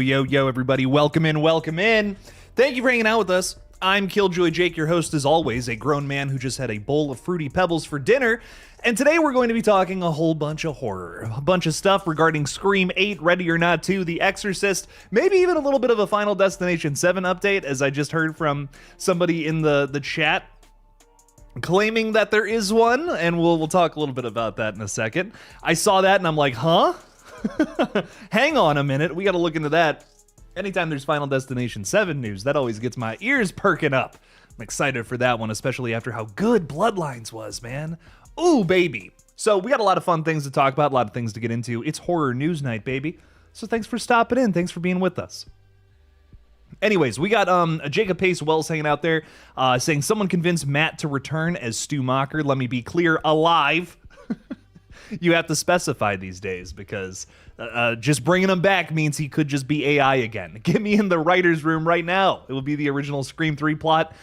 Yo, everybody. Welcome in, welcome in. Thank you for hanging out with us. I'm Killjoy Jake, your host as always, a grown man who just had a bowl of Fruity Pebbles for dinner. And today we're going to be talking a whole bunch of horror, a bunch of stuff regarding Scream 8, Ready or Not 2, The Exorcist, maybe even a little bit of a Final Destination 7 update, as I just heard from somebody in the chat claiming that there is one, and we'll talk a little bit about that in a second. I saw that and I'm like, huh? Hang on a minute, we gotta look into that. Anytime there's Final Destination 7 news, that always gets my ears perking up. I'm excited for that one, especially after how good Bloodlines was, man. Ooh, baby. So we got a lot of fun things to talk about, a lot of things to get into. It's horror news night, baby. So thanks for stopping in, thanks for being with us. Anyways, we got Jacob Pace Wells hanging out there saying someone convinced Matt to return as Stu Mocker. Let me be clear, alive. You have to specify these days because just bringing him back means he could just be AI again. Get me in the writer's room right now. It will be the original Scream 3 plot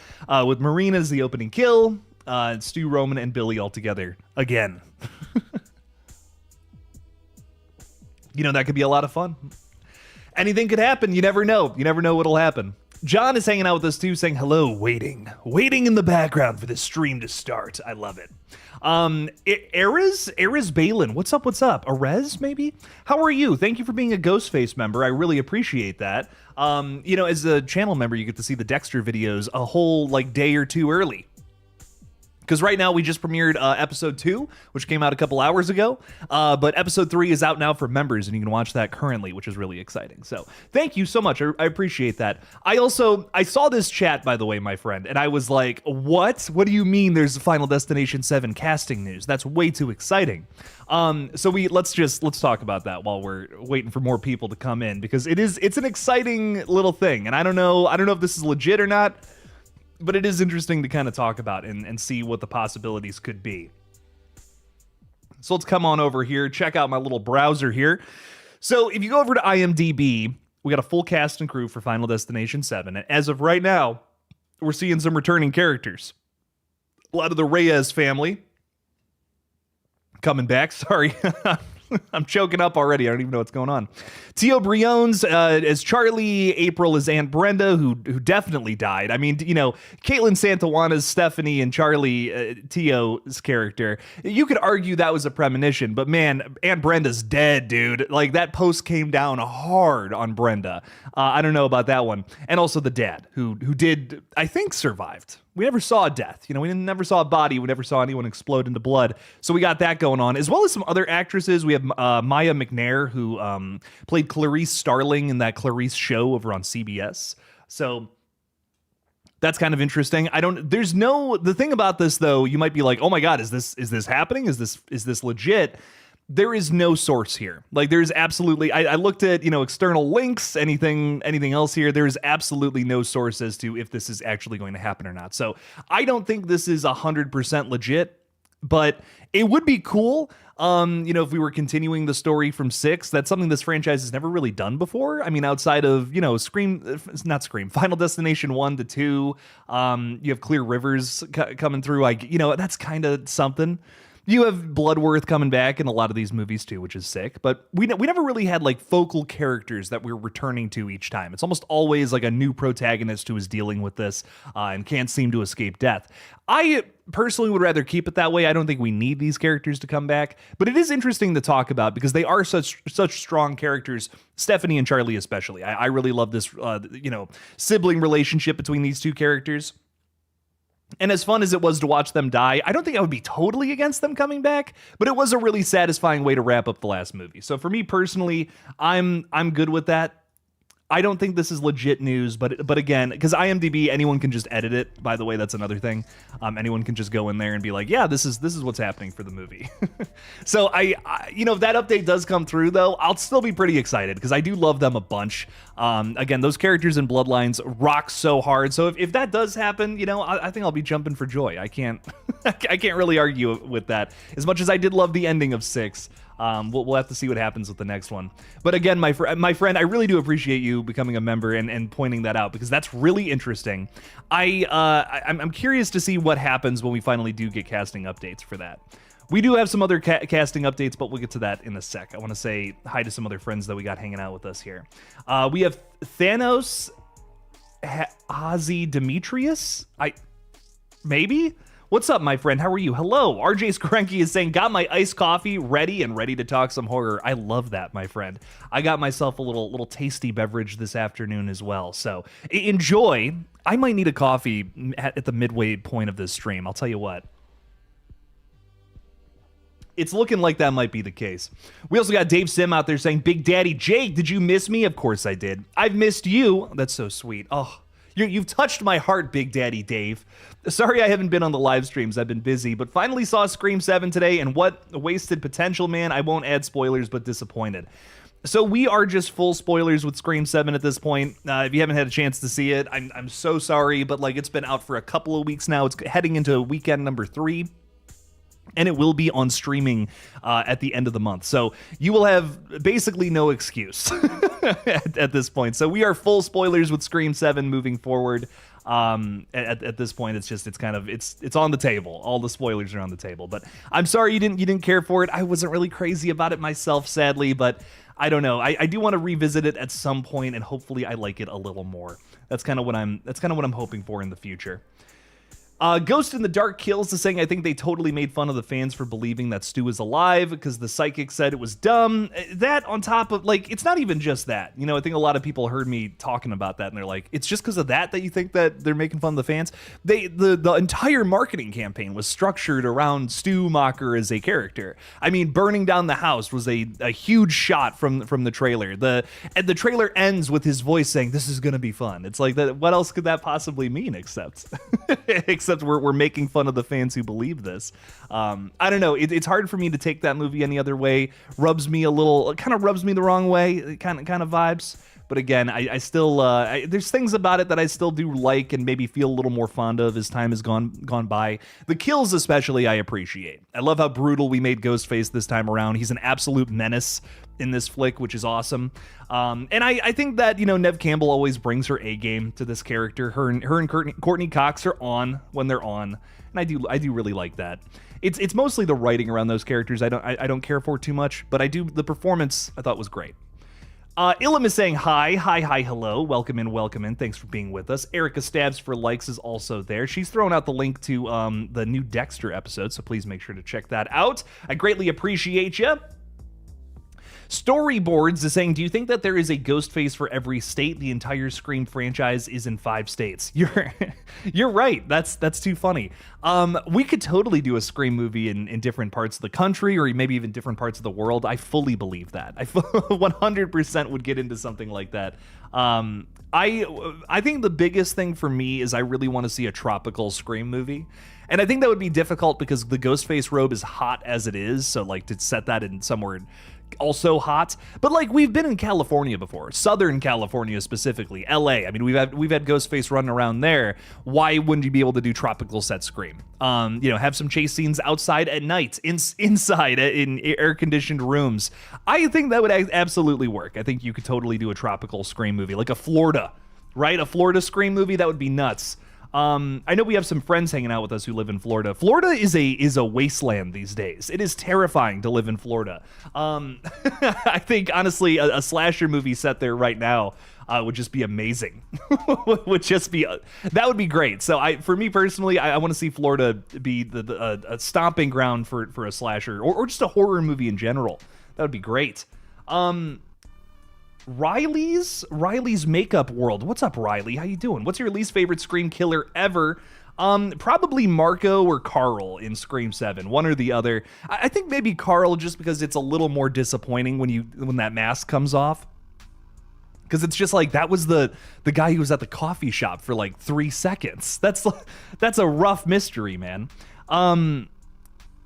with Marina as the opening kill, Stu, Roman, and Billy all together again. You know, that could be a lot of fun. Anything could happen. You never know. You never know what'll happen. John is hanging out with us too, saying hello, waiting in the background for the stream to start. I love it. Erez Balin, what's up? Erez, maybe? How are you? Thank you for being a Ghostface member. I really appreciate that. You know, as a channel member, you get to see the Dexter videos a whole day or two early. Because right now we just premiered episode 2, which came out a couple hours ago. But episode 3 is out now for members, and you can watch that currently, which is really exciting. So thank you so much. I appreciate that. I saw this chat, by the way, my friend, and I was like, what? What do you mean there's Final Destination 7 casting news? That's way too exciting. So let's talk about that while we're waiting for more people to come in, because it's an exciting little thing. And I don't know if this is legit or not, but it is interesting to kind of talk about and see what the possibilities could be. So let's come on over here, check out my little browser here. So if you go over to IMDb, we got a full cast and crew for Final Destination 7. And as of right now, we're seeing some returning characters. A lot of the Reyes family coming back. Sorry. I'm choking up already. I don't even know what's going on. Tio Briones as Charlie, April as Aunt Brenda, who definitely died. I mean, you know, Caitlin Santajuana's Stephanie and Charlie, Tio's character. You could argue that was a premonition, but man, Aunt Brenda's dead, dude. Like, that post came down hard on Brenda. I don't know about that one. And also the dad, who did, I think, survived. We never saw a death. You know, we never saw a body. We never saw anyone explode into blood. So we got that going on, as well as some other actresses. We have Maya McNair, who played Clarice Starling in that Clarice show over on CBS. So that's kind of interesting. The thing about this, though, you might be like, oh my God, is this happening? Is this legit? There is no source here. Like, there's absolutely, I looked at, external links, anything else here. There's absolutely no source as to if this is actually going to happen or not. So I don't think this is 100% legit, but it would be cool. If we were continuing the story from 6, that's something this franchise has never really done before. I mean, outside of, Final Destination 1 to 2, you have Clear Rivers coming through. That's kind of something. You have Bloodworth coming back in a lot of these movies too, which is sick. But we never really had focal characters that we're returning to each time. It's almost always like a new protagonist who is dealing with this and can't seem to escape death. I personally would rather keep it that way. I don't think we need these characters to come back, but it is interesting to talk about because they are such strong characters. Stephanie and Charlie especially. I really love this sibling relationship between these two characters. And as fun as it was to watch them die, I don't think I would be totally against them coming back, but it was a really satisfying way to wrap up the last movie. So for me personally, I'm good with that. I don't think this is legit news, but again, because IMDb, anyone can just edit it. By the way, that's another thing. Anyone can just go in there and be like, yeah, this is what's happening for the movie. So if that update does come through, though, I'll still be pretty excited because I do love them a bunch. Again, those characters in Bloodlines rock so hard. So if that does happen, I think I'll be jumping for joy. I can't really argue with that. As much as I did love the ending of 6. We'll have to see what happens with the next one. But again, my friend, I really do appreciate you becoming a member and pointing that out because that's really interesting. I'm curious to see what happens when we finally do get casting updates for that. We do have some other casting updates, but we'll get to that in a sec. I want to say hi to some other friends that we got hanging out with us here. We have Thanos Ozzy Demetrius. Maybe? What's up, my friend? How are you? Hello. RJ Skrenky is saying, got my iced coffee ready and ready to talk some horror. I love that, my friend. I got myself a little tasty beverage this afternoon as well. So enjoy. I might need a coffee at the midway point of this stream. I'll tell you what. It's looking like that might be the case. We also got Dave Sim out there saying, Big Daddy Jake, did you miss me? Of course I did. I've missed you. That's so sweet. Oh, you've touched my heart, Big Daddy Dave. Sorry I haven't been on the live streams. I've been busy, but finally saw Scream 7 today, and what a wasted potential, man. I won't add spoilers, but disappointed. So we are just full spoilers with Scream 7 at this point. If you haven't had a chance to see it, I'm so sorry, but like it's been out for a couple of weeks now. It's heading into weekend number 3. And it will be on streaming at the end of the month. So you will have basically no excuse at this point. So we are full spoilers with Scream 7 moving forward. At this point, it's on the table. All the spoilers are on the table. But I'm sorry you didn't care for it. I wasn't really crazy about it myself, sadly. But I don't know. I do want to revisit it at some point, and hopefully I like it a little more. That's kind of what I'm hoping for in the future. Ghost in the Dark Kills is saying, I think they totally made fun of the fans for believing that Stu is alive because the psychic said it was dumb. That on top of, like, it's not even just that. You know, I think a lot of people heard me talking about that and they're like, it's just because of that you think that they're making fun of the fans? The entire marketing campaign was structured around Stu Macher as a character. I mean, burning down the house was a huge shot from the trailer. And the trailer ends with his voice saying, this is going to be fun. It's like, what else could that possibly mean except we're making fun of the fans who believe this. I don't know. It's hard for me to take that movie any other way. Rubs me the wrong way. Kind of vibes. But again, I still there's things about it that I still do like and maybe feel a little more fond of as time has gone by. The kills especially I appreciate. I love how brutal we made Ghostface this time around. He's an absolute menace in this flick, which is awesome. And I think that, you know, Neve Campbell always brings her A game to this character. Her and Courtney Cox are on when they're on, and I do really like that. It's mostly the writing around those characters I don't care for too much, but the performance I thought was great. Ilum is saying hi, hello, welcome in, thanks for being with us. Erica Stabs for Likes is also there. She's thrown out the link to the new Dexter episode, so please make sure to check that out. I greatly appreciate you. Storyboards is saying, do you think that there is a Ghostface for every state? The entire Scream franchise is in 5 states. You're right. That's too funny. We could totally do a Scream movie in different parts of the country or maybe even different parts of the world. I fully believe that. I 100% would get into something like that. I think the biggest thing for me is I really want to see a tropical Scream movie. And I think that would be difficult because the Ghostface robe is hot as it is. So like to set that in somewhere also hot, but like we've been in California before, Southern California specifically, LA. I mean, we've had Ghostface running around there. Why wouldn't you be able to do tropical set Scream? Have some chase scenes outside at night, inside in air conditioned rooms. I think that would absolutely work. I think you could totally do a tropical Scream movie, like a Florida, right? A Florida Scream movie, that would be nuts. I know we have some friends hanging out with us who live in Florida. Florida is a wasteland these days. It is terrifying to live in Florida. I think, honestly, a slasher movie set there right now would just be amazing. That would be great. So for me personally, I want to see Florida be a stomping ground for a slasher or just a horror movie in general. That would be great. Riley's Makeup World. What's up, Riley? How you doing? What's your least favorite Scream killer ever? Probably Marco or Carl in Scream 7, one or the other. I think maybe Carl just because it's a little more disappointing when that mask comes off. Because it's just like, that was the guy who was at the coffee shop for like 3 seconds. That's a rough mystery, man. And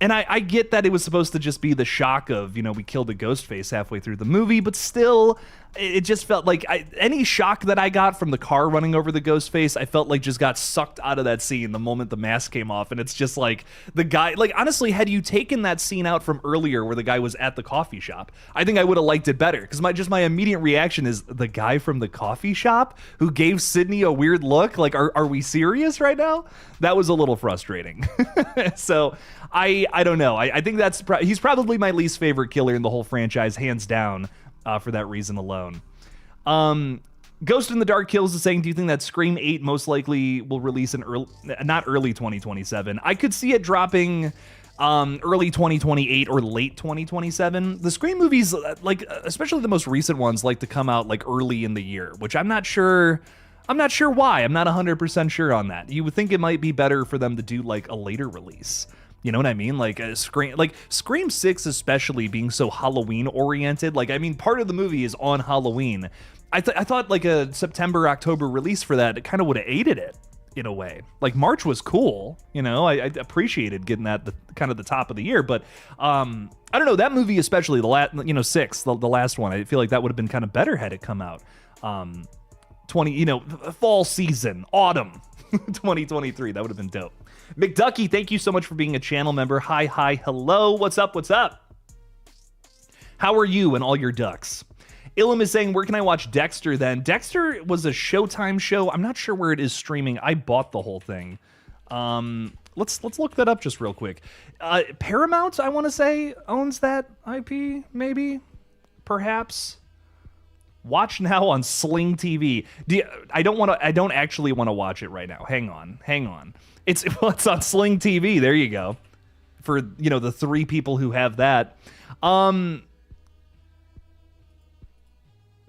I get that it was supposed to just be the shock of, we killed a Ghostface halfway through the movie, but still, it just felt like any shock that I got from the car running over the ghost face, I felt like just got sucked out of that scene the moment the mask came off. And it's just like the guy, like, honestly, had you taken that scene out from earlier where the guy was at the coffee shop, I think I would have liked it better. Because my immediate reaction is the guy from the coffee shop who gave Sydney a weird look. Like, are we serious right now? That was a little frustrating. So I don't know. I think he's probably my least favorite killer in the whole franchise, hands down. For that reason alone. Ghost in the Dark Kills is saying, do you think that Scream 8 most likely will release in not early 2027? I could see it dropping early 2028 or late 2027. The Scream movies, like especially the most recent ones, like to come out like early in the year, which I'm not sure why. I'm not 100% sure on that. You would think it might be better for them to do like a later release. You know what I mean? Like Scream 6 especially being so Halloween oriented. Like, I mean, part of the movie is on Halloween. I thought like a September, October release for that, it kind of would have aided it in a way. Like March was cool, you know, I appreciated getting that the kind of the top of the year, but I don't know, that movie especially, the 6, the last one, I feel like that would have been kind of better had it come out 20, fall season, autumn 2023. That would have been dope. McDucky, thank you so much for being a channel member. Hi, hello. What's up? How are you and all your ducks? Ilum is saying, where can I watch Dexter then? Dexter was a Showtime show. I'm not sure where it is streaming. I bought the whole thing. Let's look that up just real quick. Paramount, I want to say, owns that IP, maybe, perhaps. Watch now on Sling TV. I don't actually want to watch it right now. Hang on. It's on Sling TV. There you go. For, the 3 people who have that.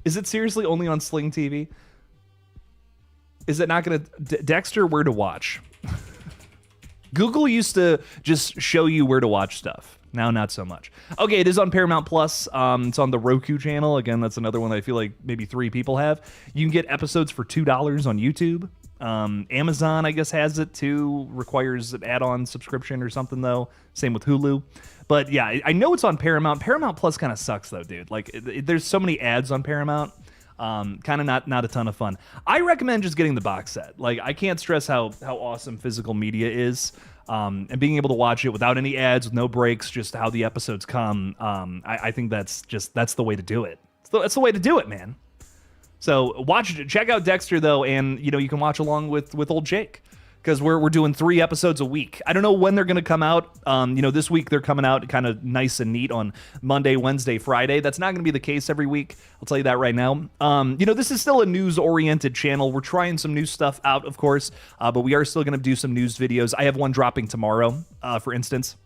Is it seriously only on Sling TV? Is it not going to... Dexter, where to watch? Google used to just show you where to watch stuff. Now, not so much. Okay, it is on Paramount Plus. It's on the Roku channel. Again, that's another one that I feel like maybe 3 people have. You can get episodes for $2 on YouTube. Amazon, I guess, has it too. Requires an add-on subscription or something, though. Same with Hulu. But yeah, I know it's on Paramount. Paramount Plus kind of sucks, though, dude. Like, there's so many ads on Paramount. Kind of not a ton of fun. I recommend just getting the box set. Like, I can't stress how awesome physical media is. And being able to watch it without any ads, with no breaks, just how the episodes come. I think that's the way to do it. That's the way to do it, man. So check out Dexter though, and you can watch along with old Jake, because we're doing 3 episodes a week. I don't know when they're going to come out. This week they're coming out kind of nice and neat on Monday, Wednesday, Friday. That's not going to be the case every week. I'll tell you that right now. This is still a news-oriented channel. We're trying some new stuff out, of course, but we are still going to do some news videos. I have one dropping tomorrow, for instance.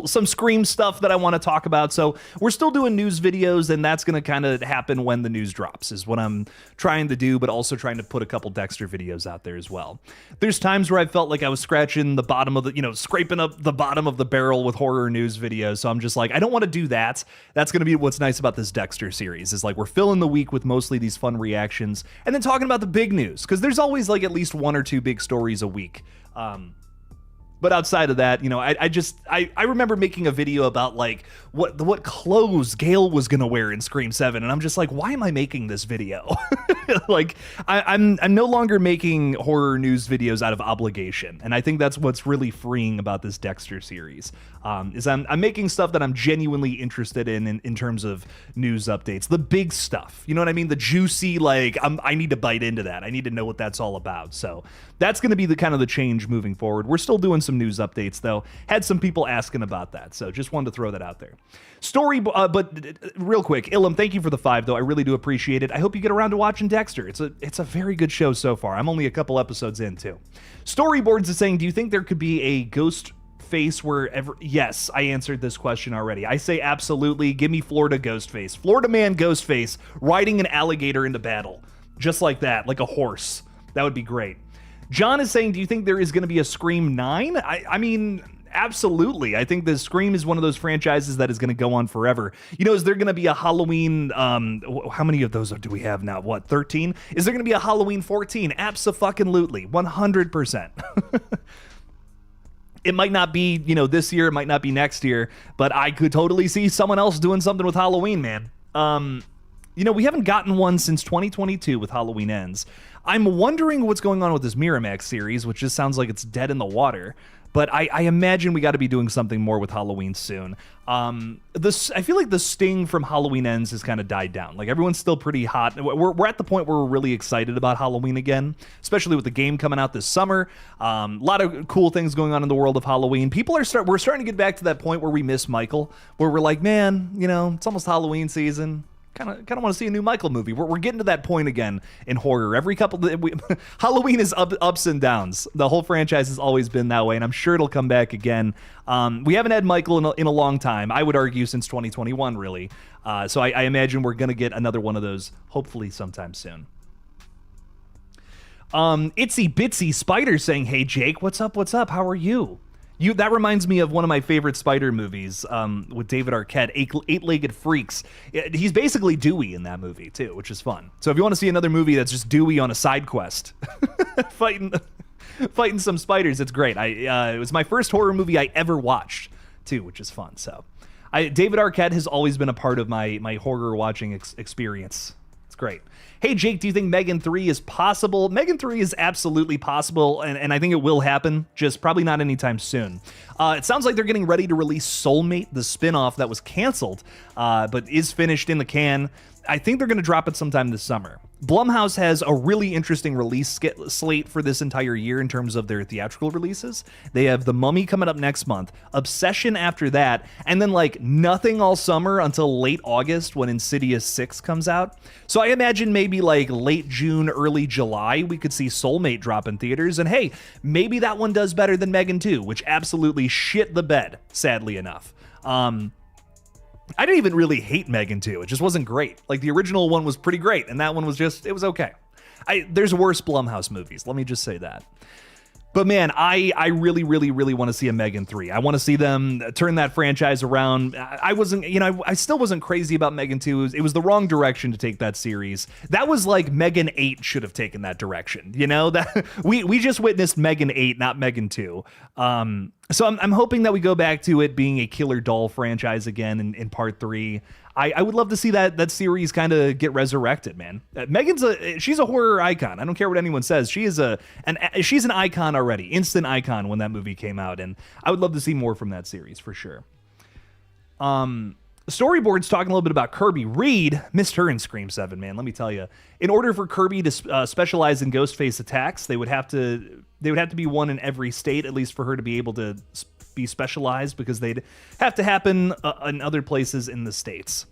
Some Scream stuff that I want to talk about. So we're still doing news videos, and that's going to kind of happen when the news drops is what I'm trying to do, but also trying to put a couple Dexter videos out there as well. There's times where I felt like I was scratching the bottom of the, scraping up the bottom of the barrel with horror news videos. So I'm just like, I don't want to do that. That's going to be what's nice about this Dexter series is like we're filling the week with mostly these fun reactions and then talking about the big news, because there's always like at least 1 or 2 big stories a week. But outside of that, I remember making a video about like what clothes Gale was gonna wear in Scream 7, and I'm just like, why am I making this video? Like I'm no longer making horror news videos out of obligation, and I think that's what's really freeing about this Dexter series. Is I'm making stuff that I'm genuinely interested in terms of news updates, the big stuff. You know what I mean? The juicy, like I need to bite into that. I need to know what that's all about. So that's going to be the kind of the change moving forward. We're still doing some news updates though. Had some people asking about that, so just wanted to throw that out there. But real quick, Ilum, thank you for the 5 though. I really do appreciate it. I hope you get around to watching Dexter. It's a very good show so far. I'm only a couple episodes in too. Storyboards is saying, do you think there could be a ghost face wherever? Yes, I answered this question already. I say absolutely. Give me Florida Ghostface. Florida man Ghostface riding an alligator into battle. Just like that, like a horse. That would be great. John is saying, do you think there is going to be a Scream 9? I mean, absolutely. I think the Scream is one of those franchises that is going to go on forever. Is there going to be a Halloween, how many of those do we have now? What, 13? Is there going to be a Halloween 14? Abso-fucking-lutely. 100%. It might not be, this year, it might not be next year, but I could totally see someone else doing something with Halloween, man. We haven't gotten one since 2022 with Halloween Ends. I'm wondering what's going on with this Miramax series, which just sounds like it's dead in the water. But I imagine we got to be doing something more with Halloween soon. I feel like the sting from Halloween Ends has kind of died down. Like, everyone's still pretty hot. We're at the point where we're really excited about Halloween again, especially with the game coming out this summer. A lot of cool things going on in the world of Halloween. We're starting to get back to that point where we miss Michael, where we're like, man, it's almost Halloween season. Kind of want to see a new Michael movie. We're getting to that point again in horror. Every couple, Halloween is ups and downs. The whole franchise has always been that way, and I'm sure it'll come back again. We haven't had Michael in a long time. I would argue since 2021, really. So I imagine we're gonna get another one of those, hopefully sometime soon. Itsy Bitsy Spider saying, "Hey Jake, what's up? What's up? How are you?" That reminds me of one of my favorite Spider movies with David Arquette, Eight-Legged Freaks. He's basically Dewey in that movie, too, which is fun. So if you want to see another movie that's just Dewey on a side quest, fighting some spiders, it's great. It was my first horror movie I ever watched, too, which is fun. So David Arquette has always been a part of my horror watching experience. It's great. Hey, Jake, do you think Megan 3 is possible? Megan 3 is absolutely possible, and I think it will happen, just probably not anytime soon. It sounds like they're getting ready to release Soulmate, the spinoff that was canceled, but is finished in the can. I think they're going to drop it sometime this summer. Blumhouse has a really interesting release slate for this entire year in terms of their theatrical releases. They have The Mummy coming up next month, Obsession after that, and then nothing all summer until late August when Insidious 6 comes out. So I imagine maybe late June, early July, we could see Soulmate drop in theaters. And hey, maybe that one does better than Megan 2, which absolutely shit the bed, sadly enough. I didn't even really hate Megan 2. It just wasn't great. The original one was pretty great, and that one was it was okay. There's worse Blumhouse movies, let me just say that. But man, I really, really, really want to see a Megan 3. I want to see them turn that franchise around. I still wasn't crazy about Megan 2. It was the wrong direction to take that series. That was like Megan 8 should have taken that direction. That we just witnessed Megan 8, not Megan 2. So I'm hoping that we go back to it being a killer doll franchise again in part 3. I would love to see that series kind of get resurrected, man. She's a horror icon. I don't care what anyone says. She's an icon already, instant icon when that movie came out, and I would love to see more from that series for sure. Storyboard's talking a little bit about Kirby. Reed missed her in Scream 7, man. Let me tell you. In order for Kirby to specialize in Ghostface attacks, they would have to be one in every state, at least for her to be able to be specialized, because they'd have to happen in other places in the States.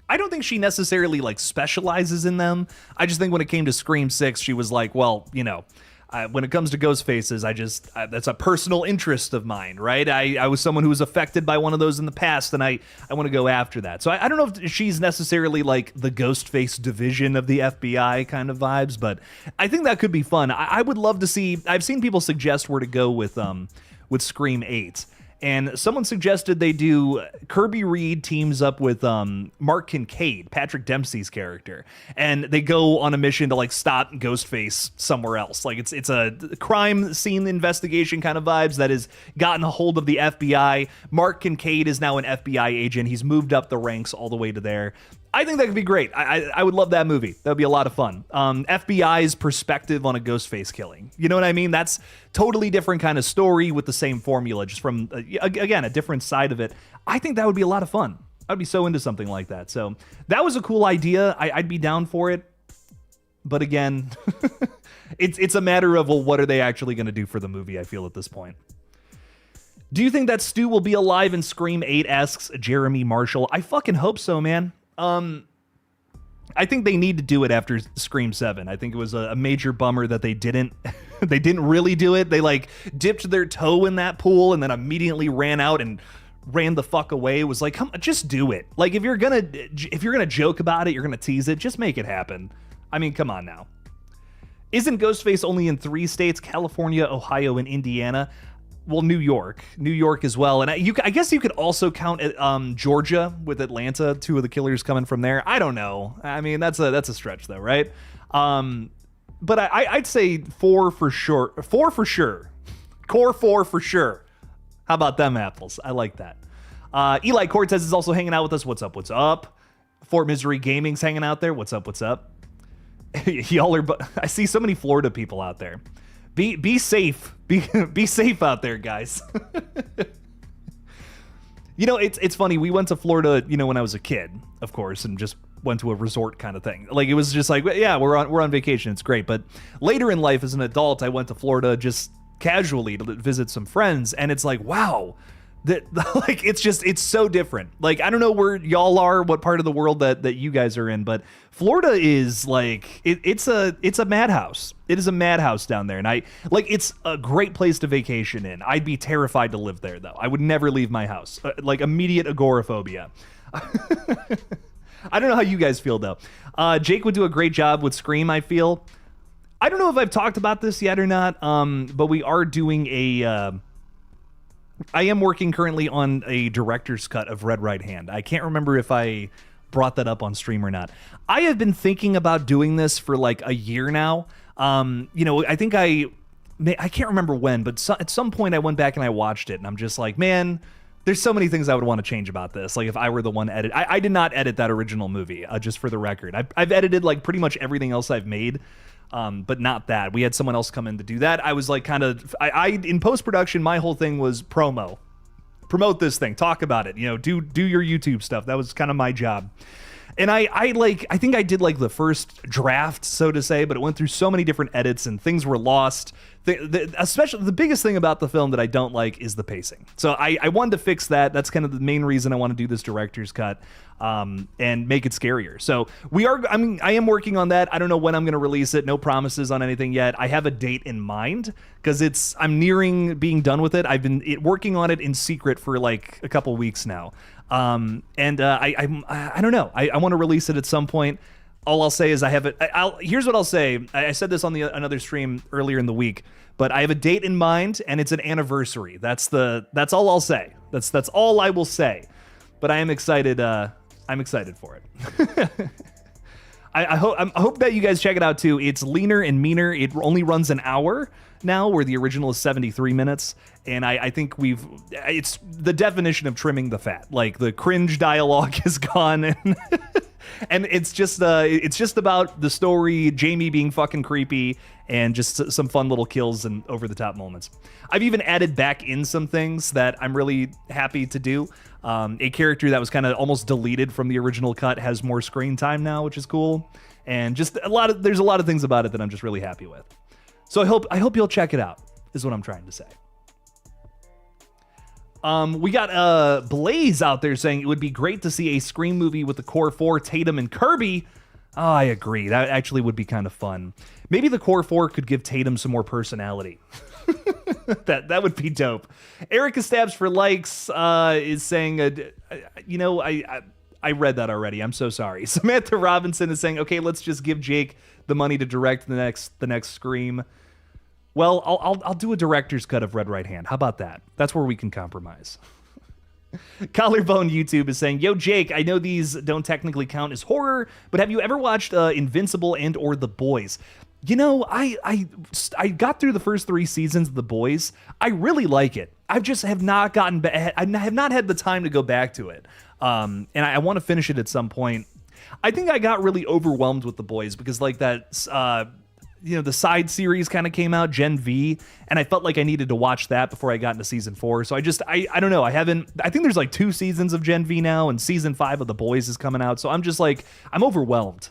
I don't think she necessarily specializes in them. I just think when it came to Scream 6, she was like, well, when it comes to ghost faces, that's a personal interest of mine, right? I was someone who was affected by one of those in the past, and I want to go after that. So I don't know if she's necessarily the ghost face division of the FBI kind of vibes, but I think that could be fun. I would love to see. I've seen people suggest where to go with Scream 8. And someone suggested they do Kirby Reed teams up with Mark Kincaid, Patrick Dempsey's character, and they go on a mission to stop Ghostface somewhere else. It's a crime scene investigation kind of vibes that has gotten a hold of the FBI. Mark Kincaid is now an FBI agent. He's moved up the ranks all the way to there. I think that could be great. I would love that movie. That would be a lot of fun. FBI's perspective on a Ghostface killing. You know what I mean? That's totally different kind of story with the same formula, just from, again, a different side of it. I think that would be a lot of fun. I'd be so into something like that. So that was a cool idea. I'd be down for it. But again, it's a matter of, well, what are they actually going to do for the movie, I feel, at this point. Do you think that Stu will be alive in Scream 8, asks Jeremy Marshall. I fucking hope so, man. I think they need to do it after Scream 7. I think it was a major bummer that they didn't really do it. They dipped their toe in that pool and then immediately ran out and ran the fuck away. It was come on, just do it. If you're gonna joke about it, you're gonna tease it, just make it happen. I mean, come on now. Isn't Ghostface only in 3 states, California, Ohio, and Indiana? Well, New York as well. And I guess you could also count Georgia with Atlanta, 2 of the killers coming from there. I don't know. I mean, that's a stretch though, right? But I'd say 4 for sure. 4 for sure. Core 4 for sure. How about them apples? I like that. Eli Cortez is also hanging out with us. What's up? What's up? Fort Misery Gaming's hanging out there. What's up? What's up? Y'all are. I see so many Florida people out there. Be safe. Be safe out there, guys. It's funny. We went to Florida, when I was a kid, of course, and just went to a resort kind of thing. Like, it was just like, yeah, we're on vacation. It's great. But later in life, as an adult, I went to Florida just casually to visit some friends, and it's like, wow. Like, it's so different. Like, I don't know where y'all are, what part of the world that you guys are in, but Florida is like, it's a madhouse. It is a madhouse down there. And it's a great place to vacation in. I'd be terrified to live there, though. I would never leave my house. Like, immediate agoraphobia. I don't know how you guys feel, though. Jake would do a great job with Scream, I feel. I don't know if I've talked about this yet or not, but we are doing I am working currently on a director's cut of Red Right Hand. I can't remember if I brought that up on stream or not. I have been thinking about doing this for like a year now. I think I can't remember when, but at some point I went back and I watched it, and I'm just like, man, there's so many things I would want to change about this. Like, if I were the one edit, I did not edit that original movie, just for the record. I've edited like pretty much everything else I've made. But not that. We had someone else come in to do that. I was like, I in post-production, my whole thing was promote this thing, talk about it, do your YouTube stuff. That was kind of my job. And I think I did like the first draft, so to say, but it went through so many different edits and things were lost. Especially the biggest thing about the film that I don't like is the pacing. So I wanted to fix that. That's kind of the main reason I want to do this director's cut, and make it scarier. So I am working on that. I don't know when I'm going to release it. No promises on anything yet. I have a date in mind because I'm nearing being done with it. I've been working on it in secret for like a couple weeks now. I don't know. I want to release it at some point. All I'll say is I have it. Here's what I'll say. I said this on another stream earlier in the week, but I have a date in mind, and it's an anniversary. That's all I'll say. That's all I will say. But I am excited. I'm excited for it. I hope that you guys check it out too. It's leaner and meaner. It only runs an hour now, where the original is 73 minutes. And I think it's the definition of trimming the fat. Like, the cringe dialogue is gone, and it's just about the story, Jamie being fucking creepy, and just some fun little kills and over the top moments. I've even added back in some things that I'm really happy to do. A character that was kind of almost deleted from the original cut has more screen time now, which is cool. And just there's a lot of things about it that I'm just really happy with. So I hope you'll check it out, is what I'm trying to say. We got Blaze out there saying it would be great to see a Scream movie with the core four, Tatum and Kirby. Oh, I agree. That actually would be kind of fun. Maybe the core four could give Tatum some more personality. That would be dope. Erica Stabs for Likes is saying, I read that already. I'm so sorry. Samantha Robinson is saying, okay, let's just give Jake the money to direct the next Scream. Well, I'll do a director's cut of Red Right Hand. How about that? That's where we can compromise. Collarbone YouTube is saying, yo, Jake, I know these don't technically count as horror, but have you ever watched Invincible and or The Boys? I got through the first 3 seasons of The Boys. I really like it. I just have not gotten back. I have not had the time to go back to it. And I want to finish it at some point. I think I got really overwhelmed with The Boys because like that, the side series kind of came out, Gen V, and I felt like I needed to watch that before I got into season 4. So I don't know. I think there's like 2 seasons of Gen V now, and season 5 of The Boys is coming out. So I'm just like, I'm overwhelmed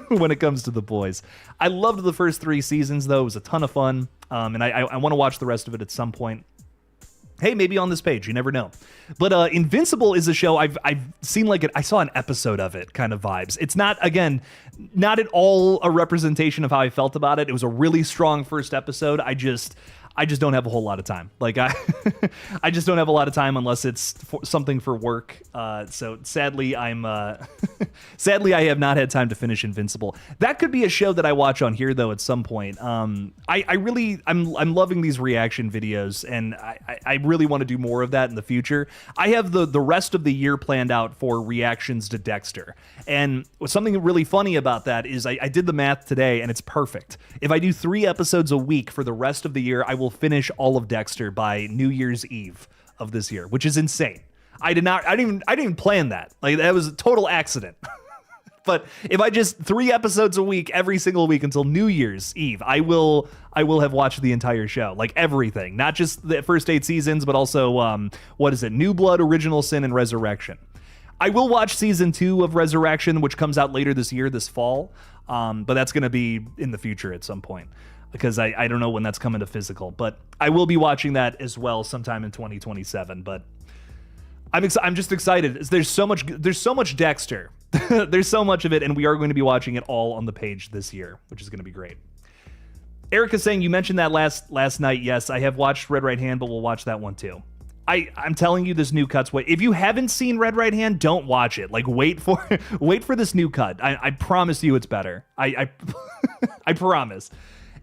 when it comes to The Boys. I loved the first 3 seasons though. It was a ton of fun. And I want to watch the rest of it at some point. Hey, maybe on this page, you never know. But Invincible is a show I've seen I saw an episode of it kind of vibes. It's not at all a representation of how I felt about it. It was a really strong first episode. I just don't have a whole lot of time. Like I just don't have a lot of time unless it's something for work. So sadly, sadly I have not had time to finish Invincible. That could be a show that I watch on here though at some point. I'm loving these reaction videos, and I really want to do more of that in the future. I have the rest of the year planned out for reactions to Dexter. And something really funny about that is I did the math today, and it's perfect. If I do 3 episodes a week for the rest of the year, I will finish all of Dexter by New Year's Eve of this year, which is insane. I didn't even plan that. Like, that was a total accident. But if I just 3 episodes a week, every single week until New Year's Eve, I will have watched the entire show, like everything, not just the first 8 seasons, but also, what is it? New Blood, Original Sin, and Resurrection. I will watch season 2 of Resurrection, which comes out later this year, this fall. But that's going to be in the future at some point, because I don't know when that's coming to physical, but I will be watching that as well sometime in 2027. But I'm just excited. There's so much Dexter. There's so much of it, and we are going to be watching it all on the page this year, which is going to be great. Erica's saying, you mentioned that last night. Yes, I have watched Red Right Hand, but we'll watch that one too. I'm telling you, this new cut's way. If you haven't seen Red Right Hand, don't watch it. Like, wait for this new cut. I promise you it's better. I promise.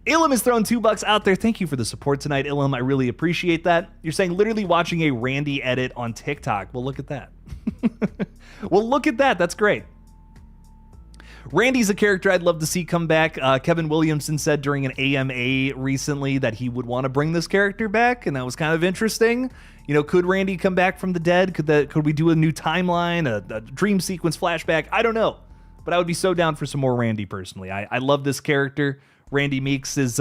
Ilum has thrown $2 out there. Thank you for the support tonight, Ilum. I really appreciate that. You're saying literally watching a Randy edit on TikTok. Well, look at that. Well, look at that. That's great. Randy's a character I'd love to see come back. Kevin Williamson said during an AMA recently that he would want to bring this character back, and that was kind of interesting. You know, could Randy come back from the dead? Could we do a new timeline, a dream sequence flashback? I don't know, but I would be so down for some more Randy personally. I love this character. Randy Meeks is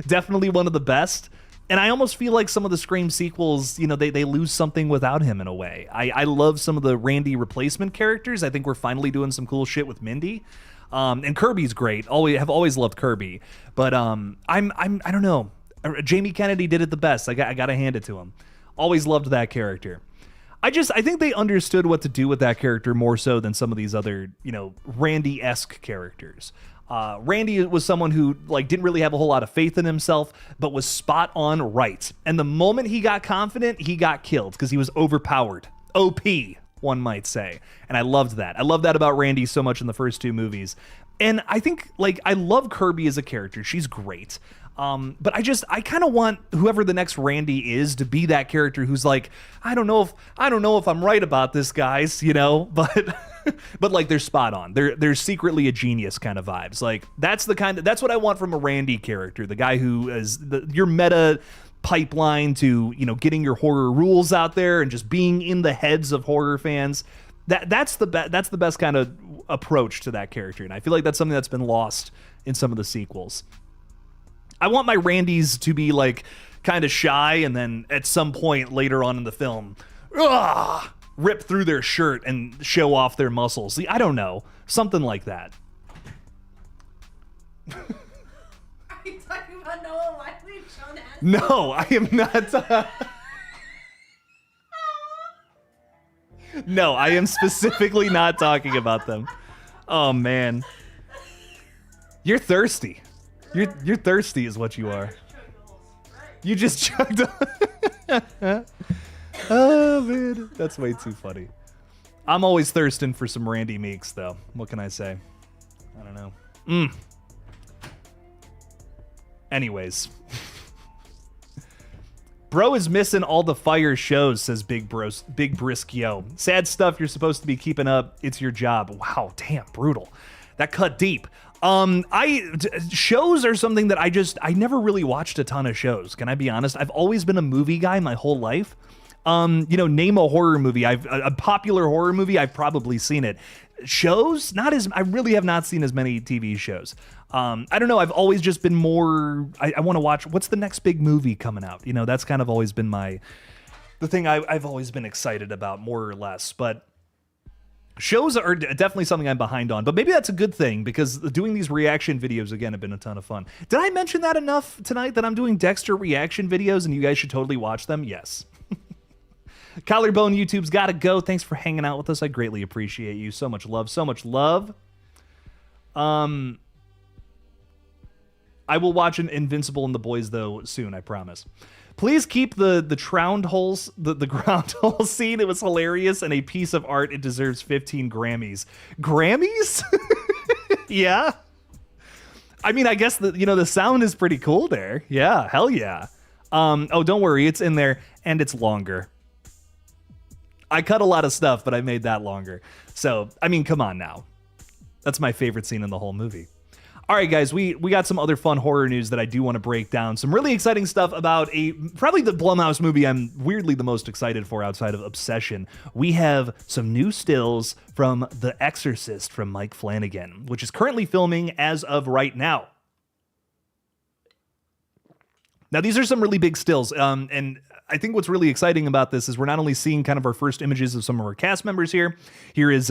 definitely one of the best. And I almost feel like some of the Scream sequels, you know, they lose something without him in a way. I love some of the Randy replacement characters. I think we're finally doing some cool shit with Mindy. And Kirby's great. Have always loved Kirby. But I don't know. Jamie Kennedy did it the best. I got to hand it to him. Always loved that character. I think they understood what to do with that character more so than some of these other, you know, Randy-esque characters. Randy was someone who didn't really have a whole lot of faith in himself, but was spot on right. And the moment he got confident, he got killed because he was overpowered. OP, one might say. And I loved that. I love that about Randy so much in the first 2 movies. And I think I love Kirby as a character. She's great. But I kind of want whoever the next Randy is to be that character who's like, I don't know if I'm right about this, guys, you know, but but they're spot on. They're secretly a genius kind of vibes. Like that's what I want from a Randy character, the guy who is your meta pipeline to, you know, getting your horror rules out there and just being in the heads of horror fans. That's the best kind of approach to that character, and I feel like that's something that's been lost in some of the sequels. I want my Randys to be kind of shy, and then at some point later on in the film, rip through their shirt and show off their muscles. I don't know, something like that. Are you talking about Noah Wiley and Sean Astin? No, I am not. No, I am specifically not talking about them. Oh man, you're thirsty. You're thirsty is what you are. You just chugged. Oh man, that's way too funny. I'm always thirsting for some Randy Meeks though. What can I say? I don't know. Anyways. Bro is missing all the fire shows, says Big Brisk Yo. Sad stuff you're supposed to be keeping up. It's your job. Wow, damn, brutal. That cut deep. Shows are something that I never really watched a ton of shows. Can I be honest? I've always been a movie guy my whole life. Name a horror movie. A popular horror movie. I've probably seen it. Shows, I really have not seen as many TV shows. I don't know. I've always just been more. I want to watch. What's the next big movie coming out? You know, that's kind of always been the thing I've always been excited about, more or less. But shows are definitely something I'm behind on. But maybe that's a good thing, because doing these reaction videos again have been a ton of fun. Did I mention that enough tonight, that I'm doing Dexter reaction videos and you guys should totally watch them? Yes. Collarbone YouTube's gotta go. Thanks for hanging out with us. I greatly appreciate you. So much love. So much love. I will watch an Invincible and The Boys though soon, I promise. Please keep the ground holes scene. It was hilarious and a piece of art. It deserves 15 Grammys. Grammys? Yeah. I mean, I guess the sound is pretty cool there. Yeah, hell yeah. Don't worry, it's in there and it's longer. I cut a lot of stuff, but I made that longer. So, I mean, come on now. That's my favorite scene in the whole movie. All right, guys, we got some other fun horror news that I do want to break down. Some really exciting stuff about probably the Blumhouse movie I'm weirdly the most excited for outside of Obsession. We have some new stills from The Exorcist from Mike Flanagan, which is currently filming as of right now. Now, these are some really big stills, and I think what's really exciting about this is we're not only seeing kind of our first images of some of our cast members here. Here is,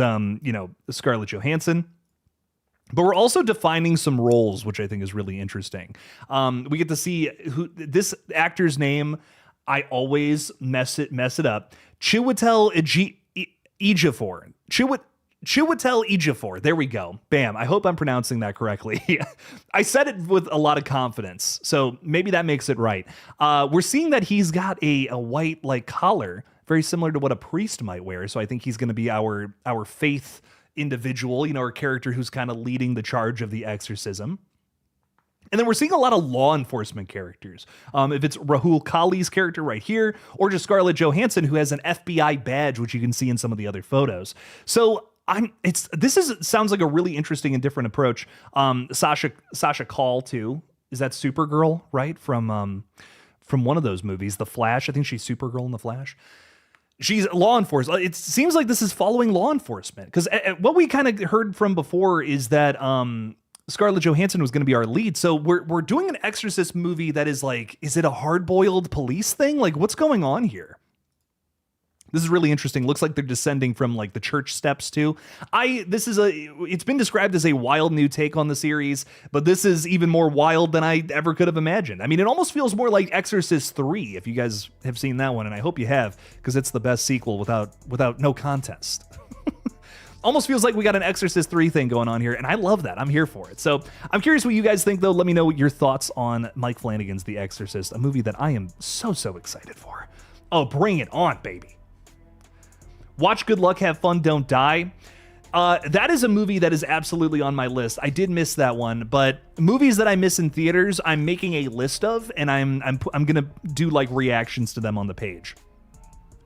Scarlett Johansson. But we're also defining some roles, which I think is really interesting. We get to see who this actor's name. I always mess it up. Chiwetel Ejiofor. Chiwetel Ejiofor. There we go. Bam. I hope I'm pronouncing that correctly. I said it with a lot of confidence, so maybe that makes it right. We're seeing that he's got a white like collar, very similar to what a priest might wear. So I think he's going to be our faith individual, our character who's kind of leading the charge of the exorcism. And then we're seeing a lot of law enforcement characters. If it's Rahul Kali's character right here, or just Scarlett Johansson, who has an FBI badge, which you can see in some of the other photos. So sounds like a really interesting and different approach. Sasha Call too. Is that Supergirl, right? From one of those movies, The Flash. I think she's Supergirl in The Flash. She's law enforcement. It seems like this is following law enforcement, because what we kind of heard from before is that Scarlett Johansson was going to be our lead. So we're doing an Exorcist movie that is like, is it a hard-boiled police thing? Like, what's going on here? This is really interesting. Looks like they're descending from like the church steps too. It's been described as a wild new take on the series, but this is even more wild than I ever could have imagined. I mean, it almost feels more like Exorcist 3, if you guys have seen that one, and I hope you have, because it's the best sequel without no contest. Almost feels like we got an Exorcist 3 thing going on here, and I love that. I'm here for it. So I'm curious what you guys think, though. Let me know your thoughts on Mike Flanagan's The Exorcist, a movie that I am so excited for. Oh, bring it on, baby. Watch Good Luck, Have Fun, Don't Die. That is a movie that is absolutely on my list. I did miss that one, but movies that I miss in theaters, I'm making a list of, and I'm gonna do like reactions to them on the page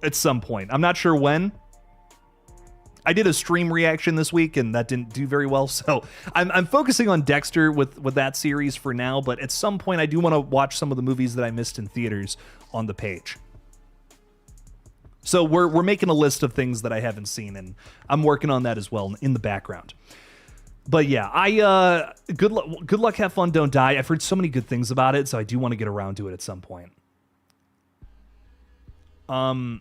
at some point. I'm not sure when. I did a stream reaction this week, and that didn't do very well, so I'm focusing on Dexter with that series for now, but at some point I do want to watch some of the movies that I missed in theaters on the page. So we're making a list of things that I haven't seen, and I'm working on that as well in the background. But yeah, good luck, have fun, don't die. I've heard so many good things about it, so I do want to get around to it at some point. The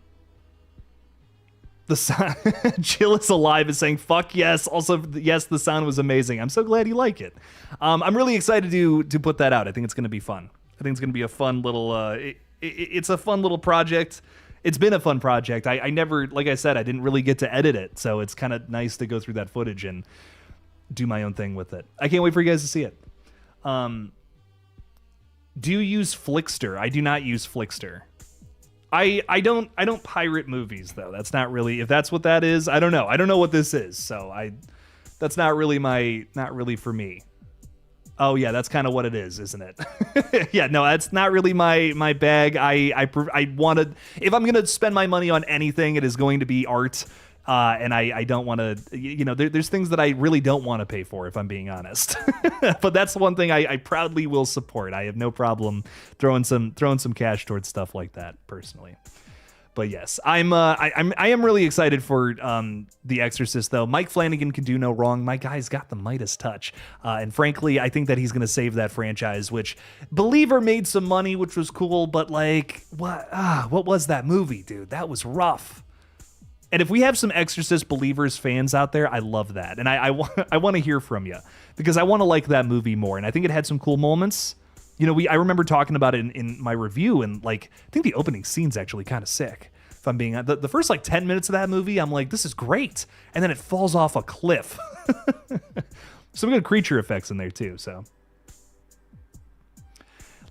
sound, Jill is alive is saying fuck yes. Also, yes, the sound was amazing. I'm so glad you like it. I'm really excited to put that out. I think it's going to be fun. I think it's going to be a fun little. It's a fun little project. It's been a fun project. I never, like I said, I didn't really get to edit it, so it's kind of nice to go through that footage and do my own thing with it. I can't wait for you guys to see it. Do you use Flickster? I do not use Flickster. I don't pirate movies though. That's not really, if that's what that is, I don't know. I don't know what this is. So that's not really for me. Oh yeah, that's kind of what it is, isn't it? Yeah, no, that's not really my bag. I wanted, if I'm gonna spend my money on anything, it is going to be art. And I don't want to, there's things that I really don't want to pay for, if I'm being honest. But that's one thing I proudly will support. I have no problem throwing some cash towards stuff like that personally. But yes, I am really excited for The Exorcist, though. Mike Flanagan can do no wrong. My guy's got the Midas touch. And frankly, I think that he's going to save that franchise, which Believer made some money, which was cool. But like, what was that movie, dude? That was rough. And if we have some Exorcist Believers fans out there, I love that. And I want to hear from you, because I want to like that movie more. And I think it had some cool moments. I remember talking about it in my review, and like, I think the opening scene's actually kind of sick. If I'm being, the first like 10 minutes of that movie, I'm like, this is great. And then it falls off a cliff. Some good creature effects in there too. So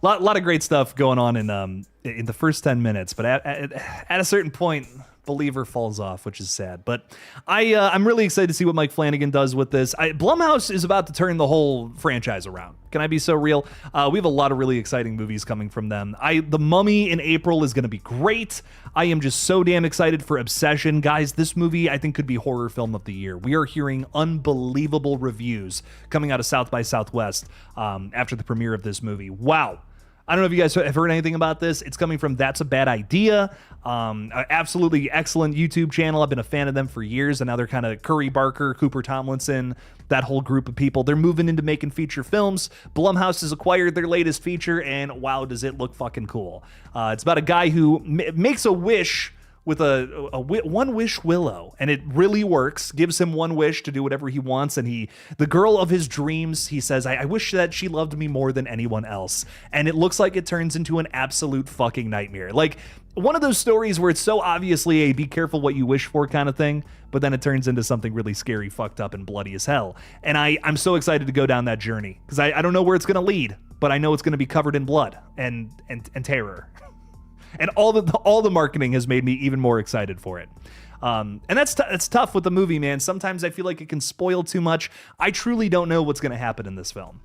lot of great stuff going on in the first 10 minutes. But at a certain point, the lever falls off, which is sad. But I'm really excited to see what Mike Flanagan does with this. Blumhouse is about to turn the whole franchise around. Can I be so real? We have a lot of really exciting movies coming from them. The Mummy in April is going to be great. I am just so damn excited for Obsession. Guys, this movie I think could be horror film of the year. We are hearing unbelievable reviews coming out of South by Southwest after the premiere of this movie. Wow. I don't know if you guys have heard anything about this. It's coming from That's a Bad Idea. Absolutely excellent YouTube channel. I've been a fan of them for years, and now they're kind of Curry Barker, Cooper Tomlinson, that whole group of people. They're moving into making feature films. Blumhouse has acquired their latest feature, and wow, does it look fucking cool. It's about a guy who makes a wish with a one wish willow, and it really works. Gives him one wish to do whatever he wants, and the girl of his dreams, he says, I wish that she loved me more than anyone else. And it looks like it turns into an absolute fucking nightmare. Like one of those stories where it's so obviously a be careful what you wish for kind of thing, but then it turns into something really scary, fucked up, and bloody as hell. And I'm so excited to go down that journey, because I don't know where it's gonna lead, but I know it's gonna be covered in blood and terror. And all the marketing has made me even more excited for it. And that's tough with the movie, man. Sometimes I feel like it can spoil too much. I truly don't know what's going to happen in this film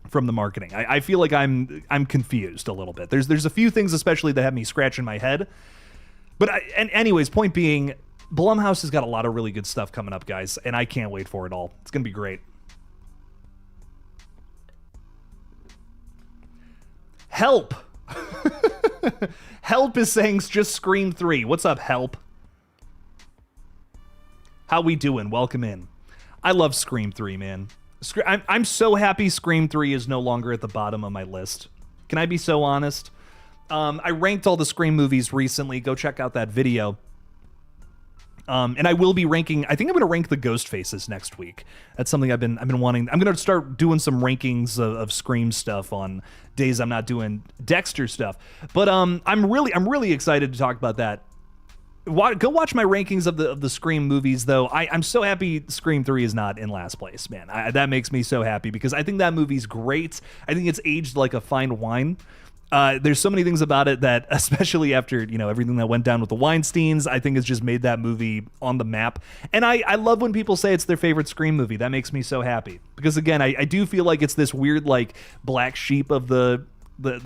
from the marketing. I feel like I'm confused a little bit. There's a few things especially that have me scratching my head. But anyways, point being, Blumhouse has got a lot of really good stuff coming up, guys, and I can't wait for it all. It's going to be great. Help! Help is saying just Scream 3. What's up, Help? How we doing? Welcome in. I love Scream 3, man. I'm so happy Scream 3 is no longer at the bottom of my list. Can I be so honest? I ranked all the Scream movies recently. Go check out that video. And I will be ranking. I think I'm going to rank the Ghostfaces next week. That's something I've been wanting. I'm going to start doing some rankings of Scream stuff on days I'm not doing Dexter stuff. But I'm really excited to talk about that. Go watch my rankings of the Scream movies, though. I'm so happy Scream 3 is not in last place, man. That makes me so happy, because I think that movie's great. I think it's aged like a fine wine. There's so many things about it that, especially after, everything that went down with the Weinsteins, I think has just made that movie on the map. And I love when people say it's their favorite Scream movie. That makes me so happy. Because again, I do feel like it's this weird, like, black sheep of the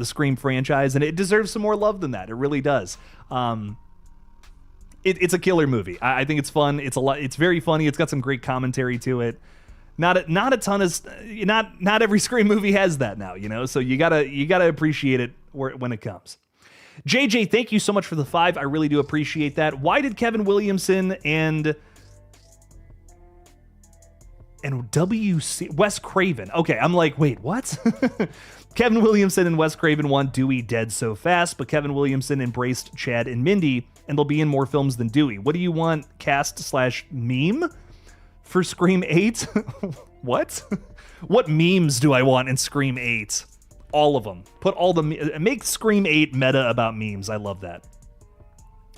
Scream franchise, and it deserves some more love than that. It really does. It's a killer movie. I think it's fun. It's very funny. It's got some great commentary to it. Not a ton of, not every Scream movie has that now, so you gotta appreciate it when it comes. JJ, thank you so much for the 5. I really do appreciate that. Why did Kevin Williamson and Wes Craven? Okay, I'm like, wait, what? Kevin Williamson and Wes Craven want Dewey dead so fast, but Kevin Williamson embraced Chad and Mindy, and they'll be in more films than Dewey. What do you want, cast/meme? For Scream 8? What? What memes do I want in Scream 8? All of them. Make Scream 8 meta about memes. I love that.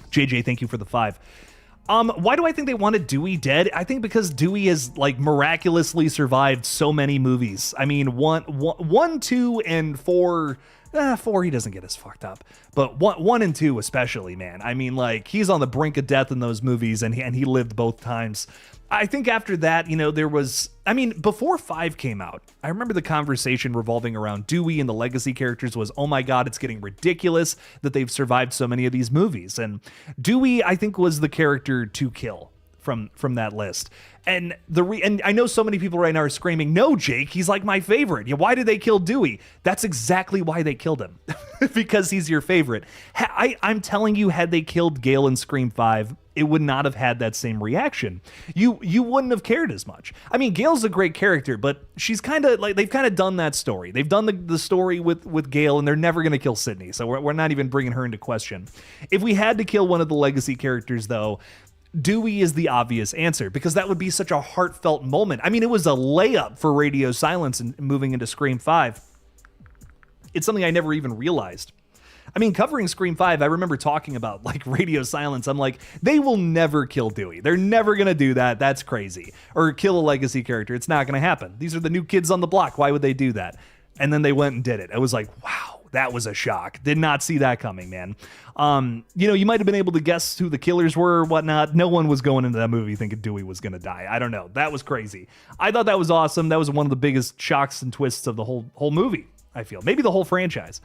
JJ, thank you for the 5. Why do I think they wanted Dewey dead? I think because Dewey has, like, miraculously survived so many movies. I mean, 1, 2, and 4... 4, he doesn't get as fucked up, but 1 and 2 especially, man. I mean, like, he's on the brink of death in those movies, and he lived both times. I think after that, there was, before 5 came out, I remember the conversation revolving around Dewey and the legacy characters was, oh my God, it's getting ridiculous that they've survived so many of these movies. And Dewey, I think, was the character to kill from that list. And and I know so many people right now are screaming, no, Jake, he's like my favorite. Why did they kill Dewey? That's exactly why they killed him. Because he's your favorite. I'm telling you, had they killed Gale in Scream 5, it would not have had that same reaction. You wouldn't have cared as much. I mean, Gale's a great character, but she's kind of like, they've kind of done that story. They've done the story with Gale, and they're never going to kill Sydney. So we're not even bringing her into question. If we had to kill one of the legacy characters, though, Dewey is the obvious answer, because that would be such a heartfelt moment. I mean, it was a layup for Radio Silence and moving into Scream 5. It's something I never even realized. I mean, covering Scream 5, I remember talking about, like, Radio Silence. I'm like, they will never kill Dewey. They're never going to do that. That's crazy. Or kill a legacy character. It's not going to happen. These are the new kids on the block. Why would they do that? And then they went and did it. I was like, wow, That was a shock. Did not see that coming, man. You might have been able to guess who the killers were or whatnot. No one was going into that movie thinking Dewey was going to die. I don't know. That was crazy. I thought that was awesome. That was one of the biggest shocks and twists of the whole movie, I feel. Maybe the whole franchise.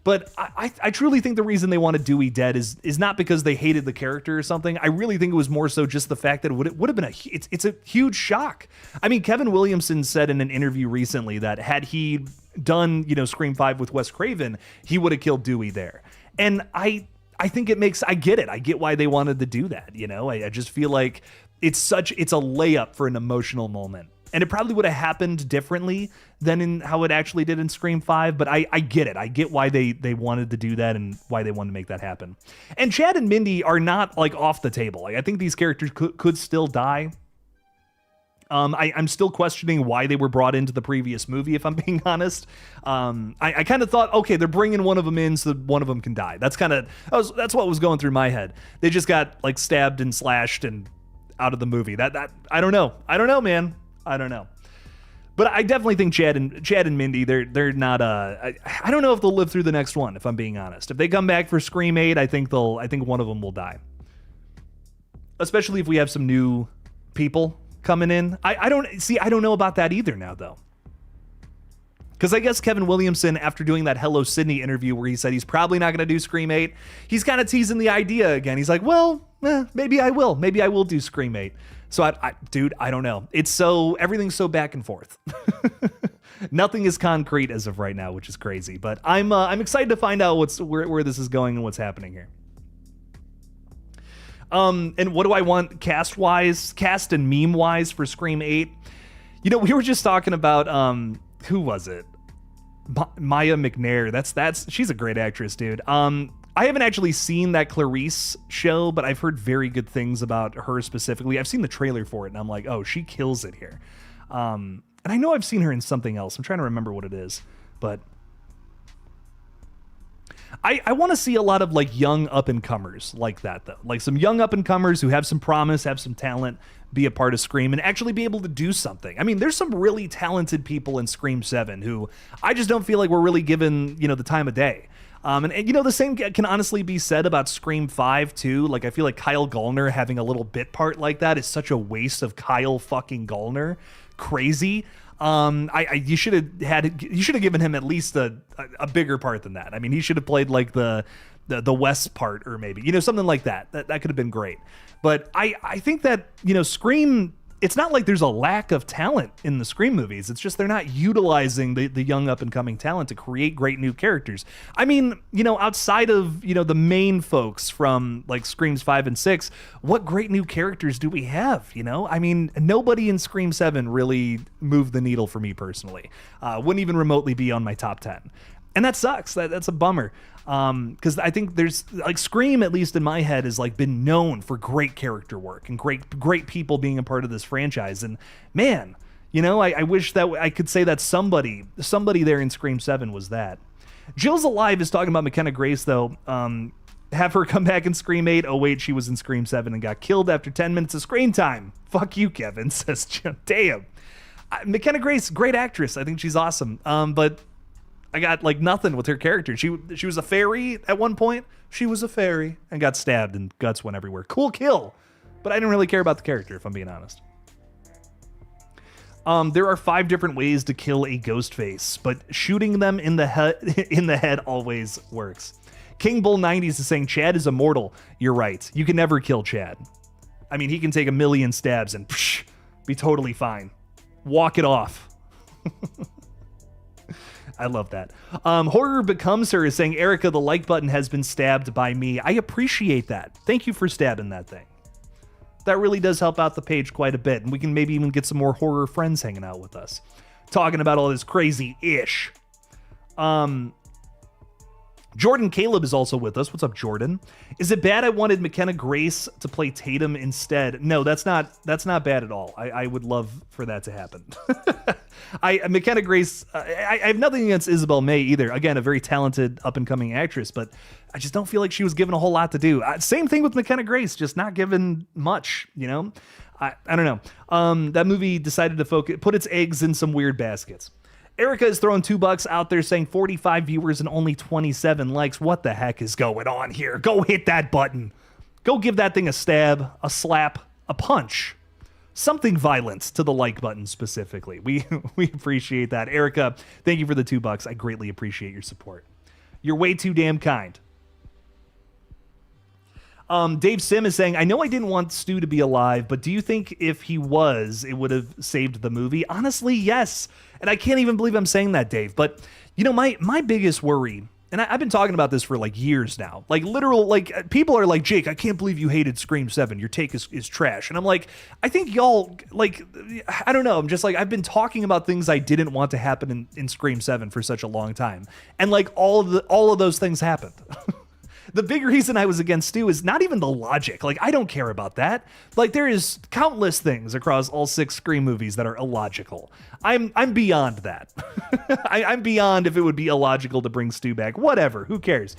But I truly think the reason they wanted Dewey dead is not because they hated the character or something. I really think it was more so just the fact that it would have been it's a huge shock. I mean, Kevin Williamson said in an interview recently that had he done, Scream 5 with Wes Craven, he would have killed Dewey there. And I think I get it. I get why they wanted to do that. I just feel like it's a layup for an emotional moment. And it probably would have happened differently than in how it actually did in Scream 5, but I get it. I get why they wanted to do that and why they wanted to make that happen. And Chad and Mindy are not like off the table. Like, I think these characters could still die. I'm still questioning why they were brought into the previous movie, if I'm being honest. I kind of thought, okay, they're bringing one of them in so that one of them can die. That's what was going through my head. They just got like stabbed and slashed and out of the movie. That I don't know. I don't know, man. I don't know. But I definitely think Chad and Mindy, they're not I don't know if they'll live through the next one, if I'm being honest. If they come back for Scream 8, I think one of them will die. Especially if we have some new people coming in. I don't know about that either now though. Because I guess Kevin Williamson, after doing that Hello Sydney interview where he said he's probably not going to do Scream 8, he's kind of teasing the idea again. He's like, well, maybe I will. Maybe I will do Scream 8. So, dude, I don't know. Everything's so back and forth. Nothing is concrete as of right now, which is crazy. But I'm excited to find out where this is going and what's happening here. And what do I want cast and meme-wise for Scream 8? We were just talking about, who was it? Maya McNair. She's a great actress, dude. I haven't actually seen that Clarice show, but I've heard very good things about her specifically. I've seen the trailer for it, and I'm like, oh, she kills it here. And I know I've seen her in something else. I'm trying to remember what it is, but I want to see a lot of like young up-and-comers like that, though. Like some young up-and-comers who have some promise, have some talent, be a part of Scream, and actually be able to do something. I mean, there's some really talented people in Scream 7 who I just don't feel like we're really given, the time of day. And the same can honestly be said about Scream 5 too. Like, I feel like Kyle Gallner having a little bit part like that is such a waste of Kyle fucking Gallner. Crazy. You should have given him at least a bigger part than that. I mean, he should have played like the Wes part, or maybe, something like that. That could have been great. But I think that, Scream, it's not like there's a lack of talent in the Scream movies. It's just they're not utilizing the young up-and-coming talent to create great new characters. I mean, outside of, the main folks from, like, Screams 5 and 6, what great new characters do we have, I mean, nobody in Scream 7 really moved the needle for me personally. Wouldn't even remotely be on my top 10. And that sucks. That's a bummer. Because I think there's like Scream, at least in my head, has like been known for great character work and great people being a part of this franchise. And man, I wish that I could say that somebody there in Scream 7 was that. Jill's Alive is talking about McKenna Grace though. Have her come back in Scream 8. Oh wait, she was in Scream 7 and got killed after 10 minutes of screen time. Fuck you, Kevin, says Jill. Damn. McKenna Grace, great actress. I think she's awesome. But I got like nothing with her character. She was a fairy at one point. She was a fairy and got stabbed and guts went everywhere. Cool kill. But I didn't really care about the character, if I'm being honest. There are 5 different ways to kill a ghost face, but shooting them in the head always works. King Bull 90s is saying Chad is immortal. You're right. You can never kill Chad. I mean, he can take 1,000,000 stabs and be totally fine. Walk it off. I love that. Horror Becomes Her is saying, Erica, the like button has been stabbed by me. I appreciate that. Thank you for stabbing that thing. That really does help out the page quite a bit. And we can maybe even get some more horror friends hanging out with us, talking about all this crazy ish. Jordan Caleb is also with us. What's up, Jordan? Is it bad I wanted McKenna Grace to play Tatum instead? No, that's not bad at all. I would love for that to happen. McKenna Grace, I have nothing against Isabel May either. Again, a very talented up-and-coming actress, but I just don't feel like she was given a whole lot to do. Same thing with McKenna Grace, just not given much, I don't know. That movie decided to put its eggs in some weird baskets. Erica is throwing $2 out there saying 45 viewers and only 27 likes. What the heck is going on here? Go hit that button. Go give that thing a stab, a slap, a punch. Something violent to the like button specifically. We appreciate that. Erica, thank you for the $2. I greatly appreciate your support. You're way too damn kind. Dave Sim is saying, I know I didn't want Stu to be alive, but do you think if he was, it would have saved the movie? Honestly, yes. And I can't even believe I'm saying that, Dave. But, you know, my biggest worry, and I've been talking about this for like years now, like literal, like people are like, Jake, I can't believe you hated Scream 7. Your take is trash. And I'm like, I think y'all, like, I don't know. I'm just like, I've been talking about things I didn't want to happen in Scream 7 for such a long time. And like all of those things happened. The big reason I was against Stu is not even the logic. Like, I don't care about that. Like, there is countless things across all 6 Scream movies that are illogical. I'm beyond that. I'm beyond if it would be illogical to bring Stu back. Whatever. Who cares?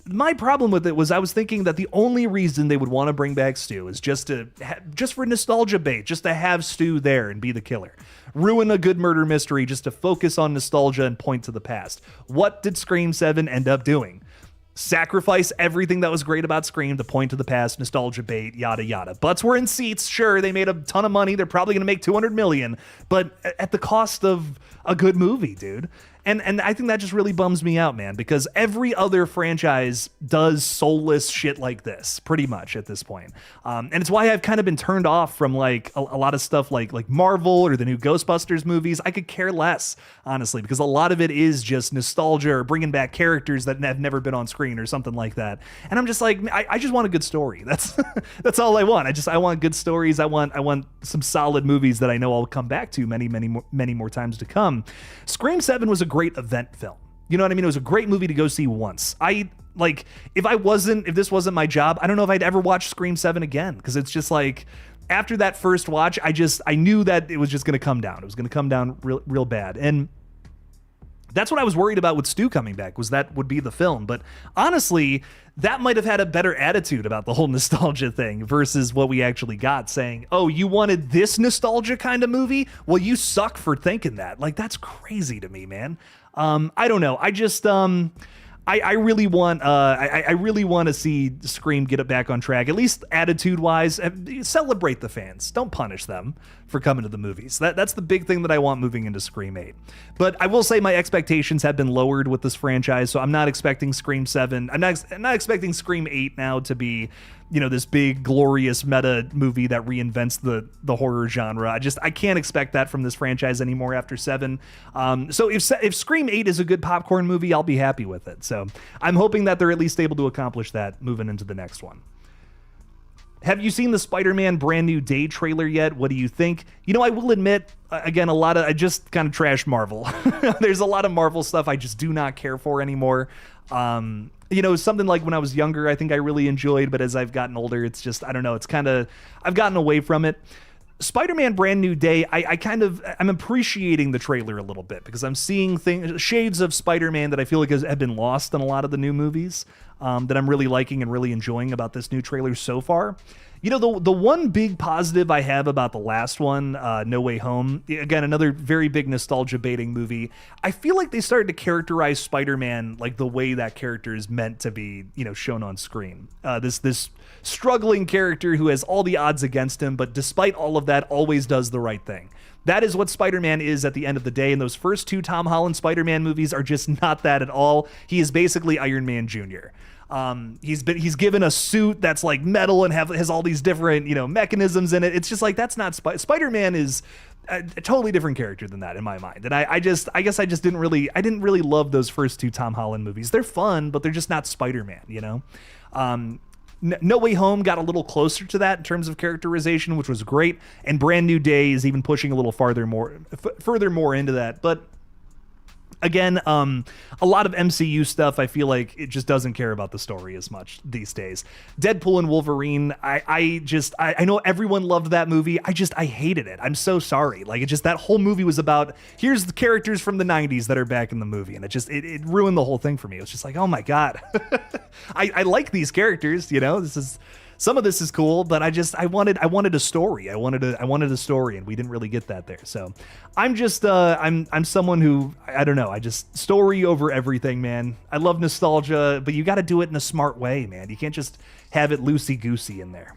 My problem with it was I was thinking that the only reason they would want to bring back Stu is just for nostalgia bait, just to have Stu there and be the killer. Ruin a good murder mystery just to focus on nostalgia and point to the past. What did Scream 7 end up doing? Sacrifice everything that was great about Scream to point to the past, nostalgia bait, yada yada. Butts were in seats. Sure, they made a ton of money. They're probably going to make $200 million, but at the cost of a good movie, dude. And I think that just really bums me out, man, because every other franchise does soulless shit like this, pretty much at this point. And it's why I've kind of been turned off from like a lot of stuff like Marvel or the new Ghostbusters movies. I could care less, honestly, because a lot of it is just nostalgia or bringing back characters that have never been on screen or something like that. And I'm just like, I just want a good story. That's all I want. I want good stories. I want some solid movies that I know I'll come back to many more times to come. Scream 7 was a great event film. You know what I mean? It was a great movie to go see once. If this wasn't my job, I don't know if I'd ever watch Scream 7 again, because it's just like, after that first watch, I knew that it was just going to come down. It was going to come down real bad. And that's what I was worried about with Stu coming back, was that would be the film. But honestly, that might have had a better attitude about the whole nostalgia thing versus what we actually got, saying, oh, you wanted this nostalgia kind of movie? Well, you suck for thinking that. Like, that's crazy to me, man. I don't know. I just, I really want to see Scream get it back on track, at least attitude-wise. Celebrate the fans. Don't punish them for coming to the movies. That's the big thing that I want moving into Scream 8. But I will say my expectations have been lowered with this franchise, so I'm not expecting Scream 7. I'm not expecting Scream 8 now to be, you know, this big glorious meta movie that reinvents the horror genre. I can't expect that from this franchise anymore after 7. So if Scream 8 is a good popcorn movie, I'll be happy with it. So I'm hoping that they're at least able to accomplish that moving into the next one. Have you seen the Spider-Man Brand New Day trailer yet? What do you think? You know, I will admit, again, I just kind of trash Marvel. There's a lot of Marvel stuff I just do not care for anymore. You know, something like when I was younger, I think I really enjoyed, but as I've gotten older, it's just, I don't know, I've gotten away from it. Spider-Man Brand New Day, I'm appreciating the trailer a little bit because I'm seeing shades of Spider-Man that I feel like have been lost in a lot of the new movies, that I'm really liking and really enjoying about this new trailer so far. You know, the one big positive I have about the last one, No Way Home, again, another very big nostalgia baiting movie. I feel like they started to characterize Spider-Man like the way that character is meant to be, you know, shown on screen. This struggling character who has all the odds against him, but despite all of that, always does the right thing. That is what Spider-Man is at the end of the day, and those first 2 Tom Holland Spider-Man movies are just not that at all. He is basically Iron Man Jr. He's given a suit that's like metal and has all these different, you know, mechanisms in it. It's just like, that's not Spider-Man is a totally different character than that in my mind. And I guess I just didn't really love those first 2 Tom Holland movies. They're fun, but they're just not Spider-Man, you know? No Way Home got a little closer to that in terms of characterization, which was great. And Brand New Day is even pushing a little further more into that. But again, a lot of MCU stuff, I feel like it just doesn't care about the story as much these days. Deadpool and Wolverine, I know everyone loved that movie. I hated it. I'm so sorry. Like, that whole movie was about, here's the characters from the 90s that are back in the movie. And it ruined the whole thing for me. It was just like, oh my God. I like these characters, you know, this some of this is cool, but I wanted a story. I wanted a story, and we didn't really get that there. So I'm just I'm someone who, I don't know, I just story over everything, man. I love nostalgia, but you got to do it in a smart way, man. You can't just have it loosey goosey in there.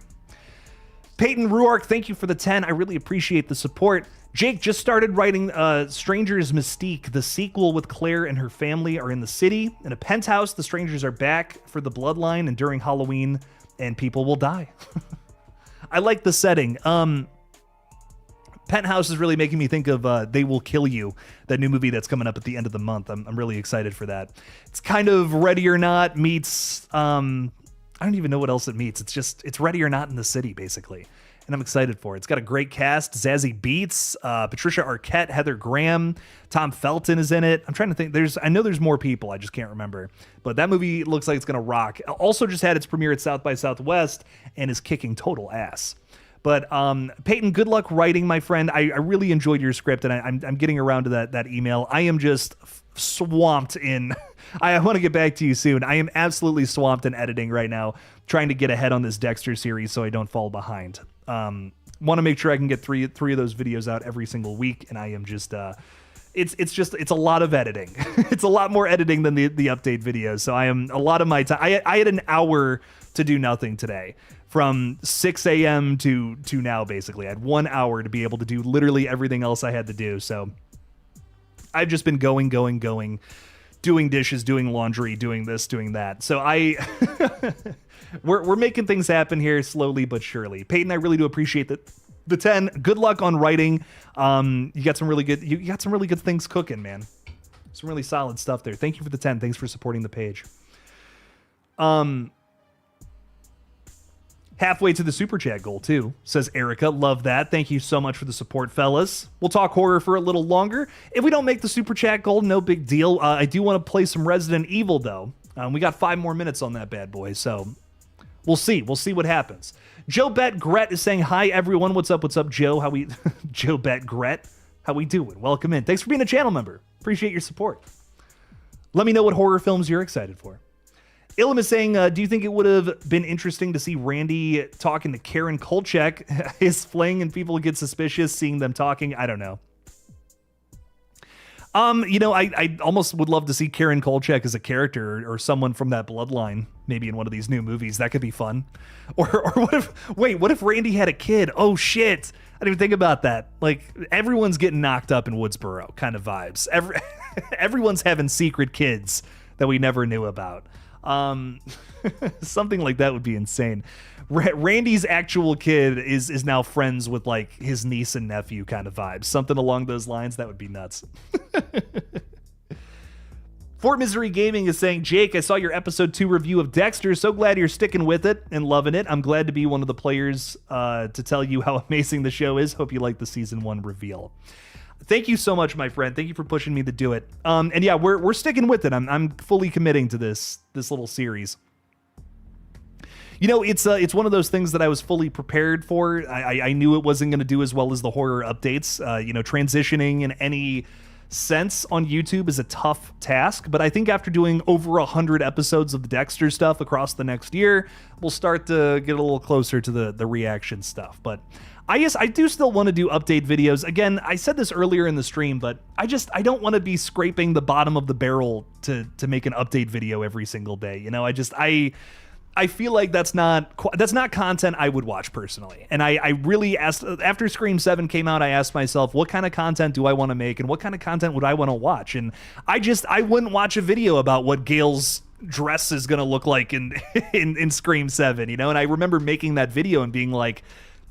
Peyton Ruark, thank you for the 10. I really appreciate the support. Jake just started writing Stranger's Mystique. The sequel with Claire and her family are in the city. In a penthouse, the strangers are back for the bloodline and during Halloween, and people will die. I like the setting. Penthouse is really making me think of They Will Kill You, that new movie that's coming up at the end of the month. I'm really excited for that. It's kind of Ready or Not meets... I don't even know what else it meets. It's Ready or Not in the city, basically. And I'm excited for it. It's got a great cast. Zazie Beetz, Patricia Arquette, Heather Graham, Tom Felton is in it. I'm trying to think. I know there's more people. I just can't remember. But that movie looks like it's going to rock. Also just had its premiere at South by Southwest and is kicking total ass. But Peyton, good luck writing, my friend. I really enjoyed your script, and I'm getting around to that email. I am just swamped in... I want to get back to you soon. I am absolutely swamped in editing right now, trying to get ahead on this Dexter series so I don't fall behind. Want to make sure I can get three of those videos out every single week, and I am just it's a lot of editing. It's a lot more editing than the update videos. So I am a lot of my time. I had an hour to do nothing today. From 6 a.m. to now, basically. I had 1 hour to be able to do literally everything else I had to do. So I've just been going, doing dishes, doing laundry, doing this, doing that. So we're making things happen here slowly but surely. Peyton, I really do appreciate the 10. Good luck on writing. You got some really good things cooking, man. Some really solid stuff there. Thank you for the 10. Thanks for supporting the page. Halfway to the super chat goal, too, says Erica. Love that. Thank you so much for the support, fellas. We'll talk horror for a little longer. If we don't make the super chat goal, no big deal. I do want to play some Resident Evil, though. We got 5 more minutes on that bad boy, so we'll see. We'll see what happens. Joe Bet Gret is saying, hi, everyone. What's up, Joe? Joe Bet Gret. How we doing? Welcome in. Thanks for being a channel member. Appreciate your support. Let me know what horror films you're excited for. Ilum is saying, do you think it would have been interesting to see Randy talking to Karen Kolchak? His fling and people get suspicious seeing them talking? I don't know. I almost would love to see Karen Kolchak as a character or someone from that bloodline, maybe in one of these new movies. That could be fun. Or what if Randy had a kid? Oh, shit. I didn't even think about that. Like, everyone's getting knocked up in Woodsboro kind of vibes. Everyone's having secret kids that we never knew about. Something like that would be insane. Randy's actual kid is now friends with like his niece and nephew kind of vibes. Something along those lines. That would be nuts. Fort Misery Gaming is saying, Jake, I saw your episode 2 review of Dexter. So glad you're sticking with it and loving it. I'm glad to be one of the players to tell you how amazing the show is. Hope you like the season 1 reveal. Thank you so much, my friend. Thank you for pushing me to do it. And yeah, we're sticking with it. I'm fully committing to this little series. You know, it's one of those things that I was fully prepared for. I knew it wasn't going to do as well as the horror updates. Transitioning in any sense on YouTube is a tough task, but I think after doing over 100 episodes of the Dexter stuff across the next year, we'll start to get a little closer to the reaction stuff. But I do still want to do update videos. Again, I said this earlier in the stream, but I don't want to be scraping the bottom of the barrel to make an update video every single day. You know, I feel like that's not content I would watch personally. And I really asked, after Scream 7 came out, I asked myself, what kind of content do I want to make and what kind of content would I want to watch? And I wouldn't watch a video about what Gail's dress is going to look like in Scream 7, you know? And I remember making that video and being like,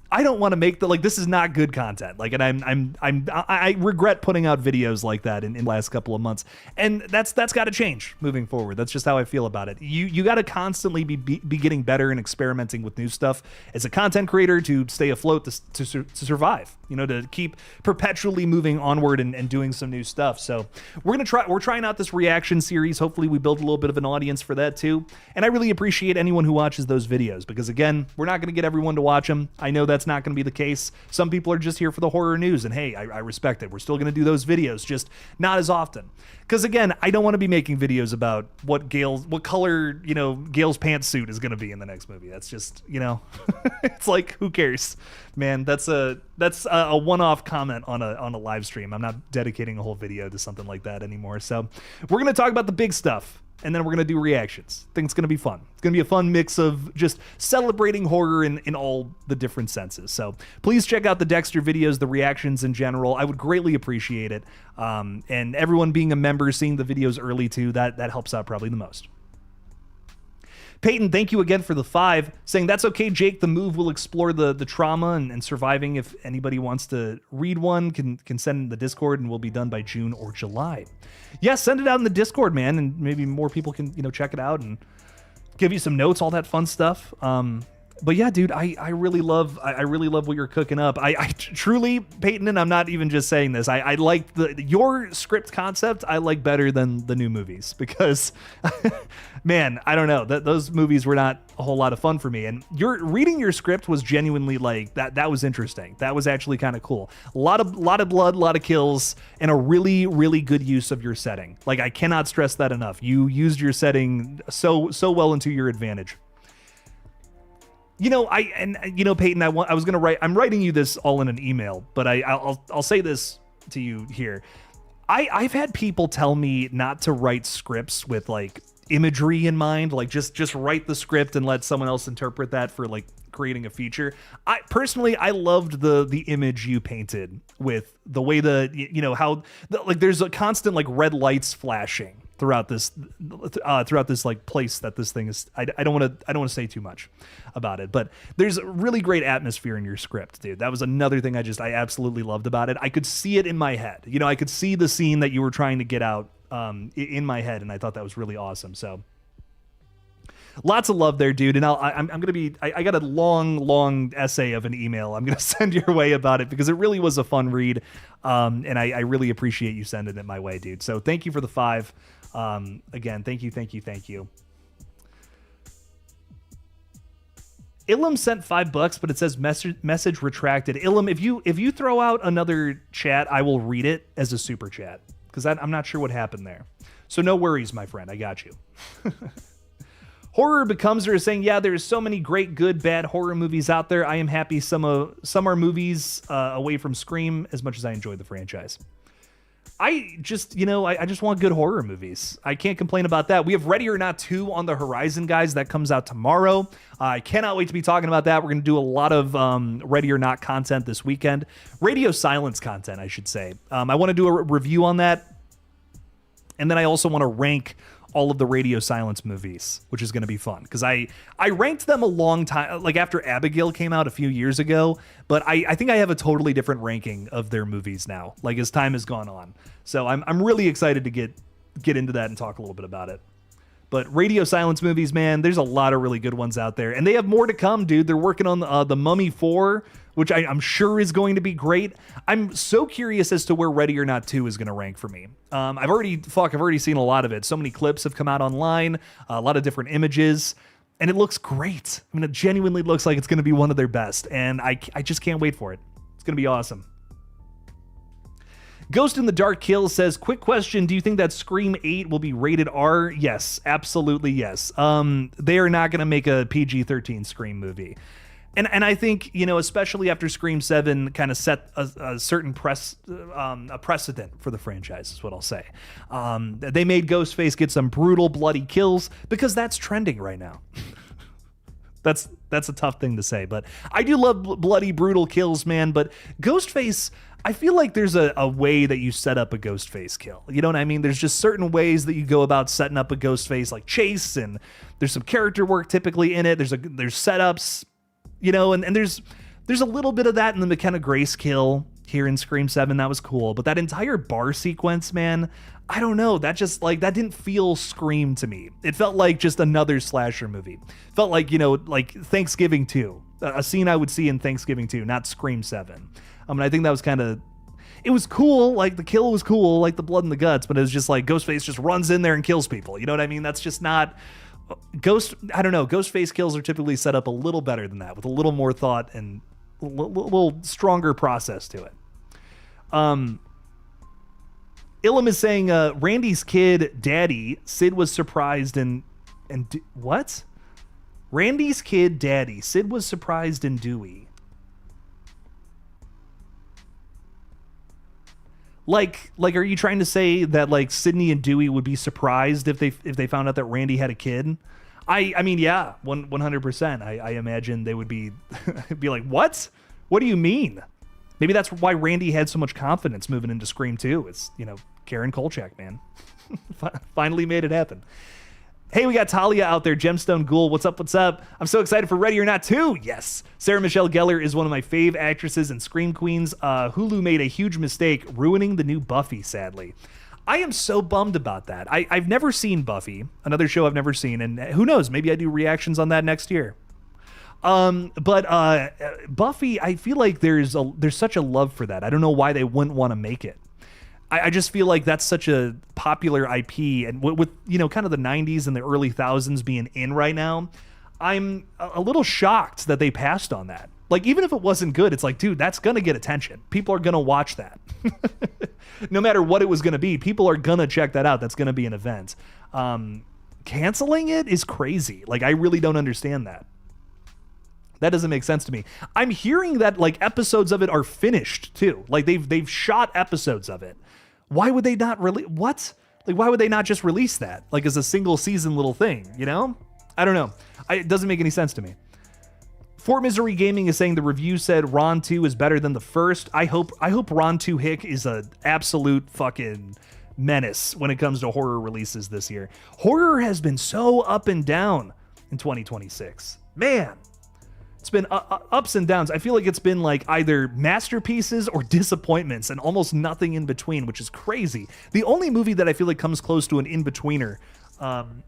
I don't want to make this is not good content. Like, and I regret putting out videos like that in the last couple of months. And that's got to change moving forward. That's just how I feel about it. You got to constantly be getting better and experimenting with new stuff as a content creator to stay afloat, to survive, you know, to keep perpetually moving onward and doing some new stuff. So we're trying out this reaction series. Hopefully we build a little bit of an audience for that too. And I really appreciate anyone who watches those videos because again, we're not going to get everyone to watch them. I know that's that's not going to be the case. Some people are just here for the horror news, and hey, I respect it. We're still going to do those videos, just not as often. Because again, I don't want to be making videos about what color, Gale's pantsuit is going to be in the next movie. That's just, it's like, who cares, man? That's a one-off comment on a live stream. I'm not dedicating a whole video to something like that anymore. So we're going to talk about the big stuff, and then we're going to do reactions. I think it's going to be fun. It's going to be a fun mix of just celebrating horror in all the different senses. So please check out the Dexter videos, the reactions in general. I would greatly appreciate it. And everyone being a member, seeing the videos early too, that helps out probably the most. Peyton, thank you again for the 5, saying that's okay, Jake. The move will explore the trauma and surviving. If anybody wants to read one, can send in the Discord, and we'll be done by June or July. Yeah, send it out in the Discord, man, and maybe more people can check it out and give you some notes, all that fun stuff. But yeah, dude, I really love what you're cooking up. I truly, Peyton, and I'm not even just saying this, I like your script concept. I like better than the new movies because, man, I don't know, those movies were not a whole lot of fun for me. And reading your script was genuinely like that was interesting. That was actually kind of cool. A lot of blood, a lot of kills, and a really, really good use of your setting. Like, I cannot stress that enough. You used your setting so well into your advantage. Peyton, I was going to write, I'm writing you this all in an email, but I'll say this to you here. I've had people tell me not to write scripts with like imagery in mind, like just write the script and let someone else interpret that for like creating a feature. I personally loved the image you painted with the way there's a constant like red lights flashing throughout this like place that this thing is. I don't want to say too much about it, but there's a really great atmosphere in your script, dude. That was another thing I absolutely loved about it. I could see it in my head. I could see the scene that you were trying to get out in my head, and I thought that was really awesome. So lots of love there, dude. And I'm gonna be. I got a long essay of an email I'm gonna send your way about it because it really was a fun read, and I really appreciate you sending it my way, dude. So thank you for the 5. Again, thank you. Ilum sent $5, but it says message retracted. Ilum, if you throw out another chat, I will read it as a super chat because I'm not sure what happened there. So no worries, my friend. I got you. Horror Becomes Her is saying, yeah, there's so many great, good, bad horror movies out there. I am happy some are movies away from Scream as much as I enjoy the franchise. I just want good horror movies. I can't complain about that. We have Ready or Not 2 on the horizon, guys. That comes out tomorrow. I cannot wait to be talking about that. We're going to do a lot of Ready or Not content this weekend. Radio silence content, I should say. I want to do a review on that. And then I also want to rank all of the Radio Silence movies, which is going to be fun because I ranked them a long time, like after Abigail came out a few years ago, but I think I have a totally different ranking of their movies now, like as time has gone on. So I'm really excited to get into that and talk a little bit about it. But Radio Silence movies, man, there's a lot of really good ones out there, and they have more to come, dude. They're working on the Mummy 4, which I'm sure is going to be great. I'm so curious as to where Ready or Not 2 is going to rank for me. I've already seen a lot of it. So many clips have come out online, a lot of different images, and it looks great. I mean, it genuinely looks like it's going to be one of their best, and I just can't wait for it. It's going to be awesome. Ghost in the Dark Kill says, quick question, do you think that Scream 8 will be rated R? Yes, absolutely yes. They are not going to make a PG-13 Scream movie. And I think, especially after Scream 7 kind of set a certain precedent for the franchise, is what I'll say. They made Ghostface get some brutal, bloody kills because that's trending right now. That's a tough thing to say, but I do love bloody, brutal kills, man. But Ghostface, I feel like there's a way that you set up a Ghostface kill. You know what I mean? There's just certain ways that you go about setting up a Ghostface, like chase, and there's some character work typically in it. There's setups. And there's a little bit of that in the McKenna Grace kill here in Scream 7. That was cool. But that entire bar sequence, man, I don't know. That just that didn't feel Scream to me. It felt like just another slasher movie. Felt like, like Thanksgiving 2, a scene I would see in Thanksgiving 2, not Scream 7. I think that was it was cool. Like the kill was cool, like the blood and the guts, but it was just like Ghostface just runs in there and kills people. You know what I mean? That's just not... I don't know. Ghostface kills are typically set up a little better than that, with a little more thought and little stronger process to it. Ilum is saying Randy's kid, Daddy, Sid was surprised what? Randy's kid, Daddy, Sid was surprised in Dewey. Like, are you trying to say that like Sydney and Dewey would be surprised if they found out that Randy had a kid? I mean, yeah, 100%. I imagine they would be like, what? What do you mean? Maybe that's why Randy had so much confidence moving into Scream 2. It's, Karen Kolchak, man. Finally made it happen. Hey, we got Talia out there. Gemstone Ghoul, what's up, what's up? I'm so excited for Ready or Not 2. Yes. Sarah Michelle Gellar is one of my fave actresses in Scream Queens. Hulu made a huge mistake ruining the new Buffy, sadly. I am so bummed about that. I've never seen Buffy, another show I've never seen, and who knows, maybe I do reactions on that next year. But Buffy, I feel like there's such a love for that. I don't know why they wouldn't want to make it. I just feel like that's such a popular IP, and with kind of the 90s and the early thousands being in right now, I'm a little shocked that they passed on that. Like, even if it wasn't good, it's like, dude, that's gonna get attention. People are gonna watch that. No matter what it was gonna be, people are gonna check that out. That's gonna be an event. Canceling it is crazy. Like, I really don't understand that. That doesn't make sense to me. I'm hearing that like episodes of it are finished too. Like they've shot episodes of it. Why would they not what? Like, why would they not just release that like as a single season little thing? I don't know. It doesn't make any sense to me. Fort Misery Gaming is saying the review said Ron 2 is better than the first. I hope Ron 2 Hick is an absolute fucking menace when it comes to horror releases this year. Horror has been so up and down in 2026. Man. It's been ups and downs. I feel like it's been like either masterpieces or disappointments and almost nothing in between, which is crazy. The only movie that I feel like comes close to an in-betweener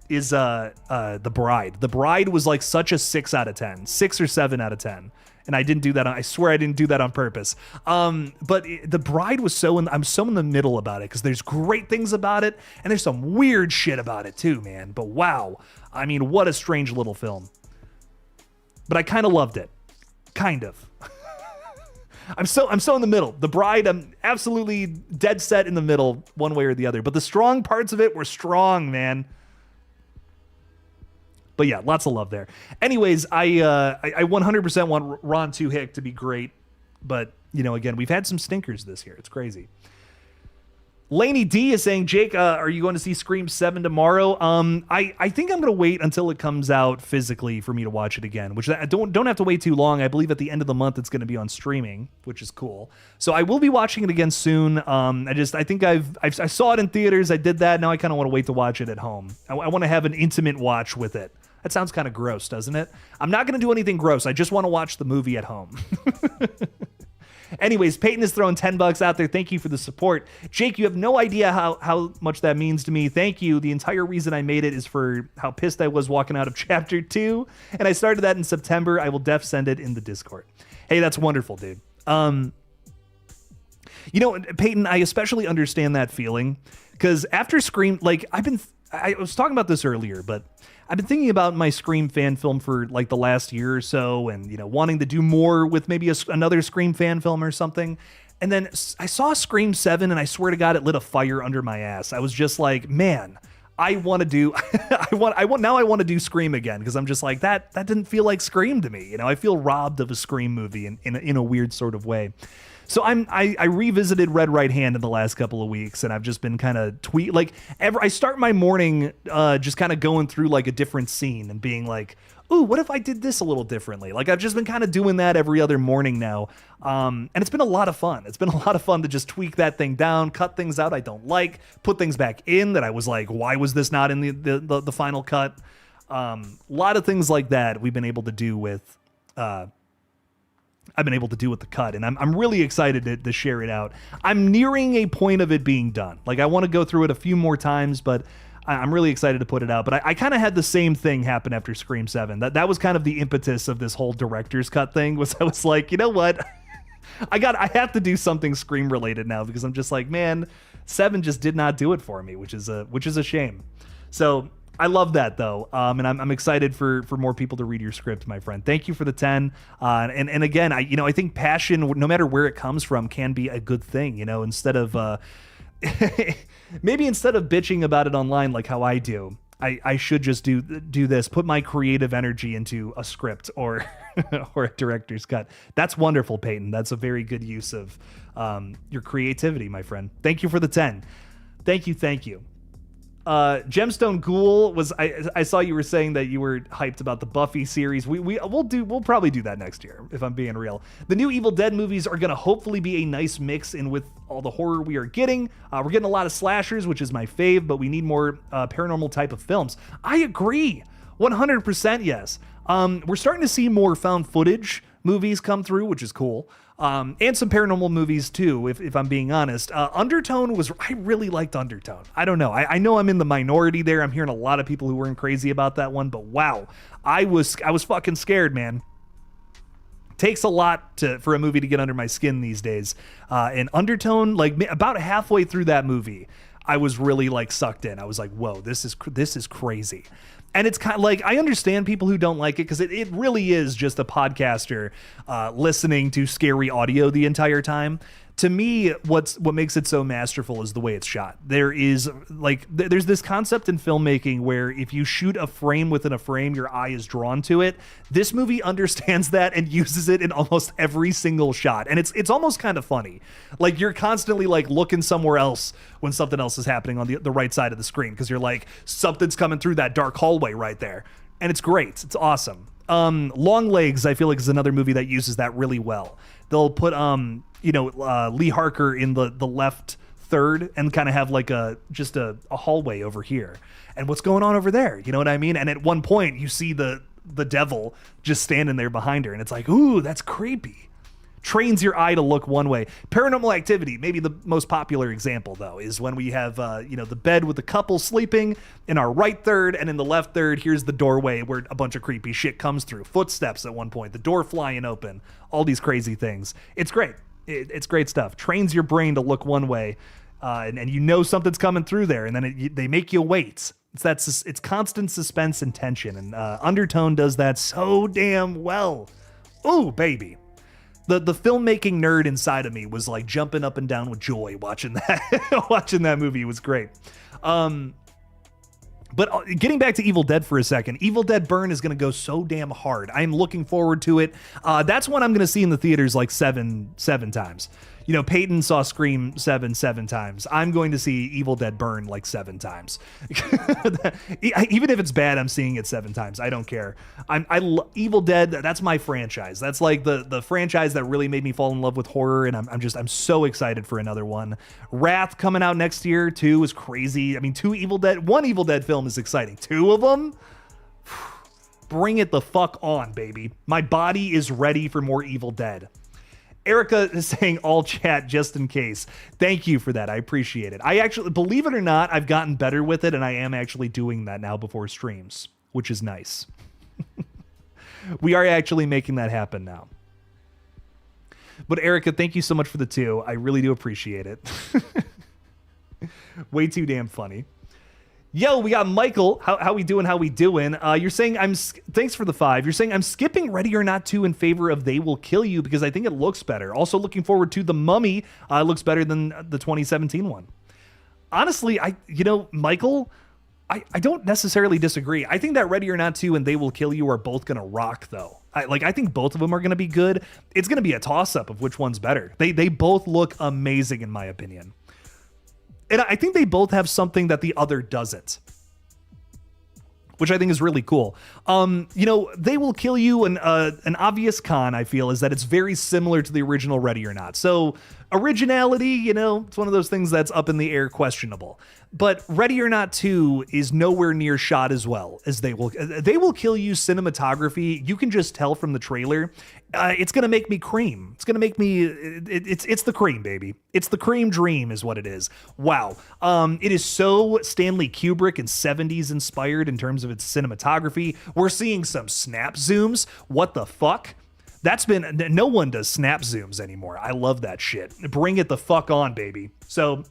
is The Bride. The Bride was like such a 6 out of 10, 6 or 7 out of 10. And I didn't do that. I swear I didn't do that on purpose. But The Bride was I'm so in the middle about it because there's great things about it and there's some weird shit about it too, man. But wow. I mean, what a strange little film. But I kind of loved it. Kind of. I'm so in the middle. The Bride, I'm absolutely dead set in the middle, one way or the other. But the strong parts of it were strong, man. But yeah, lots of love there. Anyways, I 100% want Ron 2 Hick to be great. But, again, we've had some stinkers this year. It's crazy. Lainey D is saying, Jake, are you going to see Scream 7 tomorrow? I think I'm going to wait until it comes out physically for me to watch it again, which I don't have to wait too long. I believe at the end of the month it's going to be on streaming, which is cool. So I will be watching it again soon. I think I saw it in theaters. I did that. Now I kind of want to wait to watch it at home. I want to have an intimate watch with it. That sounds kind of gross, doesn't it? I'm not going to do anything gross. I just want to watch the movie at home. Anyways, Peyton is throwing $10 out there. Thank you for the support. Jake, you have no idea how much that means to me. Thank you. The entire reason I made it is for how pissed I was walking out of chapter 2. And I started that in September. I will send it in the Discord. Hey, that's wonderful, dude. Peyton, I especially understand that feeling because after Scream, like I was talking about this earlier, but I've been thinking about my Scream fan film for like the last year or so and, wanting to do more with maybe another Scream fan film or something. And then I saw Scream 7 and I swear to God, it lit a fire under my ass. I was just like, man, I want to do, I want to do Scream again. Cause I'm just like, that didn't feel like Scream to me. I feel robbed of a Scream movie in a weird sort of way. So I revisited Red Right Hand in the last couple of weeks, and I've just been kind of I start my morning just kind of going through like a different scene and being like, ooh, what if I did this a little differently? Like I've just been kind of doing that every other morning now, and it's been a lot of fun. It's been a lot of fun to just tweak that thing down, cut things out I don't like, put things back in that I was like, why was this not in the final cut? A lot of things like that we've been able to do with. I've been able to do with the cut, and I'm really excited to share it out. I'm nearing a point of it being done. Like I want to go through it a few more times, but I'm really excited to put it out. But I kind of had the same thing happen after Scream 7. That was kind of the impetus of this whole director's cut thing. Was I was like, you know what? I have to do something Scream related now because I'm just like, man, 7 just did not do it for me, which is a shame. So I love that though, and I'm excited for more people to read your script, my friend. Thank you for the 10. And again, I think passion, no matter where it comes from, can be a good thing. Instead of maybe instead of bitching about it online like how I do, I should just do this. Put my creative energy into a script or or a director's cut. That's wonderful, Peyton. That's a very good use of your creativity, my friend. Thank you for the 10. Thank you. Gemstone Ghoul was I saw you were saying that you were hyped about the Buffy series. We'll probably do that next year, if I'm being real. The new Evil Dead movies are gonna hopefully be a nice mix in with all the horror we are getting. We're getting a lot of slashers, which is my fave, but we need more paranormal type of films. I agree, 100% yes. We're starting to see more found footage movies come through, which is cool. And some paranormal movies too, if I'm being honest. Undertone I really liked Undertone. I don't know. I know I'm in the minority there. I'm hearing a lot of people who weren't crazy about that one, but wow, I was fucking scared, man. Takes a lot for a movie to get under my skin these days. And Undertone, like about halfway through that movie, I was really like sucked in. I was like, whoa, this is crazy. And it's kind of like, I understand people who don't like it because it really is just a podcaster listening to scary audio the entire time. To me, what makes it so masterful is the way it's shot. There's this concept in filmmaking where if you shoot a frame within a frame, your eye is drawn to it. This movie understands that and uses it in almost every single shot. And it's almost kind of funny. Like you're constantly like looking somewhere else when something else is happening on the right side of the screen because you're like, something's coming through that dark hallway right there. And it's great. It's awesome. Long Legs, I feel like, is another movie that uses that really well. They'll put Lee Harker in the left third and kind of have like a hallway over here. And what's going on over there? You know what I mean? And at one point you see the devil just standing there behind her and it's like, ooh, that's creepy. Trains your eye to look one way. Paranormal Activity, maybe the most popular example though, is when we have the bed with the couple sleeping in our right third, and in the left third, here's the doorway where a bunch of creepy shit comes through. Footsteps at one point, the door flying open, all these crazy things. It's great. It's great stuff. Trains your brain to look one way, and something's coming through there, and then they make you wait. It's constant suspense and tension, and Undertone does that so damn well. Ooh, baby. The filmmaking nerd inside of me was like jumping up and down with joy watching that. Watching that movie was great. But getting back to Evil Dead for a second, Evil Dead Burn is going to go so damn hard. I'm looking forward to it. That's one I'm going to see in the theaters like seven times. Peyton saw Scream 7 times. I'm going to see Evil Dead Burn like 7 times. Even if it's bad, I'm seeing it 7 times. I don't care. Evil Dead, that's my franchise. That's like the franchise that really made me fall in love with horror, and I'm so excited for another one. Wrath coming out next year, 2 is crazy. I mean, 1 Evil Dead film is exciting. 2 of them? Bring it the fuck on, baby. My body is ready for more Evil Dead. Erica is saying all chat just in case. Thank you for that. I appreciate it. I actually, believe it or not, I've gotten better with it, and I am actually doing that now before streams, which is nice. We are actually making that happen now. But Erica, thank you so much for the 2. I really do appreciate it. Way too damn funny. Yo, we got Michael. How we doing? You're saying thanks for the 5. You're saying I'm skipping Ready or Not 2 in favor of They Will Kill You because I think it looks better. Also looking forward to The Mummy. It looks better than the 2017 one. Honestly, Michael, I don't necessarily disagree. I think that Ready or Not 2 and They Will Kill You are both going to rock though. I think both of them are going to be good. It's going to be a toss up of which one's better. They both look amazing in my opinion. And I think they both have something that the other doesn't, which I think is really cool. They Will Kill You, an obvious con, I feel, is that it's very similar to the original Ready or Not. So originality, it's one of those things that's up in the air, questionable. But Ready or Not 2 is nowhere near shot as well as They Will Kill You cinematography. You can just tell from the trailer. It's going to make me cream. It's going to make me, it's the cream, baby. It's the cream dream is what it is. Wow. It is so Stanley Kubrick and 70s inspired in terms of its cinematography. We're seeing some snap zooms. What the fuck? No one does snap zooms anymore. I love that shit. Bring it the fuck on, baby. So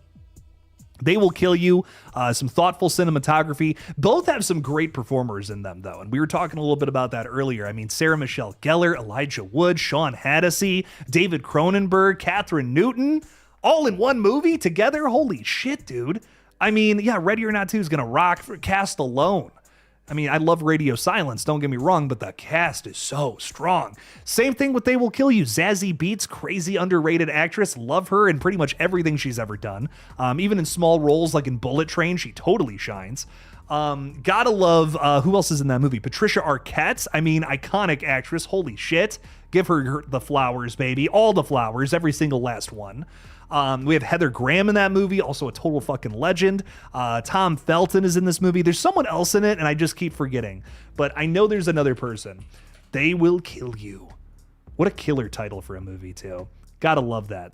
They Will Kill You, some thoughtful cinematography. Both have some great performers in them, though. And we were talking a little bit about that earlier. I mean, Sarah Michelle Gellar, Elijah Wood, Sean Hannity, David Cronenberg, Catherine Newton, all in one movie together. Holy shit, dude. I mean, yeah, Ready or Not 2 is going to rock for cast alone. I mean, I love Radio Silence, don't get me wrong, but the cast is so strong. Same thing with They Will Kill You. Zazie Beetz, crazy underrated actress. Love her in pretty much everything she's ever done. Even in small roles like in Bullet Train, she totally shines. Gotta love, who else is in that movie? Patricia Arquette. I mean, iconic actress. Holy shit. Give her the flowers, baby. All the flowers, every single last one. We have Heather Graham in that movie, also a total fucking legend. Tom Felton is in this movie. There's someone else in it, and I just keep forgetting. But I know there's another person. They Will Kill You. What a killer title for a movie, too. Gotta love that.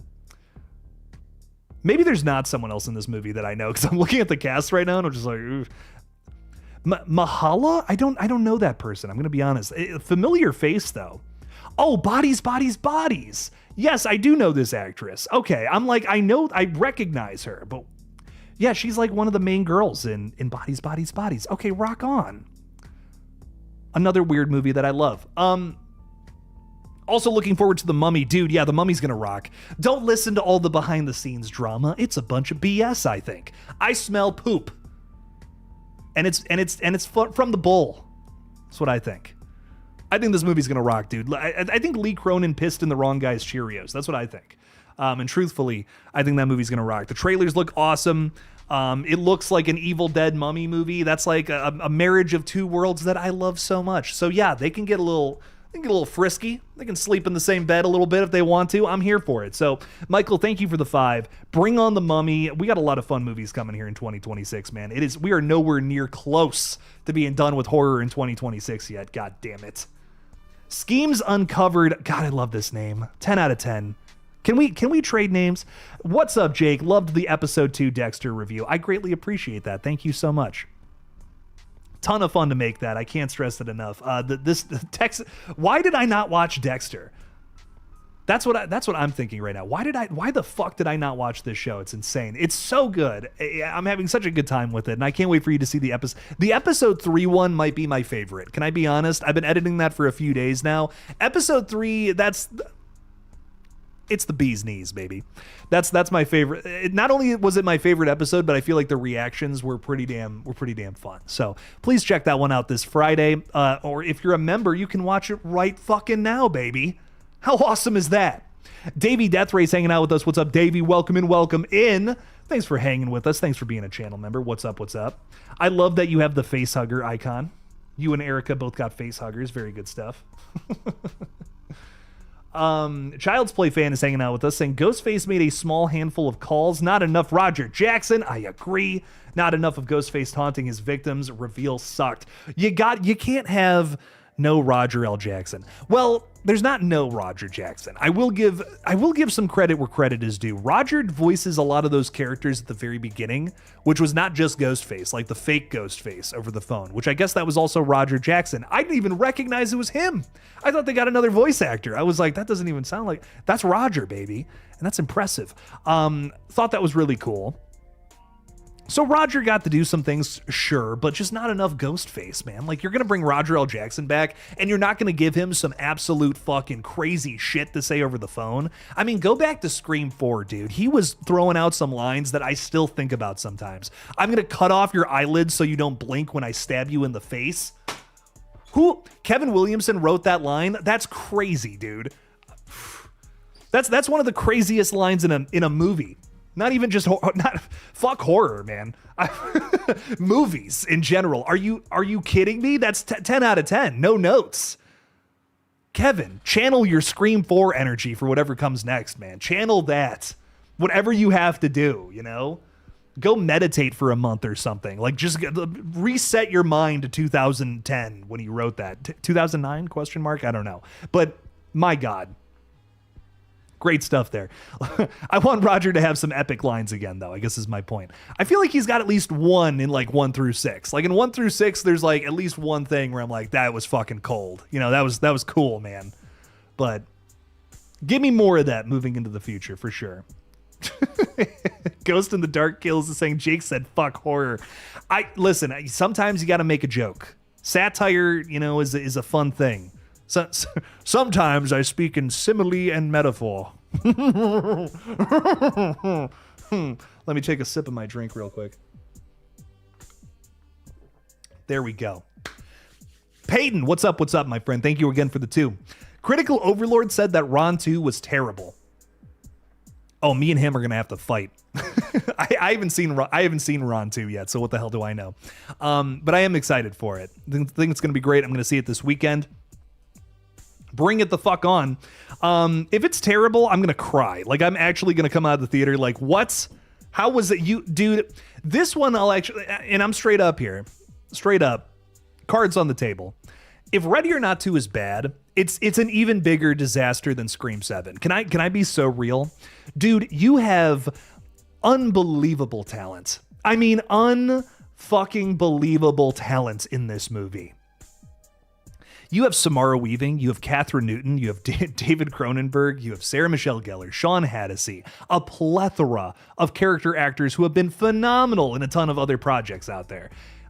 Maybe there's not someone else in this movie that I know, because I'm looking at the cast right now, and I'm just like, ooh. Mahala? I don't know that person. I'm going to be honest. Familiar face, though. Oh, Bodies, Bodies, Bodies. Yes, I do know this actress. Okay, I'm like, I recognize her, but yeah, she's like one of the main girls in Bodies, Bodies, Bodies. Okay, rock on. Another weird movie that I love. Also looking forward to The Mummy. Dude, yeah, The Mummy's gonna rock. Don't listen to all the behind the scenes drama. It's a bunch of BS, I think. I smell poop. And it's from the bowl. That's what I think. I think this movie's going to rock, dude. I think Lee Cronin pissed in the wrong guy's Cheerios. That's what I think. And truthfully, I think that movie's going to rock. The trailers look awesome. It looks like an Evil Dead mummy movie. That's like a marriage of two worlds that I love so much. So yeah, they can get a little frisky. They can sleep in the same bed a little bit if they want to. I'm here for it. So, Michael, thank you for the 5. Bring on The Mummy. We got a lot of fun movies coming here in 2026, man. We are nowhere near close to being done with horror in 2026 yet. God damn it. Schemes Uncovered. God, I love this name. 10 out of 10. Can we trade names? What's up, Jake? Loved the episode 2 Dexter review. I greatly appreciate that. Thank you so much. Ton of fun to make that. I can't stress it enough. Why did I not watch Dexter? That's what I'm thinking right now. Why the fuck did I not watch this show? It's insane. It's so good. I'm having such a good time with it, and I can't wait for you to see the episode. The episode 3 one might be my favorite. Can I be honest? I've been editing that for a few days now. Episode 3, it's the bee's knees, baby. That's my favorite. Not only was it my favorite episode, but I feel like the reactions were pretty damn fun. So please check that one out this Friday. Or if you're a member, you can watch it right fucking now, baby. How awesome is that? Davey Deathray's hanging out with us. What's up, Davey? Welcome in. Thanks for hanging with us. Thanks for being a channel member. What's up? I love that you have the face hugger icon. You and Erica both got face huggers. Very good stuff. Child's Play fan is hanging out with us saying Ghostface made a small handful of calls. Not enough Roger Jackson. I agree. Not enough of Ghostface taunting his victims. Reveal sucked. You can't have no Roger L. Jackson. Well, there's not no Roger Jackson. I will give some credit where credit is due. Roger voices a lot of those characters at the very beginning, which was not just Ghostface, like the fake Ghostface over the phone, which I guess that was also Roger Jackson. I didn't even recognize it was him. I thought they got another voice actor. I was like, that doesn't even sound like, that's Roger, baby. And that's impressive. Thought that was really cool. So Roger got to do some things, sure, but just not enough Ghostface, man. Like, you're going to bring Roger L. Jackson back, and you're not going to give him some absolute fucking crazy shit to say over the phone. I mean, go back to Scream 4, dude. He was throwing out some lines that I still think about sometimes. I'm going to cut off your eyelids so you don't blink when I stab you in the face. Kevin Williamson wrote that line? That's crazy, dude. That's one of the craziest lines in a movie. Not even just fuck horror, man. Movies in general. Are you kidding me? That's 10 out of 10. No notes. Kevin, channel your Scream 4 energy for whatever comes next, man. Channel that. Whatever you have to do, you know? Go meditate for a month or something. Like, just reset your mind to 2010 when you wrote that. 2009? Question mark? I don't know. But my God. Great stuff there. I want Roger to have some epic lines again, though, I guess is my point. I feel like he's got at least one in like 1 through 6. Like in 1 through 6, there's like at least one thing where I'm like, that was fucking cold. You know, that was cool, man. But give me more of that moving into the future for sure. Ghost in the Dark Kills is saying Jake said fuck horror. Listen, sometimes you got to make a joke. Satire, is a fun thing. Sometimes I speak in simile and metaphor. Let me take a sip of my drink real quick. There we go. Peyton, what's up, my friend? Thank you again for the 2. Critical Overlord said that Ron 2 was terrible. Oh, me and him are gonna have to fight. I haven't seen Ron 2 yet, so what the hell do I know? But I am excited for it. I think it's gonna be great. I'm gonna see it this weekend. Bring it the fuck on. If it's terrible, I'm gonna cry. Like, I'm actually gonna come out of the theater like, what? How was it you, dude? This one I'll actually, and I'm straight up here. Straight up, cards on the table. If Ready or Not 2 is bad, it's an even bigger disaster than Scream 7. Can I be so real? Dude, you have unbelievable talent. I mean, unfucking believable talent in this movie. You have Samara Weaving, you have Catherine Newton, you have David Cronenberg, you have Sarah Michelle Gellar, Sean Hattasy, a plethora of character actors who have been phenomenal in a ton of other projects out there.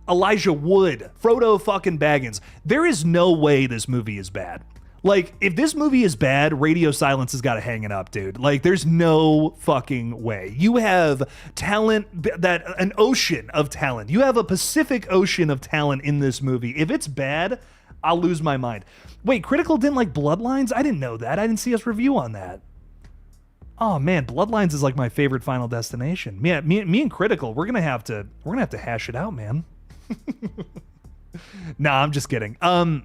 Elijah Wood, Frodo fucking Baggins. There is no way this movie is bad. Like, if this movie is bad, Radio Silence has got to hang it up, dude. Like, there's no fucking way. You have talent, an ocean of talent. You have a Pacific Ocean of talent in this movie. If it's bad, I'll lose my mind. Wait, Critical didn't like Bloodlines? I didn't know that. I didn't see us review on that. Oh man, Bloodlines is like my favorite Final Destination. Yeah, me and Critical, we're gonna have to hash it out, man. Nah, I'm just kidding. I'm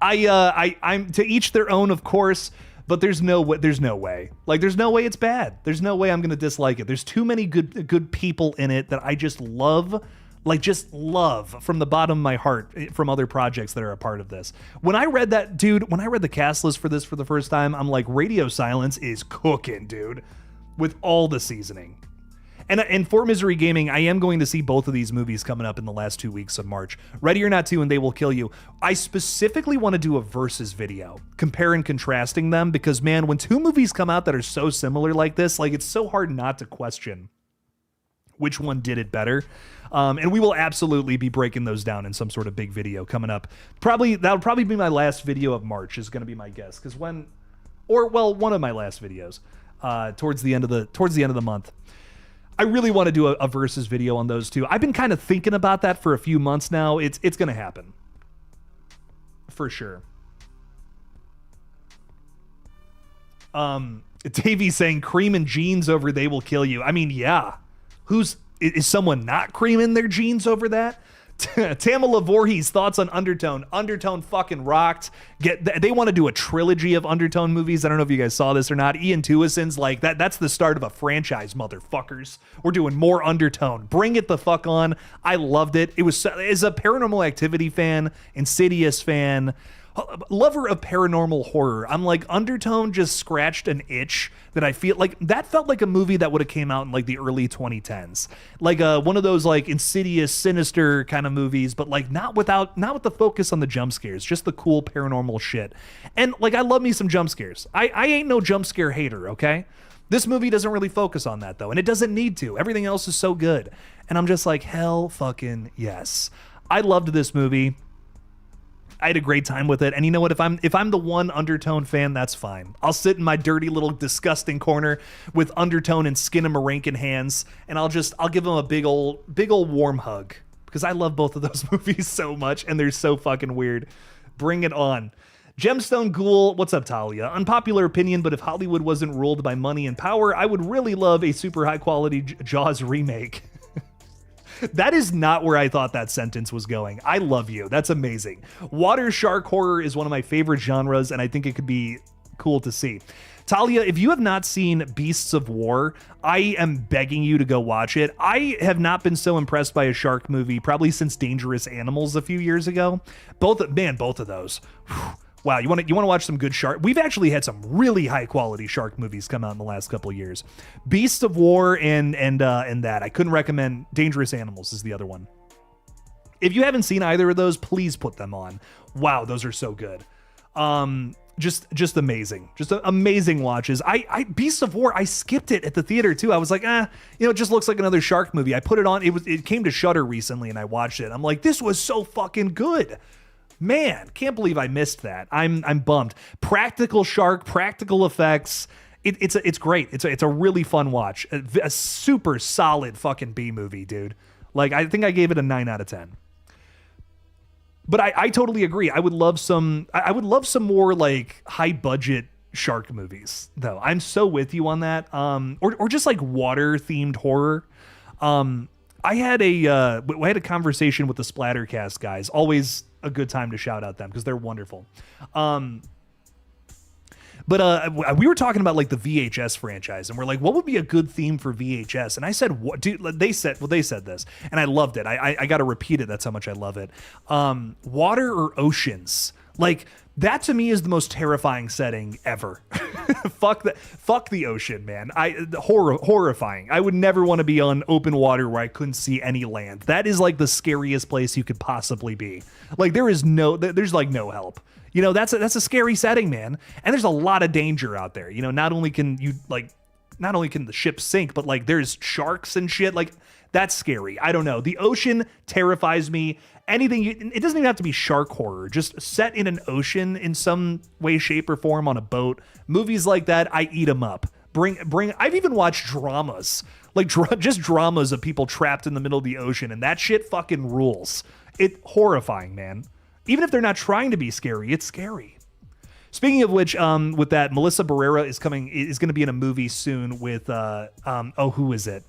to each their own, of course, but there's no way. Like, there's no way it's bad. There's no way I'm gonna dislike it. There's too many good people in it that I just love. Like, just love from the bottom of my heart from other projects that are a part of this. When I read the cast list for this for the first time, I'm like, Radio Silence is cooking, dude, with all the seasoning. And for Misery Gaming, I am going to see both of these movies coming up in the last 2 weeks of March. Ready or Not 2 and They Will Kill You. I specifically want to do a versus video, compare and contrasting them, because, man, when 2 movies come out that are so similar like this, like, it's so hard not to question which one did it better. And we will absolutely be breaking those down in some sort of big video coming up. That'll probably be my last video of March, is going to be my guess. Because one of my last videos, towards the end of the month. I really want to do a versus video on those 2. I've been kind of thinking about that for a few months now. It's going to happen. For sure. Davey saying cream and jeans over They Will Kill You. I mean, yeah. Is someone not creaming their jeans over that? Tamala Voorhees, thoughts on Undertone. Undertone fucking rocked. They want to do a trilogy of Undertone movies. I don't know if you guys saw this or not. Ian Tuasin's like, that's the start of a franchise, motherfuckers. We're doing more Undertone. Bring it the fuck on. I loved it. As a Paranormal Activity fan, Insidious fan, lover of paranormal horror, I'm like, Undertone just scratched an itch that I feel like that felt like a movie that would have came out in like the early 2010s, like one of those like Insidious, sinister kind of movies, but like not with the focus on the jump scares, just the cool paranormal shit. And like, I love me some jump scares. I ain't no jump scare hater, okay? This movie doesn't really focus on that though, and it doesn't need to. Everything else is so good, and I'm just like, hell fucking yes. I loved this movie. I had a great time with it. And you know what? If I'm the one Undertone fan, that's fine. I'll sit in my dirty little disgusting corner with Undertone and Skin and Marinkin hands, and I'll give them a big old warm hug, because I love both of those movies so much, and they're so fucking weird. Bring it on. Gemstone Ghoul, what's up, Talia? Unpopular opinion, but if Hollywood wasn't ruled by money and power, I would really love a super high quality Jaws remake. That is not where I thought that sentence was going. I love you. That's amazing. Water shark horror is one of my favorite genres, and I think it could be cool to see. Talia, if you have not seen Beasts of War, I am begging you to go watch it. I have not been so impressed by a shark movie probably since Dangerous Animals a few years ago. Both of those. Whew. Wow, you want to watch some good shark? We've actually had some really high quality shark movies come out in the last couple of years. Beasts of War and that. I couldn't recommend. Dangerous Animals is the other one. If you haven't seen either of those, please put them on. Wow, those are so good. Just amazing. Just amazing watches. I Beasts of War, I skipped it at the theater too. I was like, it just looks like another shark movie. I put it on. It came to Shudder recently and I watched it. I'm like, this was so fucking good. Man, can't believe I missed that. I'm bummed. Practical shark, practical effects. It's great. It's a really fun watch. A super solid fucking B movie, dude. Like, I think I gave it a 9 out of 10. But I totally agree. I would love some more like high budget shark movies though. I'm so with you on that. Or just like water themed horror. I had a conversation with the Splattercast guys. Always a good time to shout out them because they're wonderful. But we were talking about like the VHS franchise, and we're like, what would be a good theme for VHS? And I said, what, dude? They said this, and I loved it. I got to repeat it. That's how much I love it. Water or oceans? Like, that to me is the most terrifying setting ever. Fuck the ocean, man. Horrifying. I would never want to be on open water where I couldn't see any land. That is like the scariest place you could possibly be. Like, there's like no help. You know, that's a scary setting, man. And there's a lot of danger out there. You know, not only can the ship sink, but like there's sharks and shit. Like, that's scary. I don't know. The ocean terrifies me. It doesn't even have to be shark horror. Just set in an ocean in some way, shape, or form on a boat. Movies like that, I eat them up. I've even watched dramas, like just dramas of people trapped in the middle of the ocean, and that shit fucking rules. It's horrifying, man. Even if they're not trying to be scary, it's scary. Speaking of which, with that, Melissa Barrera is going to be in a movie soon with, who is it?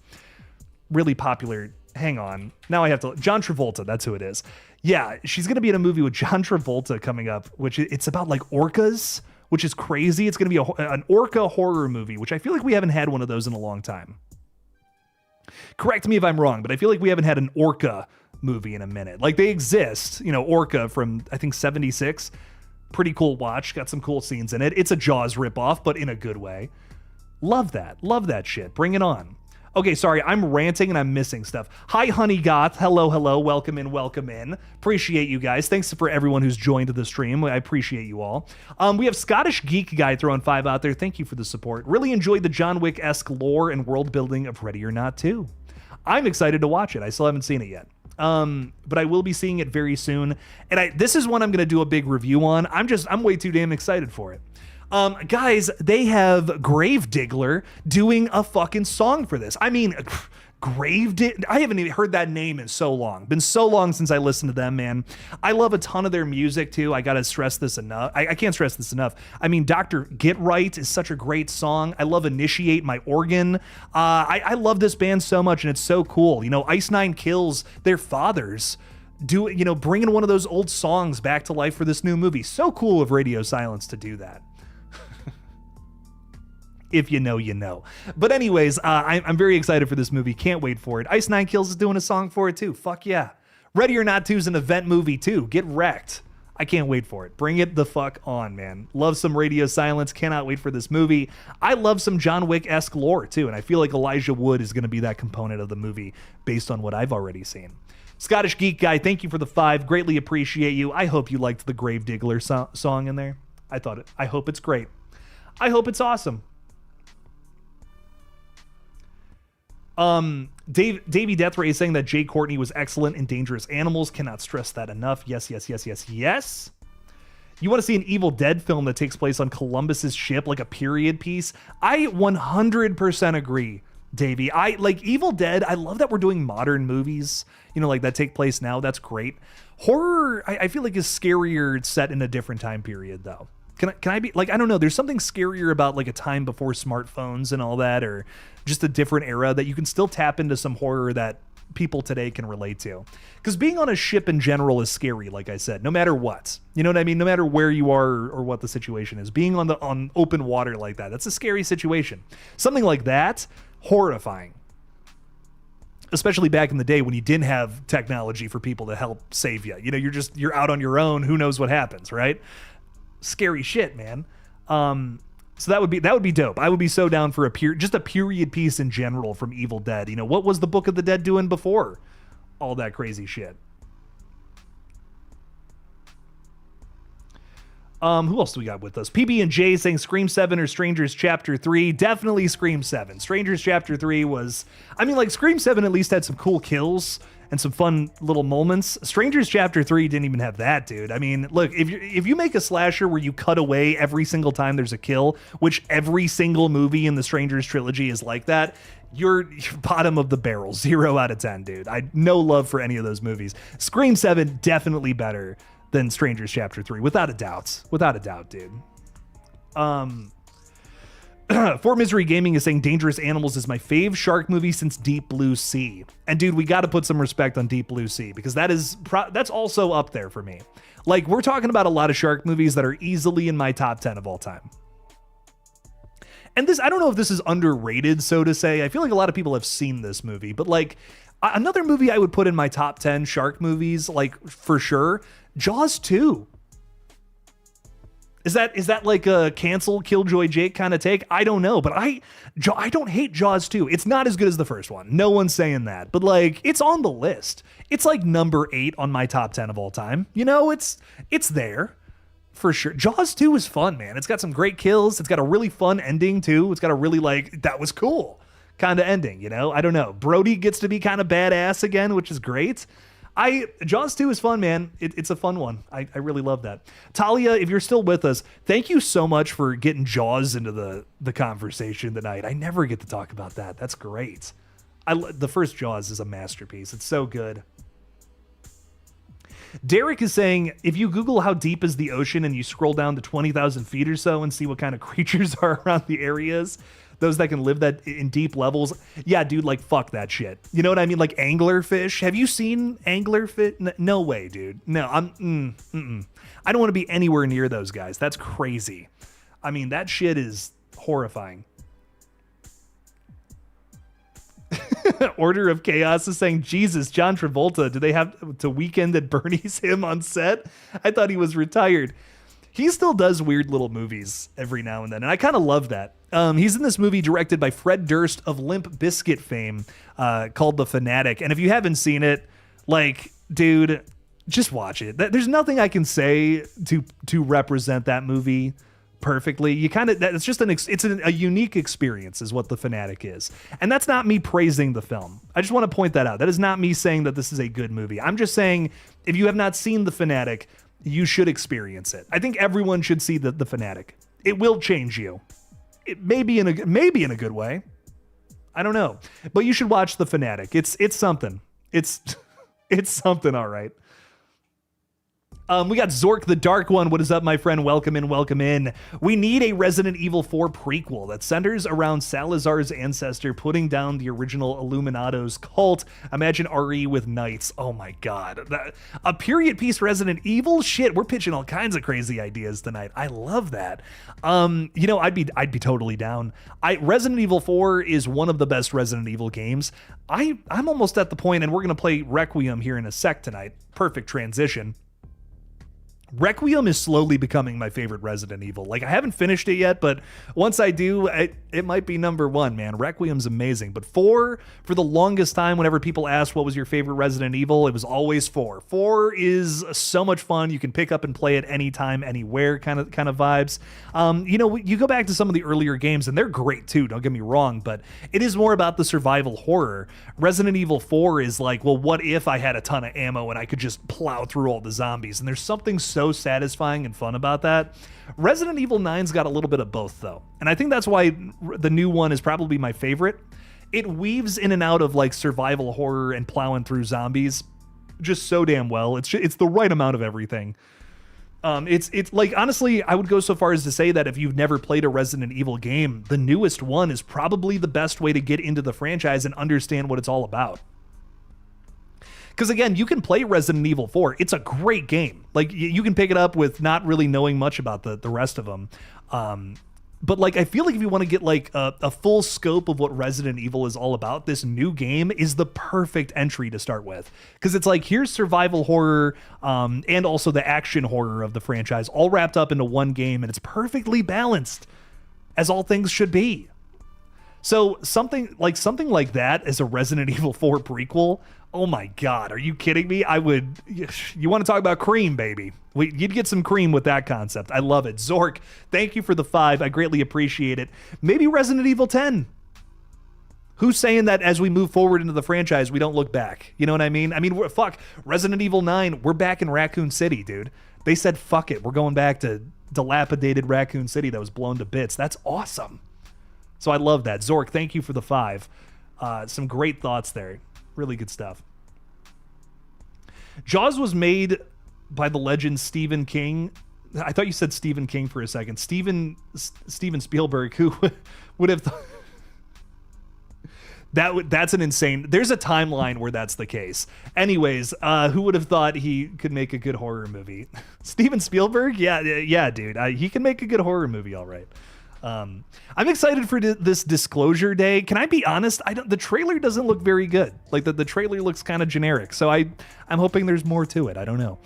Really popular. Hang on. Now I have to, John Travolta. That's who it is. Yeah. She's going to be in a movie with John Travolta coming up, which it's about like orcas, which is crazy. It's going to be an orca horror movie, which I feel like we haven't had one of those in a long time. Correct me if I'm wrong, but I feel like we haven't had an orca movie in a minute. Like, they exist, you know, Orca from I think 76. Pretty cool watch, got some cool scenes in it. It's a Jaws ripoff, but in a good way. Love that shit. Bring it on. Okay, sorry, I'm ranting and I'm missing stuff. Hi, Honey Goth. Hello. Welcome in. Appreciate you guys. Thanks for everyone who's joined the stream. I appreciate you all. We have Scottish Geek Guy throwing 5 out there. Thank you for the support. Really enjoyed the John Wick-esque lore and world building of Ready or Not 2. I'm excited to watch it. I still haven't seen it yet. But I will be seeing it very soon. And this is one I'm going to do a big review on. I'm way too damn excited for it. Guys, they have Gravedigger doing a fucking song for this. I mean, I haven't even heard that name in so long. Been so long since I listened to them, man. I love a ton of their music too. I gotta stress this enough. I can't stress this enough. I mean, Dr. Get Right is such a great song. I love Initiate My Organ. I love this band so much, and it's so cool. You know, Ice Nine Kills their fathers bringing one of those old songs back to life for this new movie. So cool of Radio Silence to do that. If you know, you know. But anyways, I'm very excited for this movie. Can't wait for it. Ice Nine Kills is doing a song for it too. Fuck yeah. Ready or Not 2 is an event movie too. Get wrecked. I can't wait for it. Bring it the fuck on, man. Love some Radio Silence. Cannot wait for this movie. I love some John Wick-esque lore too, and I feel like Elijah Wood is going to be that component of the movie based on what I've already seen. Scottish Geek Guy, thank you for the 5. Greatly appreciate you. I hope you liked the Gravedigger song in there. I hope it's great. I hope it's awesome. Davey Deathray is saying that Jay Courtney was excellent in Dangerous Animals. Cannot stress that enough. Yes. You want to see an Evil Dead film that takes place on Columbus's ship, like a period piece? I 100% agree, Davey. I like Evil Dead. I love that we're doing modern movies, like that take place now. That's great. Horror, I feel like is scarier set in a different time period though. Can I be like, I don't know, there's something scarier about like a time before smartphones and all that, or just a different era that you can still tap into some horror that people today can relate to. Because being on a ship in general is scary, like I said, no matter what. You know what I mean? No matter where you are or what the situation is. Being on open water like that, that's a scary situation. Something like that, horrifying. Especially back in the day when you didn't have technology for people to help save you. You're out on your own, who knows what happens, right? Scary shit, man. So that would be dope. I would be so down for just a period piece in general from Evil Dead. What was the Book of the Dead doing before all that crazy shit? Who else do we got with us? PB and J saying Scream 7 or Strangers Chapter 3. Definitely Scream 7. Strangers Chapter 3 was, I mean, like, Scream 7 at least had some cool kills and some fun little moments. Strangers Chapter 3 didn't even have that, dude. I mean, look, if you make a slasher where you cut away every single time there's a kill, which every single movie in the Strangers trilogy is like that, you're bottom of the barrel. 0 out of 10, dude. No love for any of those movies. Scream 7 definitely better than Strangers Chapter 3, without a doubt. Without a doubt, dude. For Misery Gaming is saying Dangerous Animals is my fave shark movie since Deep Blue Sea. And dude, we got to put some respect on Deep Blue Sea, because that's also up there for me. Like, we're talking about a lot of shark movies that are easily in my top 10 of all time. And this, I don't know if this is underrated, so to say. I feel like a lot of people have seen this movie, but like, another movie I would put in my top 10 shark movies, like, for sure, Jaws 2. Is that like a cancel Killjoy Jake kind of take? I don't know, but I don't hate Jaws 2. It's not as good as the first one. No one's saying that, but like, it's on the list. It's like number 8 on my top 10 of all time. You know, it's there for sure. Jaws 2 is fun, man. It's got some great kills. It's got a really fun ending too. It's got a really, like, that was cool kind of ending, you know? I don't know. Brody gets to be kind of badass again, which is great. Jaws 2 is fun, man. It's a fun one. I really love that. Talia, if you're still with us, thank you so much for getting Jaws into the conversation tonight. I never get to talk about that. That's great. The first Jaws is a masterpiece. It's so good. Derek is saying, if you Google how deep is the ocean and you scroll down to 20,000 feet or so and see what kind of creatures are around the areas, those that can live that in deep levels. Yeah, dude, like, fuck that shit. You know what I mean? Like, anglerfish. Have you seen anglerfish? No way, dude. No, I don't want to be anywhere near those guys. That's crazy. I mean, that shit is horrifying. Order of Chaos is saying, Jesus, John Travolta, do they have to Weekend at Bernie's him on set? I thought he was retired. He still does weird little movies every now and then, and I kind of love that. He's in this movie directed by Fred Durst of Limp Bizkit fame, called The Fanatic. And if you haven't seen it, like, dude, just watch it. There's nothing I can say to represent that movie perfectly. You kind of, it's just a unique experience is what The Fanatic is. And that's not me praising the film. I just want to point that out. That is not me saying that this is a good movie. I'm just saying, if you have not seen The Fanatic, you should experience it. I think everyone should see the Fanatic. It will change you. It may be in a good way. I don't know, but you should watch The Fanatic. It's something. It's something. All right. We got Zork the Dark One. What is up, my friend? Welcome in, welcome in. We need a Resident Evil 4 prequel that centers around Salazar's ancestor putting down the original Illuminados cult. Imagine RE with knights. Oh my God. A period piece Resident Evil? Shit, we're pitching all kinds of crazy ideas tonight. I love that. You know, I'd be totally down. Resident Evil 4 is one of the best Resident Evil games. I'm almost at the point, and we're going to play Requiem here in a sec tonight. Perfect transition. Requiem is slowly becoming my favorite Resident Evil. Like, I haven't finished it yet, but once I do, it might be number 1, man. Requiem's amazing. But 4, for the longest time, whenever people asked what was your favorite Resident Evil, it was always 4. 4 is so much fun. You can pick up and play it anytime, anywhere kind of vibes. You know, you go back to some of the earlier games, and they're great too, don't get me wrong, but it is more about the survival horror. Resident Evil 4 is like, well, what if I had a ton of ammo and I could just plow through all the zombies? And there's something so satisfying and fun about that. Resident Evil 9's got a little bit of both though, and I think that's why the new one is probably my favorite. It weaves in and out of like survival horror and plowing through zombies just so damn well. It's the right amount of everything. It's like, honestly, I would go so far as to say that if you've never played a Resident Evil game, the newest one is probably the best way to get into the franchise and understand what it's all about. Because again, you can play Resident Evil 4. It's a great game. Like, you can pick it up with not really knowing much about the rest of them. But like, I feel like if you want to get like a full scope of what Resident Evil is all about, this new game is the perfect entry to start with. Because it's like, here's survival horror and also the action horror of the franchise all wrapped up into one game, and it's perfectly balanced, as all things should be. So something like that as a Resident Evil 4 prequel. Oh my God, are you kidding me? I would. You want to talk about cream, baby? You'd get some cream with that concept. I love it. Zork, thank you for the 5. I greatly appreciate it. Maybe Resident Evil 10. Who's saying that as we move forward into the franchise, we don't look back? You know what I mean? I mean, fuck, Resident Evil 9, we're back in Raccoon City, dude. They said, fuck it, we're going back to dilapidated Raccoon City that was blown to bits. That's awesome. So I love that. Zork, thank you for the 5. Some great thoughts there. Really good stuff. Jaws was made by the legend Stephen King. I thought you said Stephen King for a second. Steven Spielberg, who would have... That's an insane... There's a timeline where that's the case. Anyways, who would have thought he could make a good horror movie? Steven Spielberg? Yeah, dude. He can make a good horror movie, all right. I'm excited for this Disclosure Day. Can I be honest? The trailer doesn't look very good. Like the trailer looks kind of generic. So I'm hoping there's more to it. I don't know.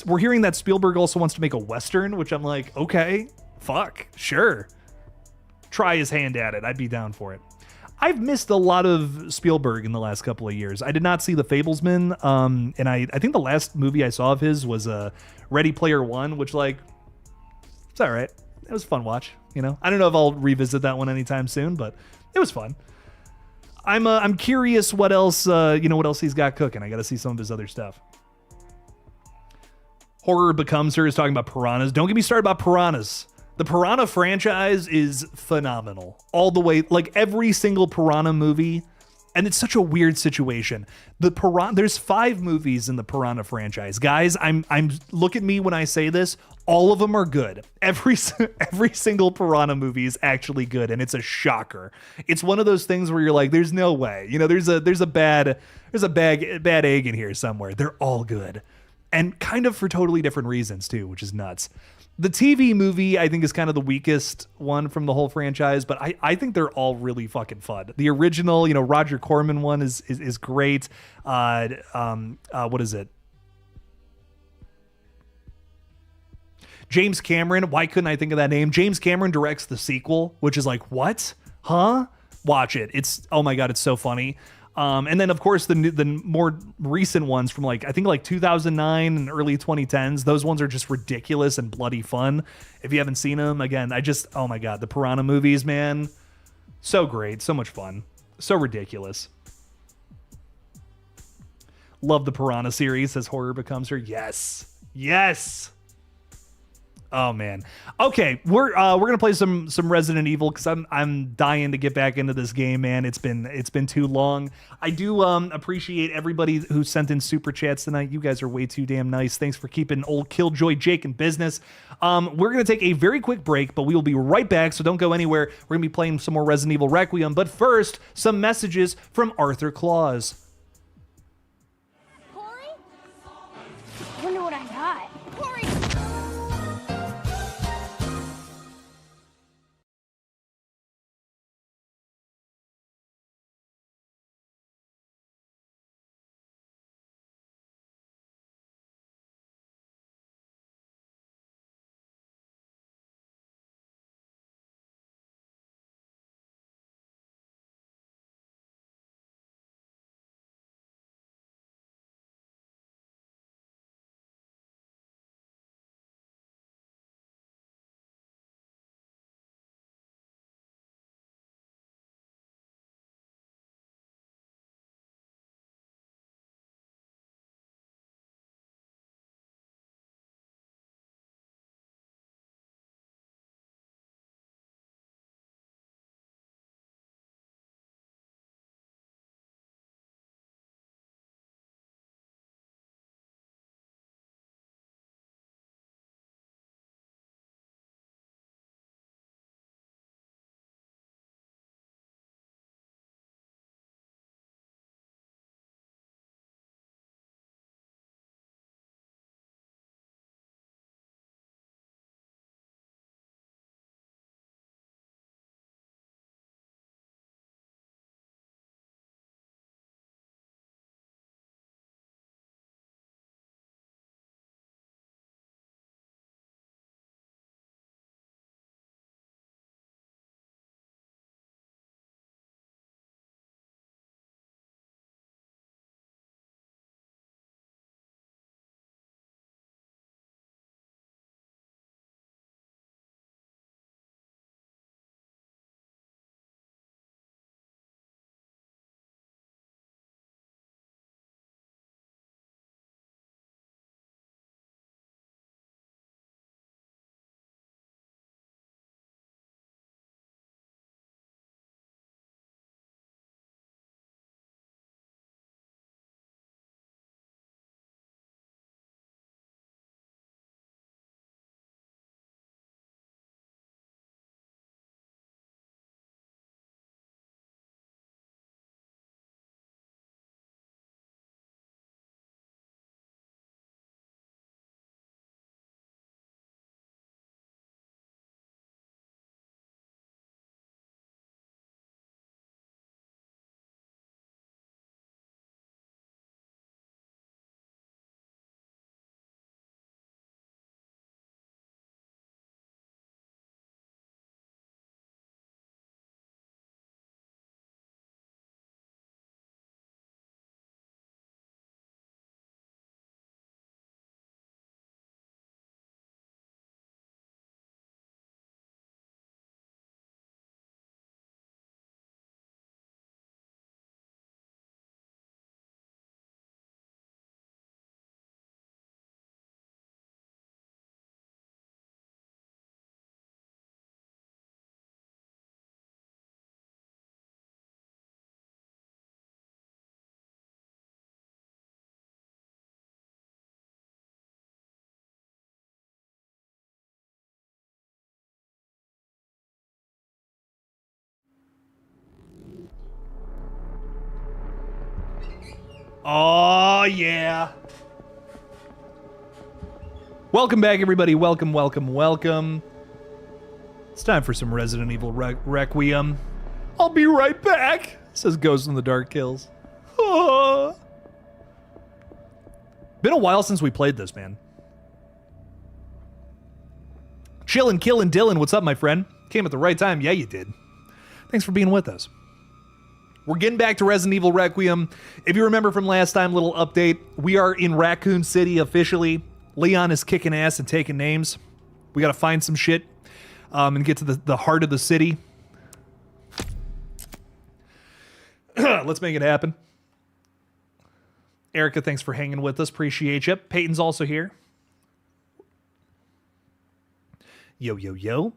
We're hearing that Spielberg also wants to make a Western, which I'm like, okay, fuck, sure. Try his hand at it. I'd be down for it. I've missed a lot of Spielberg in the last couple of years. I did not see The Fablesman. And I think the last movie I saw of his was Ready Player One, which it's all right. It was a fun watch, you know. I don't know if I'll revisit that one anytime soon, but it was fun. I'm curious what else what else he's got cooking. I got to see some of his other stuff. Horror Becomes Her is talking about piranhas. Don't get me started about piranhas. The Piranha franchise is phenomenal all the way. Like every single Piranha movie. And it's such a weird situation. There's 5 movies in the Piranha franchise. Guys, I'm look at me when I say this. All of them are good. Every single Piranha movie is actually good, and it's a shocker. It's one of those things where you're like, there's no way. You know, there's a bad egg in here somewhere. They're all good. And kind of for totally different reasons too, which is nuts. The TV movie, I think, is kind of the weakest one from the whole franchise, but I think they're all really fucking fun. The original, Roger Corman one is great. What is it? James Cameron. Why couldn't I think of that name? James Cameron directs the sequel, which is like, what? Huh? Watch it. Oh my God, it's so funny. And then, of course, the more recent ones from I think 2009 and early 2010s, those ones are just ridiculous and bloody fun. If you haven't seen them, again, oh my God, the Piranha movies, man. So great. So much fun. So ridiculous. Love the Piranha series, says Horror Becomes Her. Yes. Yes. Oh man. Okay, we're gonna play some Resident Evil because I'm dying to get back into this game, man. It's been too long. I do appreciate everybody who sent in super chats tonight. You guys are way too damn nice. Thanks for keeping old Killjoy Jake in business. We're gonna take a very quick break, but we will be right back. So don't go anywhere. We're gonna be playing some more Resident Evil Requiem. But first, some messages from Arthur Claus. Corey? I wonder what I got. Corey! Oh, yeah. Welcome back, everybody. Welcome, welcome, welcome. It's time for some Resident Evil Requiem. I'll be right back, says Ghost in the Dark Kills. Oh. Been a while since we played this, man. Chillin', killin' Dylan, what's up, my friend? Came at the right time. Yeah, you did. Thanks for being with us. We're getting back to Resident Evil Requiem. If you remember from last time, little update. We are in Raccoon City officially. Leon is kicking ass and taking names. We got to find some shit and get to the heart of the city. Let's make it happen. Erica, thanks for hanging with us. Appreciate you. Peyton's also here. Yo, yo, yo.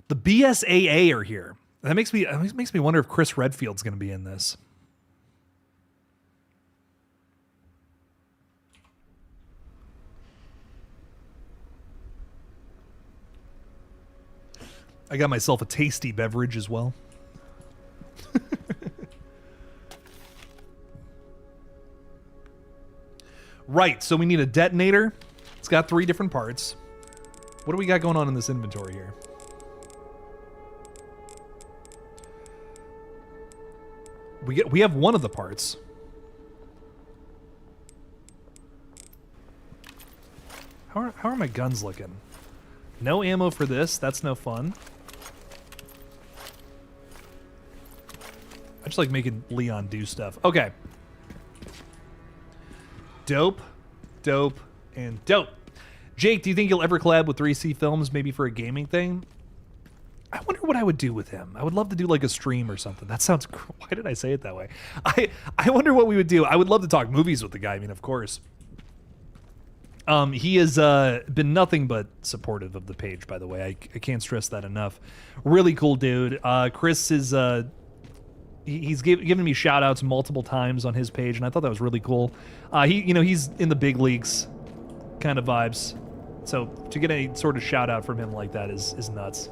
The BSAA are here. That makes me wonder if Chris Redfield's going to be in this. I got myself a tasty beverage as well. Right, so we need a detonator. It's got 3 different parts. What do we got going on in this inventory here? We have one of the parts. How are my guns looking? No ammo for this. That's no fun. I just like making Leon do stuff. Okay. Dope, dope, and dope. Jake, do you think you'll ever collab with 3C Films, maybe for a gaming thing? I wonder what I would do with him. I would love to do like a stream or something. That sounds... Why did I say it that way? I wonder what we would do. I would love to talk movies with the guy. I mean, of course. He has been nothing but supportive of the page, by the way. I can't stress that enough. Really cool dude. Chris is... He's given me shout-outs multiple times on his page, and I thought that was really cool. He's in the big leagues kind of vibes. So to get any sort of shout-out from him like that is nuts.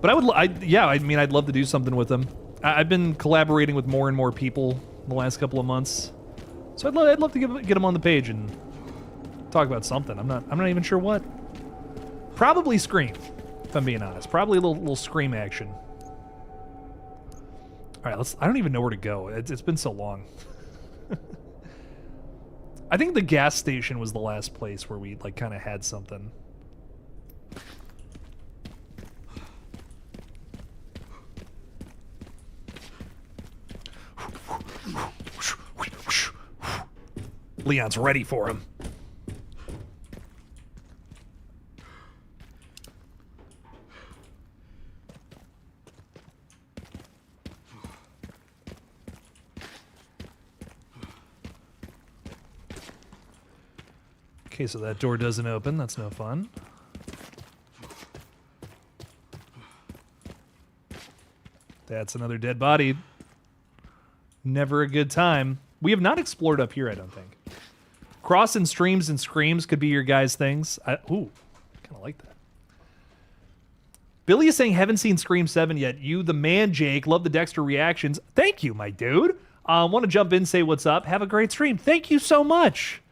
But I'd love to do something with him. I've been collaborating with more and more people in the last couple of months, so I'd love to get him on the page and talk about something. I'm not even sure what. Probably Scream, if I'm being honest. Probably a little Scream action. All right, I don't even know where to go. It's been so long. I think the gas station was the last place where we like kind of had something. Leon's ready for him. Okay, so that door doesn't open. That's no fun. That's another dead body. Never a good time. We have not explored up here, I don't think. Crossing streams and screams could be your guys' things. Ooh, kind of like that. Billy is saying, haven't seen Scream 7 yet. You, the man, Jake. Love the Dexter reactions. Thank you, my dude. Want to jump in, say what's up. Have a great stream. Thank you so much.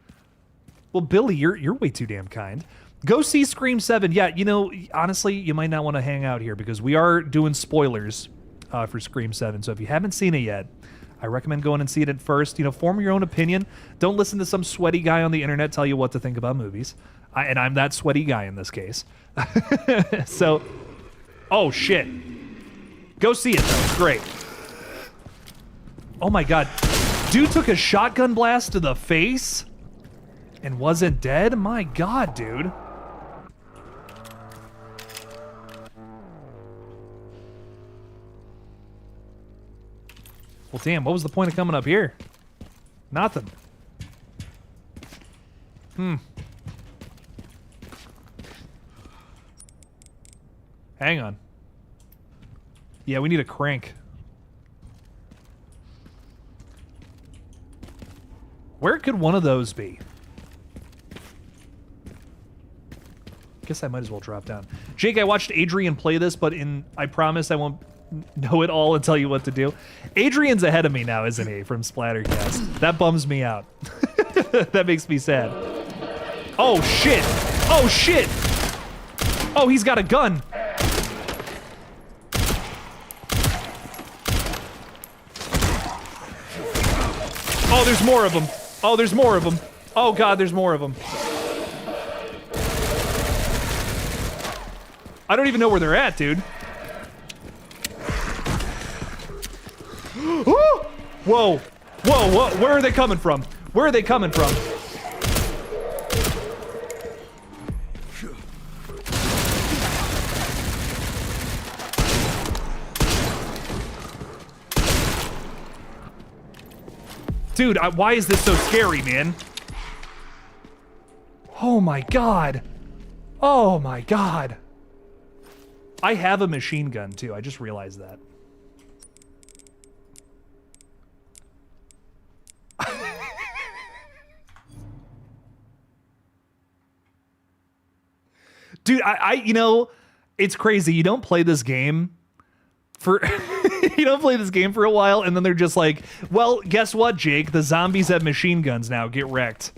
Well, Billy, you're way too damn kind. Go see Scream 7. Yeah, honestly, you might not want to hang out here because we are doing spoilers for Scream 7. So if you haven't seen it yet, I recommend going and see it at first. Form your own opinion. Don't listen to some sweaty guy on the internet tell you what to think about movies. And I'm that sweaty guy in this case. So, oh shit. Go see it though. It's great. Oh my god. Dude took a shotgun blast to the face and wasn't dead? My god, dude. Well, damn, what was the point of coming up here? Nothing. Hang on. Yeah, we need a crank. Where could one of those be? Guess I might as well drop down. Jake, I watched Adrian play this, but I promise I won't Know it all and tell you what to do. Adrian's ahead of me now, isn't he, from Splattercast? That bums me out. That makes me sad. Oh, shit. Oh, shit. Oh, he's got a gun. Oh, there's more of them. Oh, there's more of them. Oh, God, there's more of them. I don't even know where they're at, dude. Whoa. Whoa, whoa. Where are they coming from? Where are they coming from? Dude, why is this so scary, man? Oh my God. Oh my God. I have a machine gun too. I just realized that. Dude, you know, it's crazy. You don't play this game for you don't play this game for a while, and then they're just like, well, guess what, Jake? The zombies have machine guns now. Get wrecked.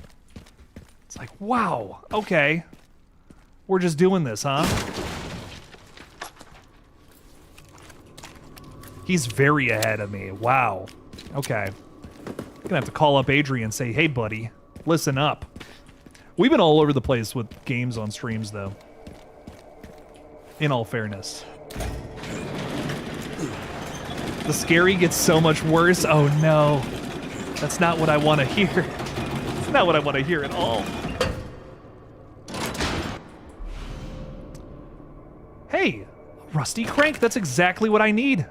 It's like, wow, okay. We're just doing this, huh? He's very ahead of me. Wow. Okay. Gonna have to call up Adrian and say, hey, buddy, listen up. We've been all over the place with games on streams, though. In all fairness. The scary gets so much worse. Oh, no. That's not what I want to hear. It's not what I want to hear at all. Hey, rusty crank. That's exactly what I need.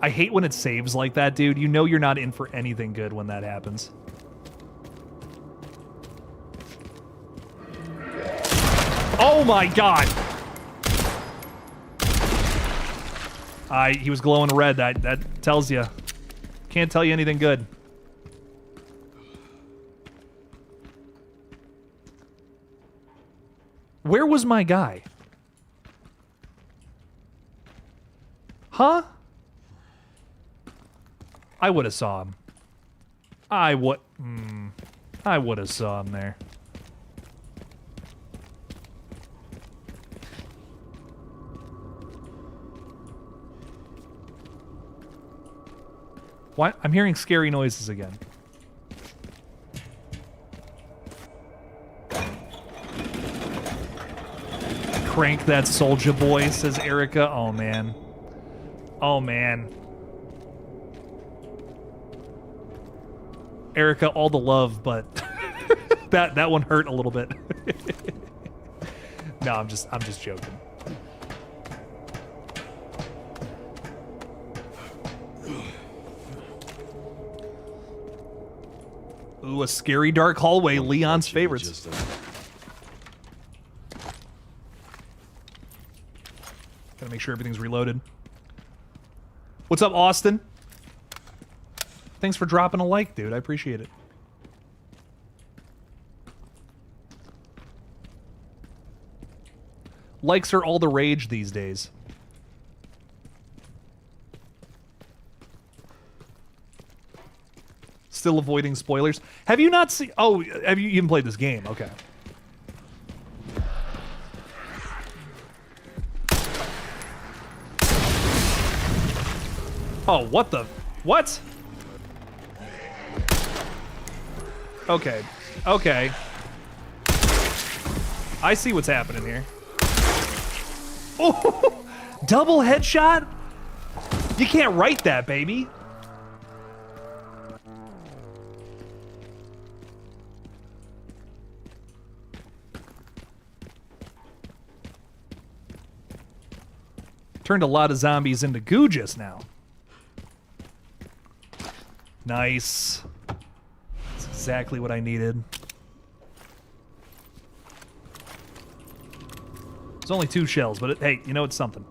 I hate when it saves like that, dude. You know you're not in for anything good when that happens. Oh my God! He was glowing red. That tells you. Can't tell you anything good. Where was my guy? Huh? I would have saw him. I would have saw him there. What? I'm hearing scary noises again. Crank that soldier boy, says Erica. Oh, man. Oh, man. Erica, all the love, but that one hurt a little bit. No, I'm just joking. Ooh, a scary dark hallway, Leon's favorites. Gotta make sure everything's reloaded. What's up, Austin? Thanks for dropping a like, dude. I appreciate it. Likes are all the rage these days. Still avoiding spoilers. Have you not seen... Oh, have you even played this game? Okay. Oh, what the... What? Okay. Okay. I see what's happening here. Oh! Double headshot? You can't write that, baby. Turned a lot of zombies into goo just now. Nice. That's exactly what I needed. There's only 2 shells, but hey, you know, it's something.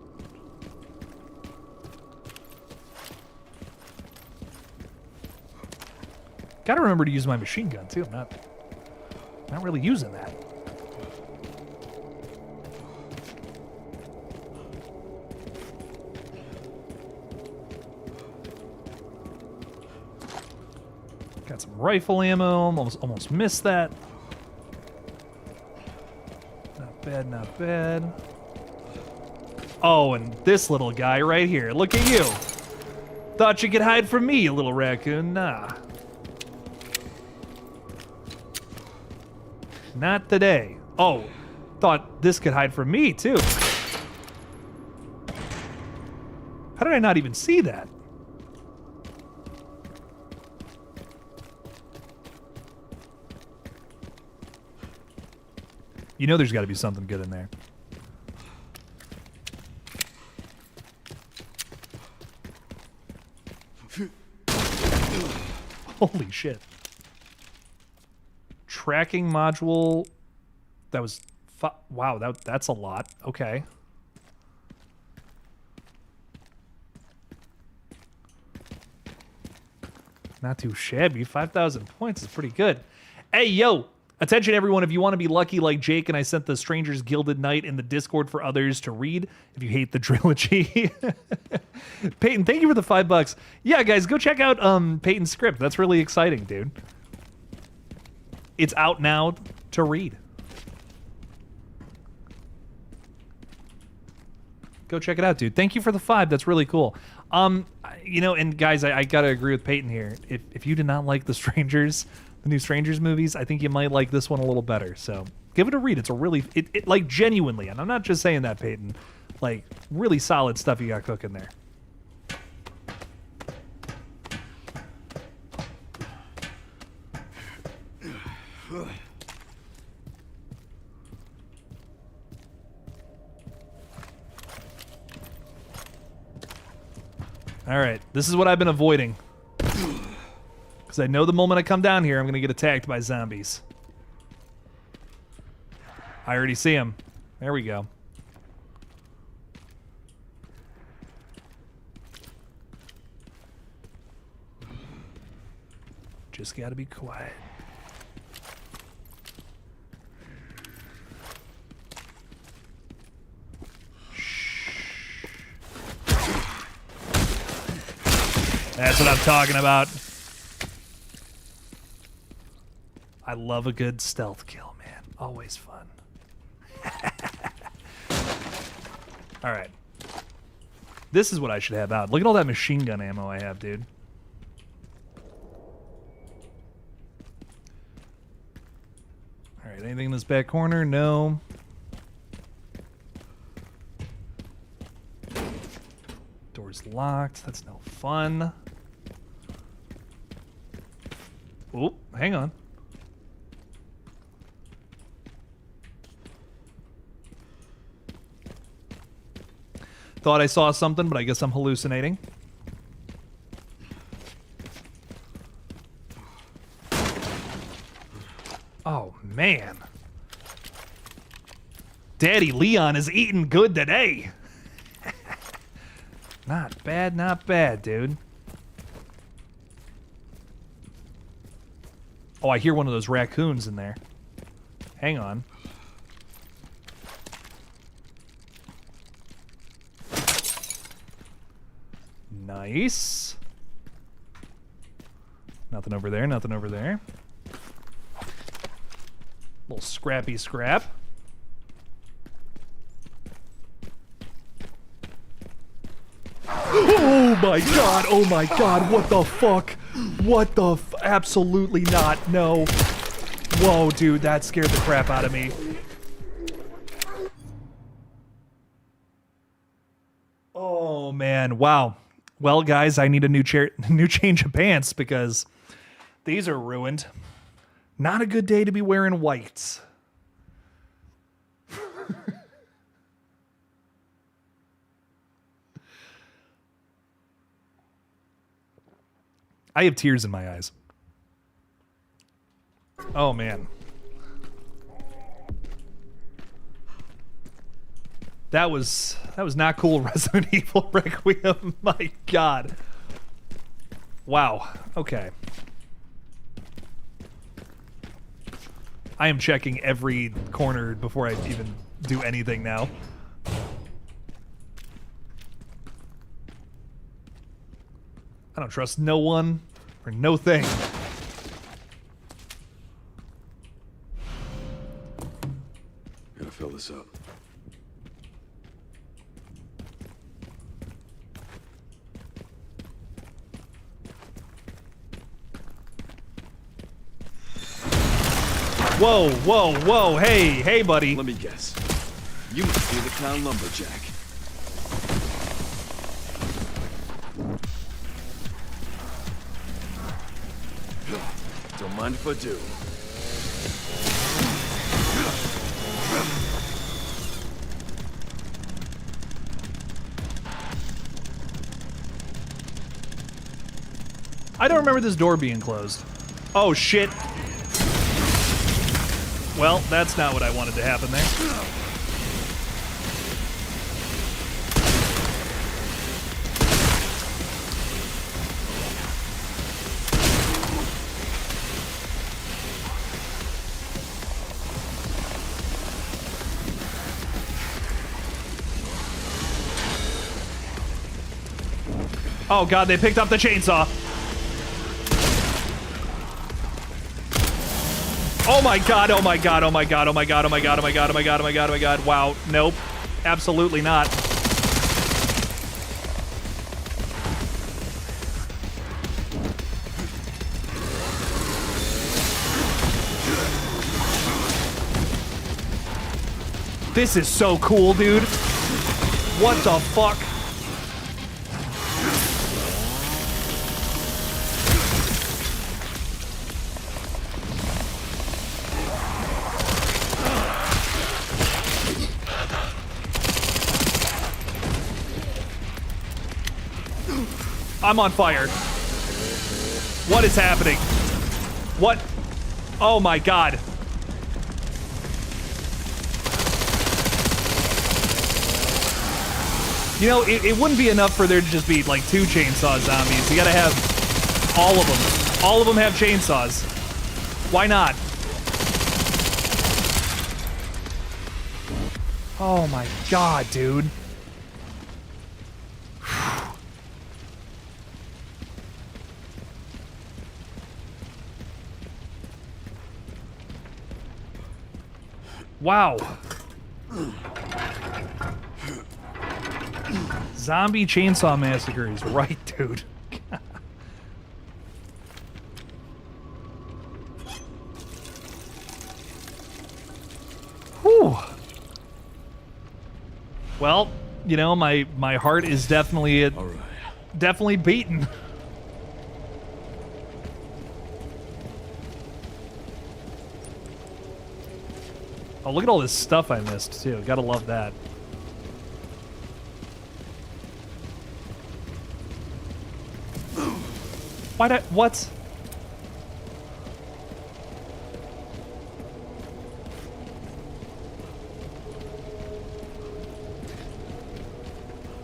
Gotta remember to use my machine gun, too. I'm not Not really using that. Got some rifle ammo. Almost missed that. Not bad, not bad. Oh, and this little guy right here. Look at you. Thought you could hide from me, you little raccoon. Nah. Not today. Oh, thought this could hide from me, too. How did I not even see that? You know there's got to be something good in there. Holy shit. Tracking module. That was... wow, that's a lot. Okay. Not too shabby. 5,000 points is pretty good. Hey, yo! Attention, everyone. If you want to be lucky like Jake and I sent the Strangers Gilded Knight in the Discord for others to read, if you hate the trilogy. Peyton, thank you for the $5. Yeah, guys, go check out Peyton's script. That's really exciting, dude. It's out now to read. Go check it out, dude. Thank you for the 5. That's really cool. You know, and guys, I gotta agree with Peyton here. If you did not like the new Strangers movies, I think you might like this one a little better. So give it a read. It's a really, it like genuinely, and I'm not just saying that, Peyton, like really solid stuff you got cooking there. All right, this is what I've been avoiding. Because I know the moment I come down here, I'm going to get attacked by zombies. I already see him. There we go. Just got to be quiet. That's what I'm talking about. I love a good stealth kill, man. Always fun. All right. This is what I should have out. Look at all that machine gun ammo I have, dude. All right, anything in this back corner? No. Door's locked. That's no fun. Oh, hang on. Thought I saw something, but I guess I'm hallucinating. Oh, man. Daddy Leon is eating good today. Not bad, dude. Oh, I hear one of those raccoons in there. Hang on. Nice. Nothing over there, nothing over there. Little scrappy scrap. Oh my god, what the fuck? What the absolutely not, no. Whoa, dude, that scared the crap out of me. Oh man, wow. Well, guys, I need a new change of pants because these are ruined. Not a good day to be wearing whites. I have tears in my eyes. Oh, man. That was not cool, Resident Evil Requiem. My God. Wow. Okay. I am checking every corner before I even do anything now. I don't trust no one or no thing. Gotta fill this up. Whoa, whoa, whoa, hey, buddy. Let me guess. You must be the clown lumberjack. Don't mind if I do. I don't remember this door being closed. Oh, shit. Well, that's not what I wanted to happen there. Oh god, they picked up the chainsaw. Oh my god, oh my god, oh my god, oh my god, oh my god, oh my god, oh my god, oh my god, oh my god. Wow, nope. Absolutely not. This is so cool, dude. What the fuck? I'm on fire. What is happening? What? Oh my god. You know, it wouldn't be enough for there to just be like 2 chainsaw zombies. You gotta have all of them. All of them have chainsaws. Why not? Oh my god, dude. Wow. Zombie Chainsaw Massacre is right, dude. Whew. Well, you know, my heart is definitely definitely beaten. Oh, look at all this stuff I missed, too. Gotta love that. What?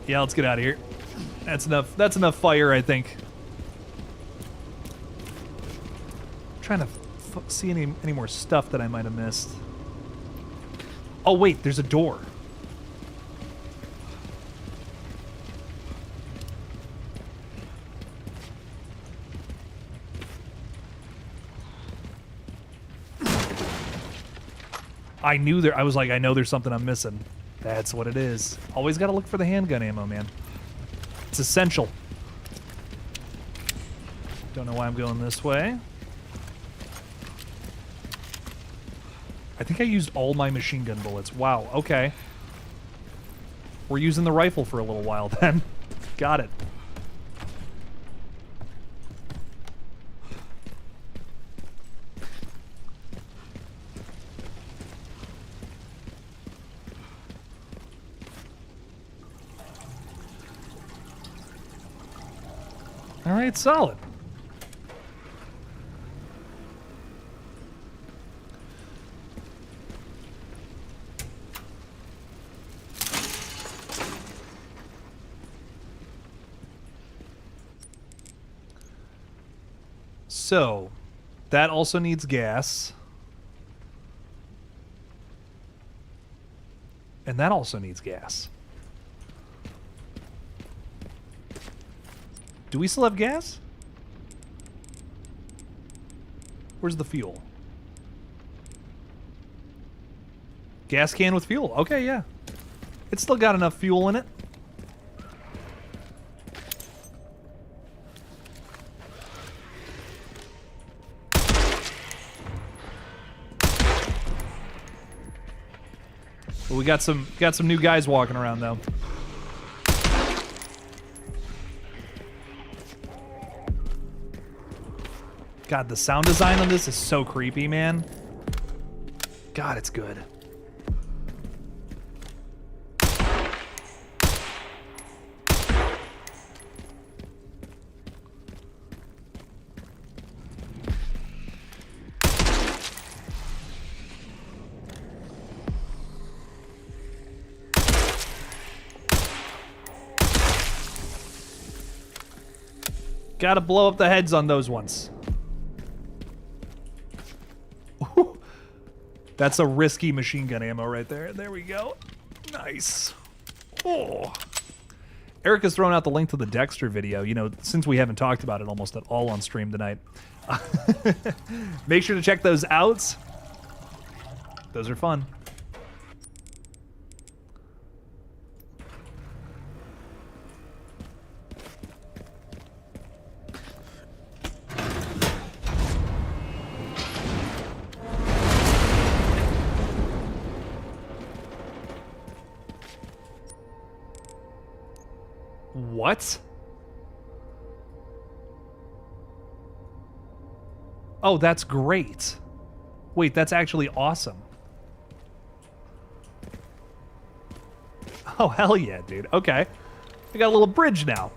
Yeah, let's get out of here. That's enough fire, I think. I'm trying to see any more stuff that I might have missed. Oh wait, there's a door. I knew I was like, I know there's something I'm missing. That's what it is. Always gotta look for the handgun ammo, man. It's essential. Don't know why I'm going this way. I think I used all my machine gun bullets. Wow, okay. We're using the rifle for a little while then. Got it. All right, solid. So, that also needs gas. And that also needs gas. Do we still have gas? Where's the fuel? Gas can with fuel. Okay, yeah. It's still got enough fuel in it. Well, we got some new guys walking around though. God, the sound design on this is so creepy, man. God, it's good. Gotta blow up the heads on those ones. Ooh, that's a risky machine gun ammo right there. There we go. Nice. Oh. Erica's thrown out the link to the Dexter video, you know, since we haven't talked about it almost at all on stream tonight. Make sure to check those out. Those are fun. What? Oh, that's great. Wait, that's actually awesome. Oh, hell yeah, dude. Okay. We got a little bridge now.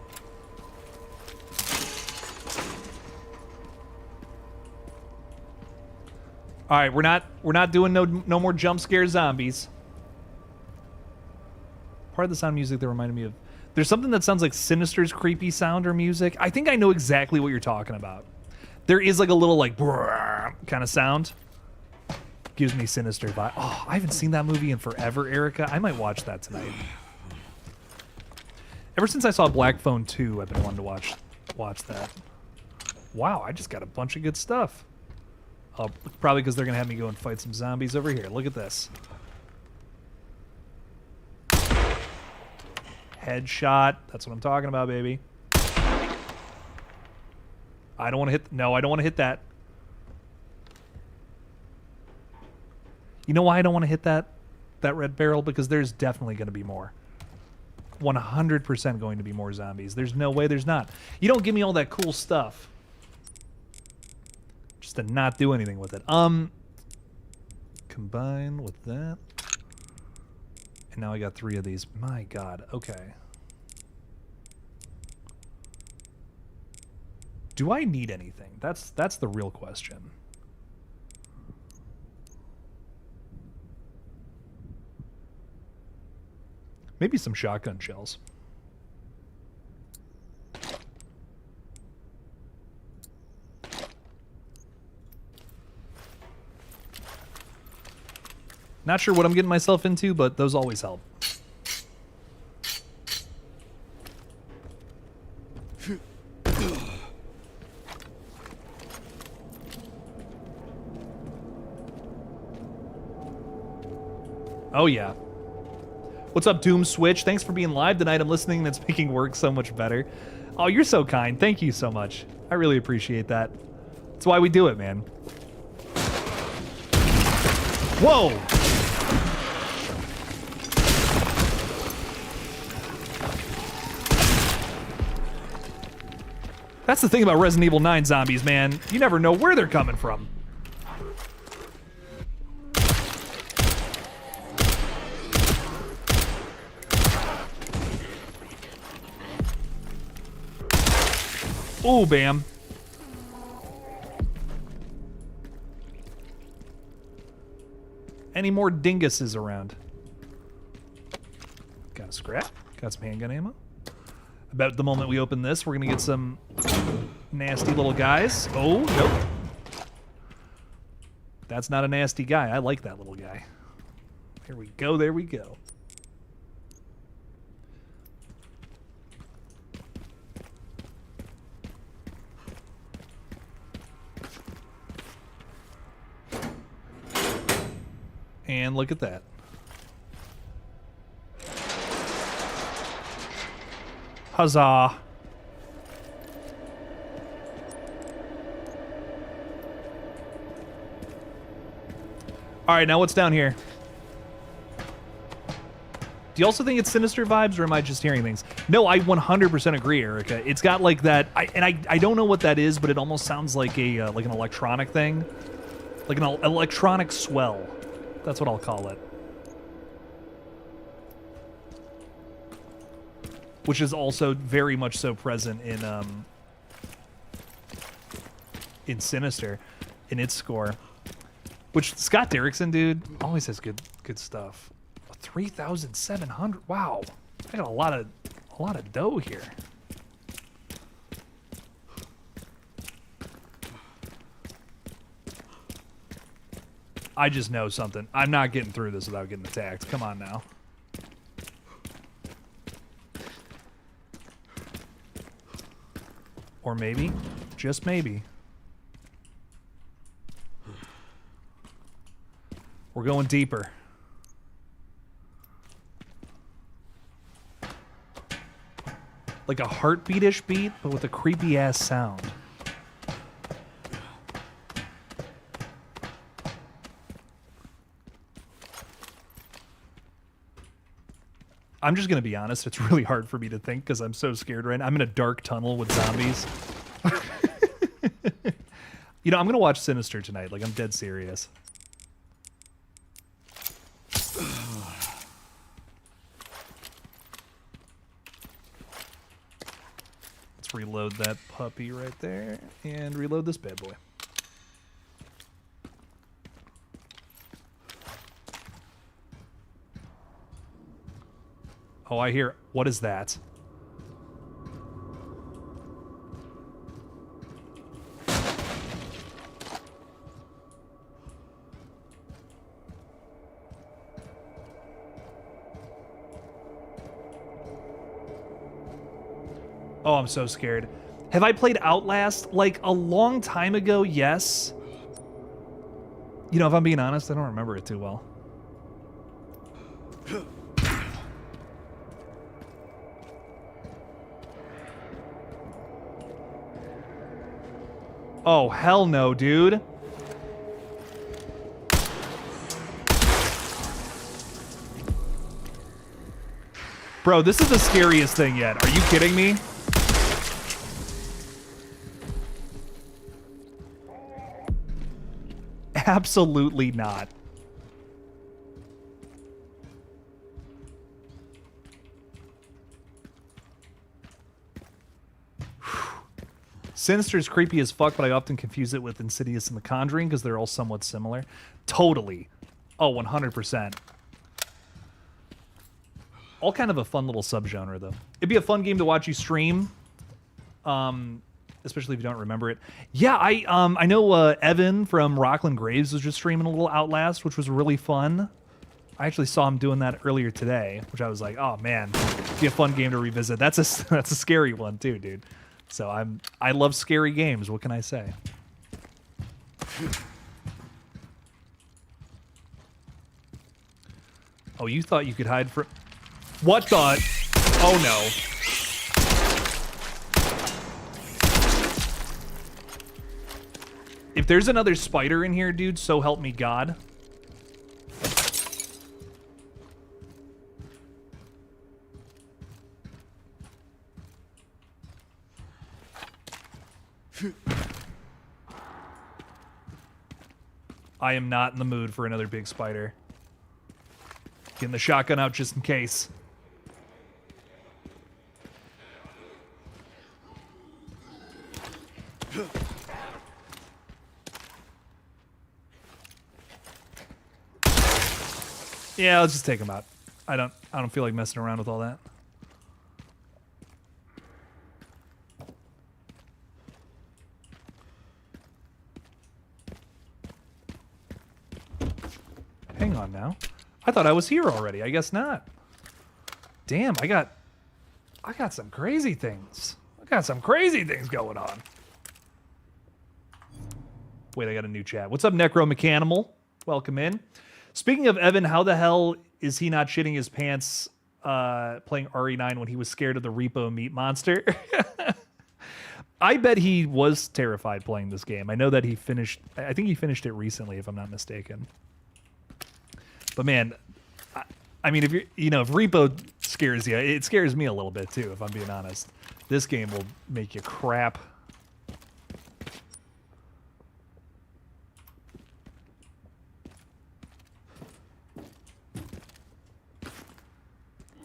All right, we're not doing no more jump scare zombies. Part of the sound music that reminded me of, there's something that sounds like Sinister's creepy sound or music. I think I know exactly what you're talking about. There is like a little like kind of sound. Gives me Sinister vibe. Oh, I haven't seen that movie in forever, Erica. I might watch that tonight. Ever since I saw Black Phone 2, I've been wanting to watch that. Wow, I just got a bunch of good stuff. Oh, probably because they're gonna have me go and fight some zombies over here. Look at this. Headshot. That's what I'm talking about, baby. I don't want to hit... No, I don't want to hit that. You know why I don't want to hit that red barrel? Because there's definitely going to be more. 100% going to be more zombies. There's no way there's not. You don't give me all that cool stuff just to not do anything with it. Combine with that. And now I got 3 of these. My God. Okay. Do I need anything? That's the real question. Maybe some shotgun shells. Not sure what I'm getting myself into, but those always help. Oh, yeah. What's up, Doom Switch? Thanks for being live tonight. I'm listening and it's making work so much better. Oh, you're so kind. Thank you so much. I really appreciate that. That's why we do it, man. Whoa! That's the thing about Resident Evil 9 zombies, man. You never know where they're coming from. Ooh, bam. Any more dinguses around? Got a scrap. Got some handgun ammo. About the moment we open this, we're going to get some nasty little guys. Oh, nope. That's not a nasty guy. I like that little guy. Here we go. There we go. And look at that. Huzzah. All right, now what's down here? Do you also think it's Sinister vibes, or am I just hearing things? No, I 100% agree, Erica. It's got like that, I don't know what that is, but it almost sounds like a like an electronic thing, like an electronic swell. That's what I'll call it. Which is also very much so present in Sinister, in its score. Which Scott Derrickson, dude, always has good stuff. 3,700. Wow, I got a lot of dough here. I just know something. I'm not getting through this without getting attacked. Come on now. Or maybe, just maybe, we're going deeper. Like a heartbeat-ish beat, but with a creepy-ass sound. I'm just going to be honest. It's really hard for me to think because I'm so scared right now. I'm in a dark tunnel with zombies. You know, I'm going to watch Sinister tonight. Like, I'm dead serious. Let's reload that puppy right there and reload this bad boy. Oh, I hear. What is that? Oh, I'm so scared. Have I played Outlast? Like, a long time ago, yes. You know, if I'm being honest, I don't remember it too well. Oh, hell no, dude. Bro, this is the scariest thing yet. Are you kidding me? Absolutely not. Sinister is creepy as fuck, but I often confuse it with Insidious and The Conjuring because they're all somewhat similar. Totally. Oh, 100%. All kind of a fun little subgenre, though. It'd be a fun game to watch you stream, especially if you don't remember it. Yeah, I know Evan from Rockland Graves was just streaming a little Outlast, which was really fun. I actually saw him doing that earlier today, which I was like, oh man, it'd be a fun game to revisit. That's a scary one too, dude. So I love scary games. What can I say? Oh, you thought you could hide from... What the... Oh, no. If there's another spider in here, dude, so help me God. I am not in the mood for another big spider. Getting the shotgun out just in case. Yeah, let's just take him out. I don't feel like messing around with all that. Hang on now. I thought I was here already. I guess not. Damn, I got some crazy things. I got some crazy things going on. Wait, I got a new chat. What's up, Necromechanimal? Welcome in. Speaking of Evan, how the hell is he not shitting his pants playing RE9 when he was scared of the repo meat monster? I bet he was terrified playing this game. I know that he finished, I think he finished it recently, if I'm not mistaken. But man, I mean, if you're, you know, if repo scares you, it scares me a little bit too, if I'm being honest. This game will make you crap.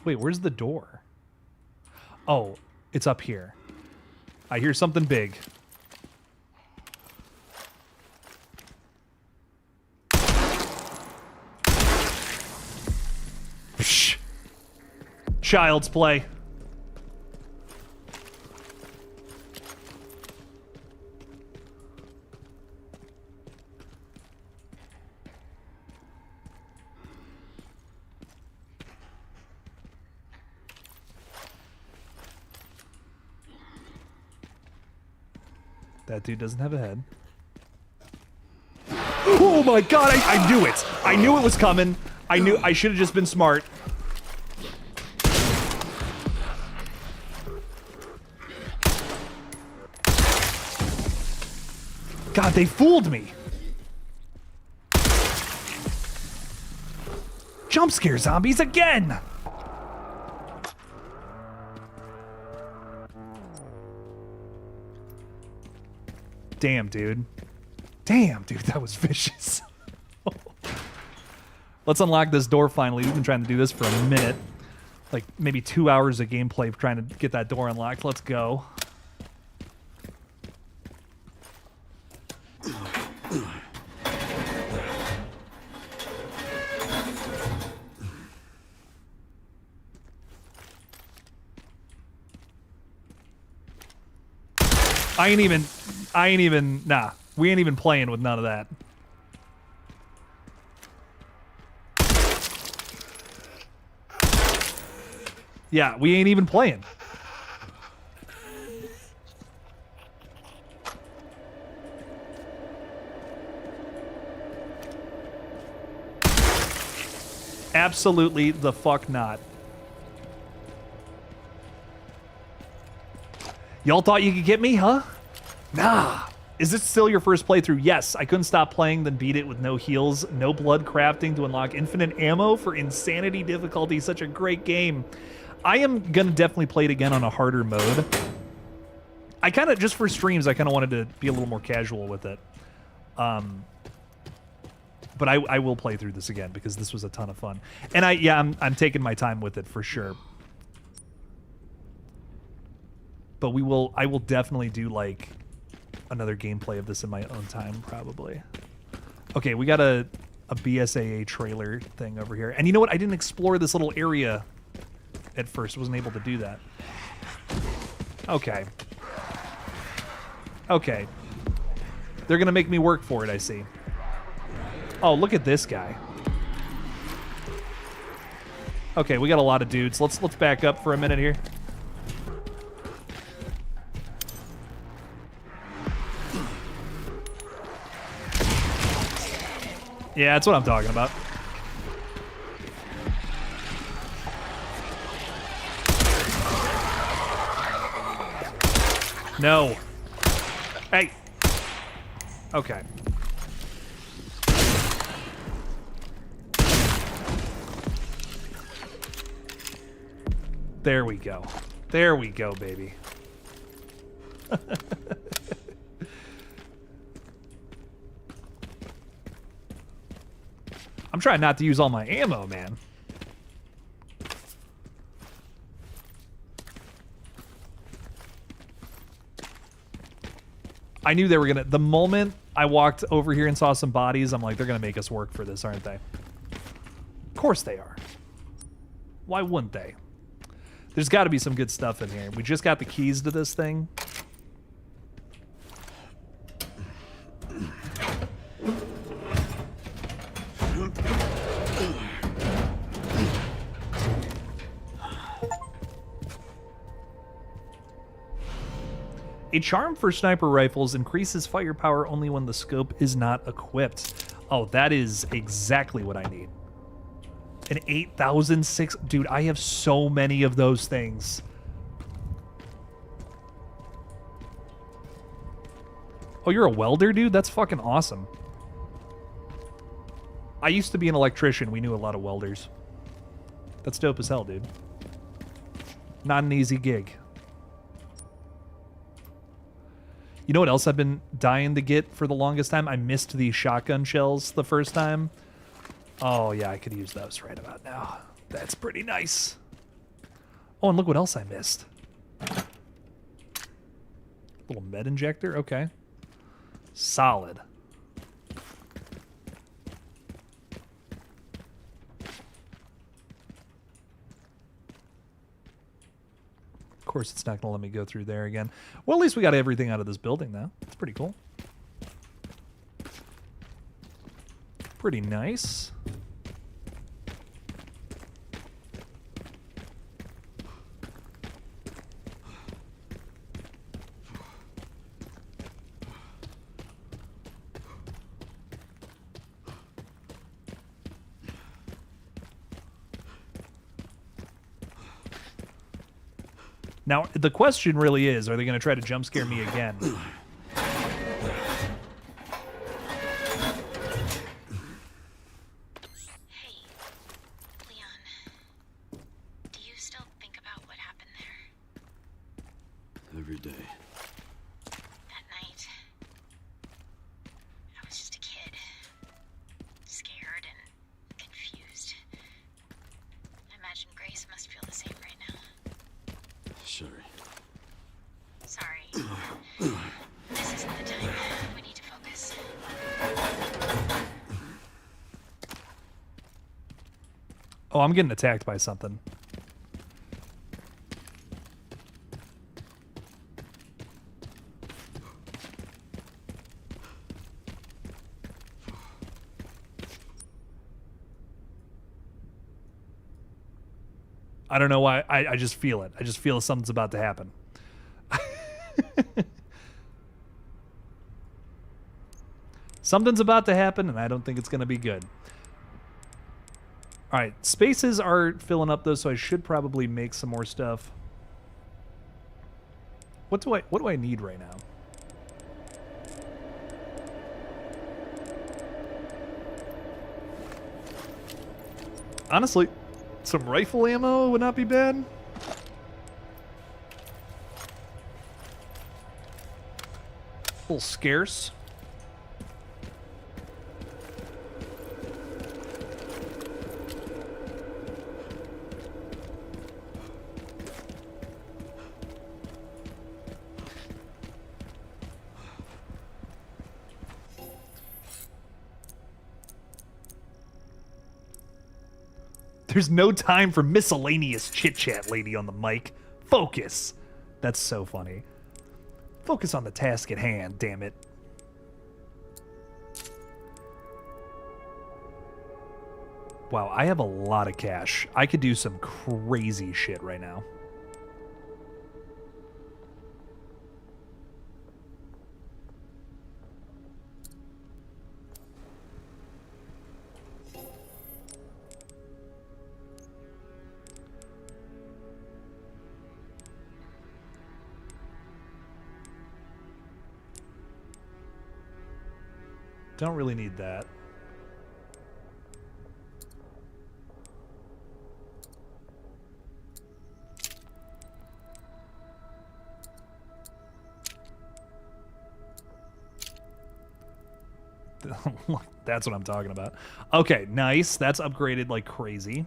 Wait, where's the door? Oh, it's up here. I hear something big. Psh. Child's play. That dude doesn't have a head. Oh my god, I knew it! I knew it was coming. I knew I should have just been smart. God, they fooled me. Jump scare zombies again! Damn, dude. Damn, dude, that was vicious. Let's unlock this door finally. We've been trying to do this for a minute. Like, maybe 2 hours of gameplay trying to get that door unlocked. Let's go. Nah. We ain't even playing with none of that. Yeah, we ain't even playing. Absolutely the fuck not. Y'all thought you could get me, huh? Nah. Is this still your first playthrough? Yes. I couldn't stop playing, then beat it with no heals, no blood crafting to unlock infinite ammo for insanity difficulty. Such a great game. I am gonna definitely play it again on a harder mode. I kind of, just for streams, I kind of wanted to be a little more casual with it. But I will play through this again because this was a ton of fun. And I'm taking my time with it for sure. But I will definitely do like another gameplay of this in my own time, probably. Okay, we got a BSAA trailer thing over here. And you know what? I didn't explore this little area at first. Wasn't able to do that. Okay. Okay. They're gonna make me work for it, I see. Oh, look at this guy. Okay, we got a lot of dudes. Let's back up for a minute here. Yeah, that's what I'm talking about. No. Hey. Okay. There we go. There we go, baby. I'm trying not to use all my ammo, man. I knew they were gonna, the moment I walked over here and saw some bodies, I'm like, they're gonna make us work for this, aren't they? Of course they are. Why wouldn't they? There's got to be some good stuff in here. We just got the keys to this thing. A charm for sniper rifles increases firepower only when the scope is not equipped. Oh, that is exactly what I need. An 8,006... Dude, I have so many of those things. Oh, you're a welder, dude? That's fucking awesome. I used to be an electrician. We knew a lot of welders. That's dope as hell, dude. Not an easy gig. You know what else I've been dying to get for the longest time? I missed these shotgun shells the first time. Oh, yeah, I could use those right about now. That's pretty nice. Oh, and look what else I missed. Little med injector? Okay. Solid. Of course, it's not going to let me go through there again. Well, at least we got everything out of this building now. That's pretty cool. Pretty nice. Now, the question really is, are they going to try to jump scare me again? Hey, Leon. Do you still think about what happened there? Every day. That night. I was just a kid. Scared and confused. I imagine Grace must feel the same right now. Sorry. This isn't the time. We need to focus. Oh, I'm getting attacked by something. I don't know why. I just feel it. I just feel something's about to happen. Something's about to happen, and I don't think it's going to be good. All right, spaces are filling up, though, so I should probably make some more stuff. What do I need right now? Honestly, some rifle ammo would not be bad. A little scarce. There's no time for miscellaneous chit-chat, lady on the mic. Focus. That's so funny. Focus on the task at hand, damn it. Wow, I have a lot of cash. I could do some crazy shit right now. Don't really need that. That's what I'm talking about. Okay, nice. That's upgraded like crazy.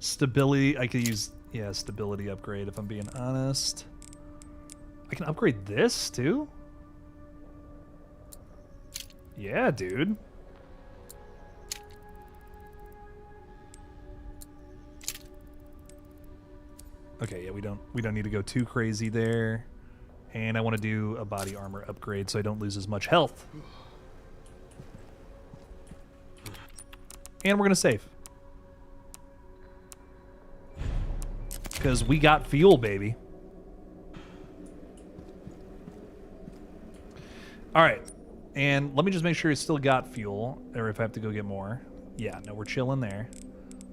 Stability, I could use, yeah, stability upgrade if I'm being honest. I can upgrade this too? Yeah, dude. Okay, yeah, we don't need to go too crazy there. And I want to do a body armor upgrade so I don't lose as much health. And we're going to save. Because we got fuel, baby. All right. And let me just make sure it's still got fuel, or if I have to go get more. Yeah, no, we're chilling there.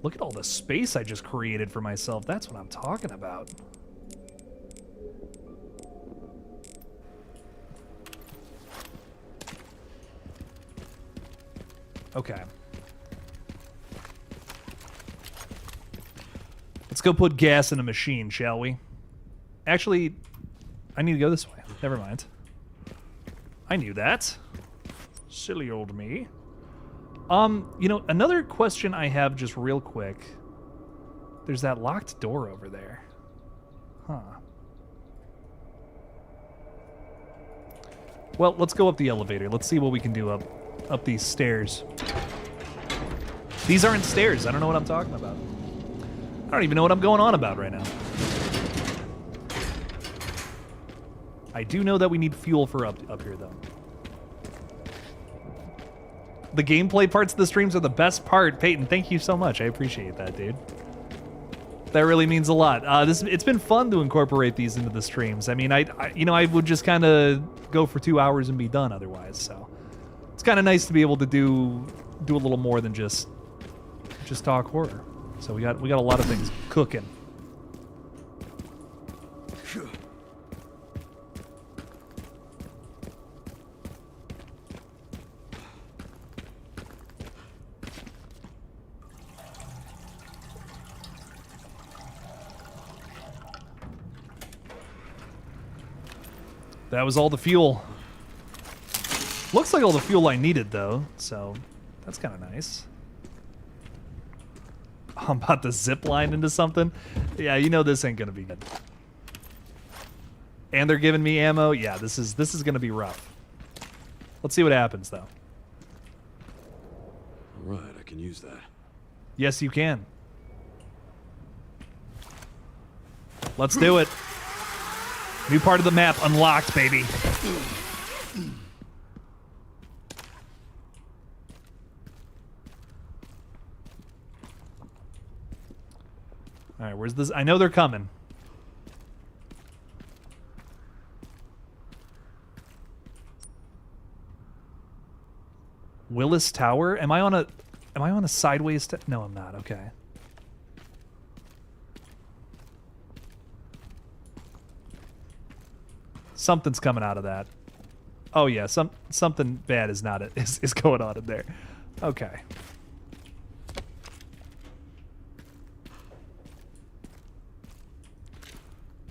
Look at all the space I just created for myself. That's what I'm talking about. Okay. Let's go put gas in a machine, shall we? Actually, I need to go this way. Never mind. I knew that. Silly old me. You know, another question I have just real quick. There's that locked door over there. Huh. Well, let's go up the elevator. Let's see what we can do up these stairs. These aren't stairs. I don't know what I'm talking about. I don't even know what I'm going on about right now. I do know that we need fuel for up here, though. The gameplay parts of the streams are the best part. Peyton, thank you so much. I appreciate that, dude. That really means a lot. It's been fun to incorporate these into the streams. I mean, I would just kind of go for 2 hours and be done otherwise. So it's kind of nice to be able to do a little more than just talk horror. So we got a lot of things cooking. That was all the fuel. Looks like all the fuel I needed, though, so that's kind of nice. I'm about to zip line into something. Yeah, you know this ain't gonna be good. And they're giving me ammo. Yeah, this is gonna be rough. Let's see what happens, though. All right, I can use that. Yes, you can. Let's do it. New part of the map unlocked, baby. All right, where's this? I know they're coming. Willis Tower? Am I on a sideways no, I'm not. Okay. Something's coming out of that. Oh yeah, something bad is not is going on in there. Okay.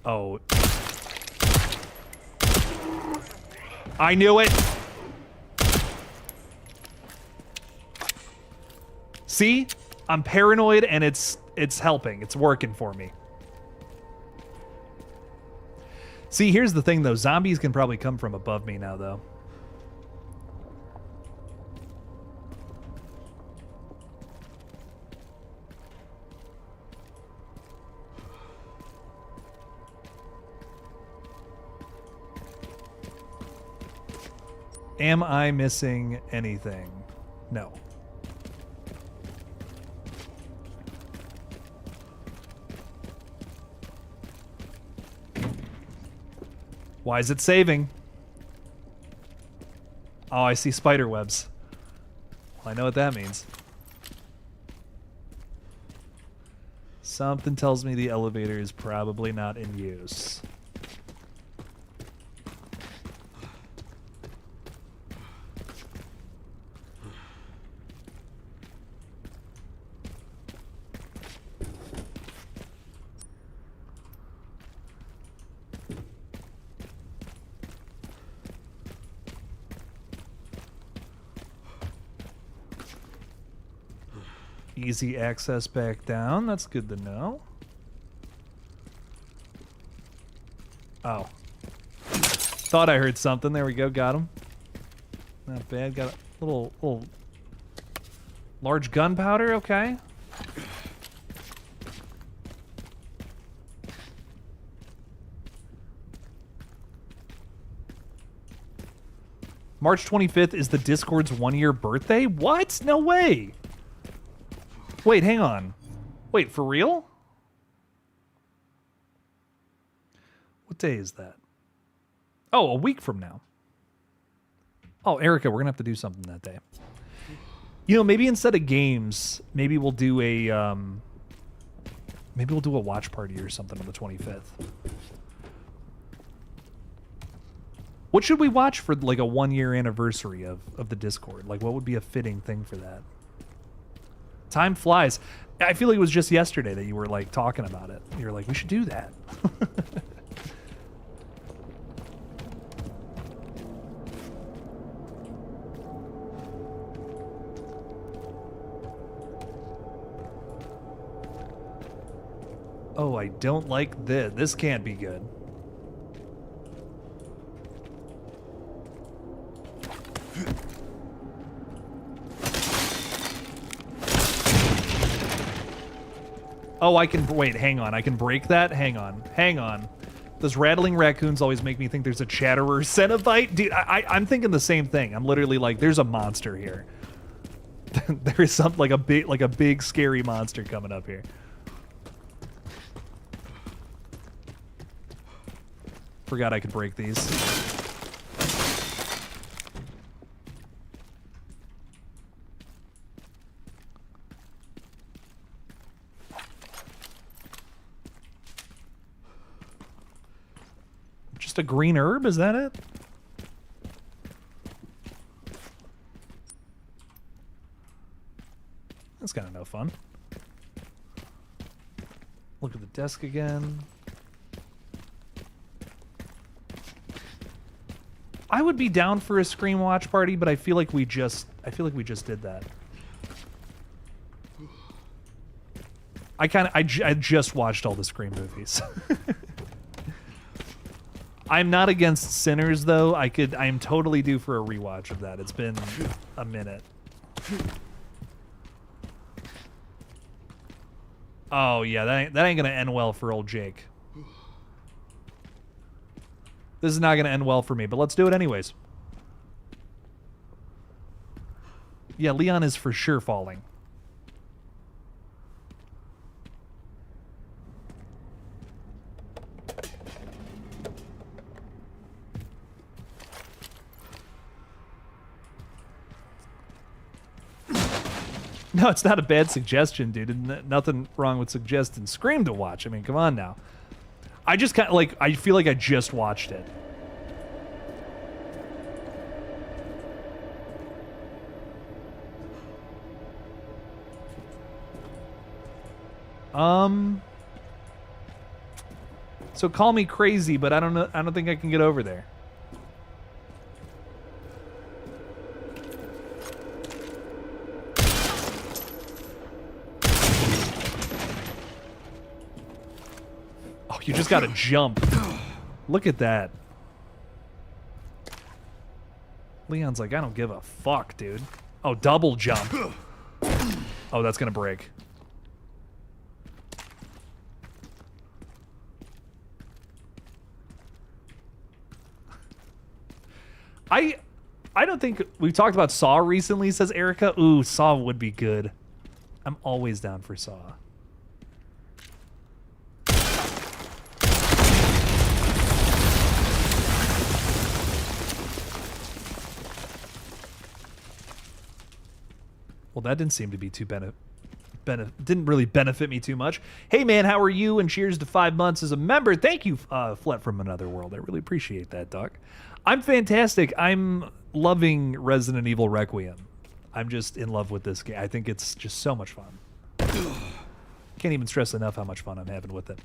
Oh. I knew it. See? I'm paranoid and it's helping. It's working for me. See, here's the thing, though. Zombies can probably come from above me now, though. Am I missing anything? No. Why is it saving? Oh, I see spider webs. Well, I know what that means. Something tells me the elevator is probably not in use. Easy access back down. That's good to know. Oh. Thought I heard something. There we go. Got him. Not bad. Got a little large gunpowder. Okay. March 25th is the Discord's 1-year birthday? What? No way. Wait, hang on. Wait, for real? day is that? Oh, a week from now. Oh, Erica, we're going to have to do something that day. You know, maybe instead of games, maybe we'll do a watch party or something on the 25th. What should we watch for like a 1-year anniversary of the Discord? Like, what would be a fitting thing for that? Time flies. I feel like it was just yesterday that you were like talking about it. You were like, we should do that. Oh, I don't like this. This can't be good. Oh, I can... Wait, hang on. I can break that? Hang on. Hang on. Those rattling raccoons always make me think there's a chatterer Cenobite. Dude, I'm thinking the same thing. I'm literally like, there's a monster here. There's something like a big scary monster coming up here. Forgot I could break these. Just a green herb, is that it? That's kind of no fun. Look at the desk again. I would be down for a Scream watch party, but I feel like we just did that. I just watched all the Scream movies. I'm not against Sinners though. I am totally due for a rewatch of that. It's been a minute. Oh yeah, that ain't gonna end well for old Jake. This is not gonna end well for me, but let's do it anyways. Yeah, Leon is for sure falling. No, it's not a bad suggestion, dude. Nothing wrong with suggesting Scream to watch. I mean, come on now. I just kind of like, I feel like I just watched it. So call me crazy, but I don't know. I don't think I can get over there. You just gotta jump. Look at that. Leon's like, I don't give a fuck, dude. Oh, double jump. Oh, that's gonna break. I don't think we've talked about Saw recently, says Erica. Ooh, Saw would be good. I'm always down for Saw. Well, that didn't seem to be too didn't really benefit me too much. Hey, man, how are you? And cheers to 5 months as a member. Thank you, Flet from Another World. I really appreciate that, Doc. I'm fantastic. I'm loving Resident Evil Requiem. I'm just in love with this game. I think it's just so much fun. Can't even stress enough how much fun I'm having with it.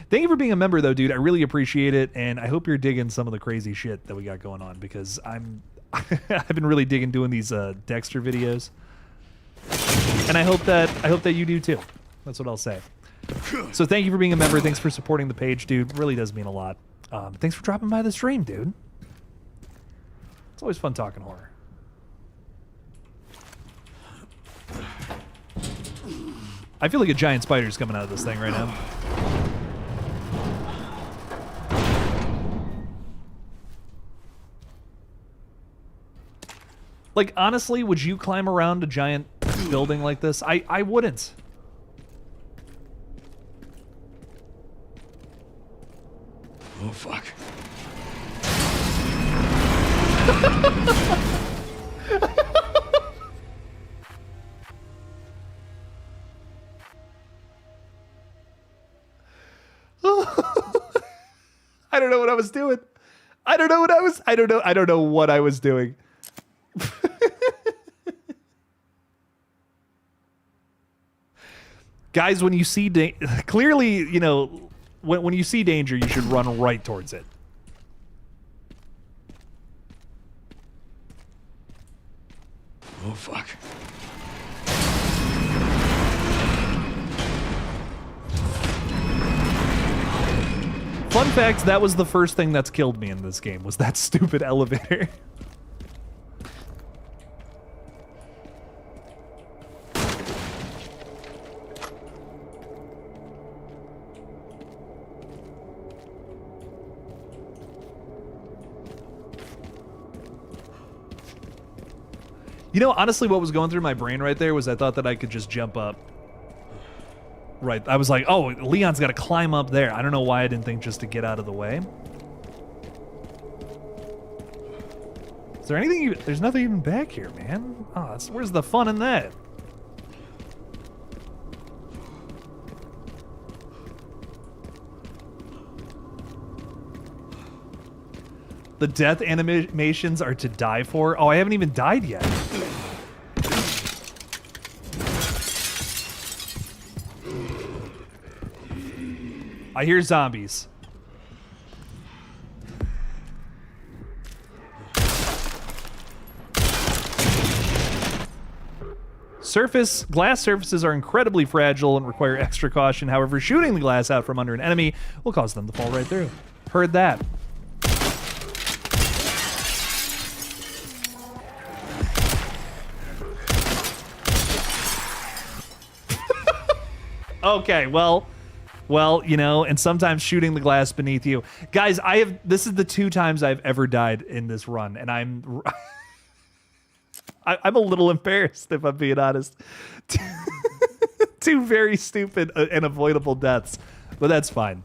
Thank you for being a member, though, dude. I really appreciate it, and I hope you're digging some of the crazy shit that we got going on, because I've been really digging doing these Dexter videos. And I hope that you do too. That's what I'll say. So thank you for being a member. Thanks for supporting the page, dude. Really does mean a lot. Thanks for dropping by the stream, dude. It's always fun talking horror. I feel like a giant spider's coming out of this thing right now. Like, honestly, would you climb around a giant building like this? I wouldn't. Oh, fuck. I don't know what I was doing. I don't know what I was doing. Guys, when you see clearly, you know, when you see danger, you should run right towards it. Oh, fuck. Fun fact, that was the first thing that's killed me in this game, was that stupid elevator. You know, honestly, what was going through my brain right there was I thought that I could just jump up. Right, I was like, oh, Leon's got to climb up there. I don't know why I didn't think just to get out of the way. Is there anything? There's nothing even back here, man. Oh, where's the fun in that? The death animations are to die for. Oh, I haven't even died yet. I hear zombies. Glass surfaces are incredibly fragile and require extra caution. However, shooting the glass out from under an enemy will cause them to fall right through. Heard that. Okay, well, you know, and sometimes shooting the glass beneath you. Guys, this is the 2 times I've ever died in this run, and I'm a little embarrassed, if I'm being honest. 2 very stupid and avoidable deaths, but that's fine.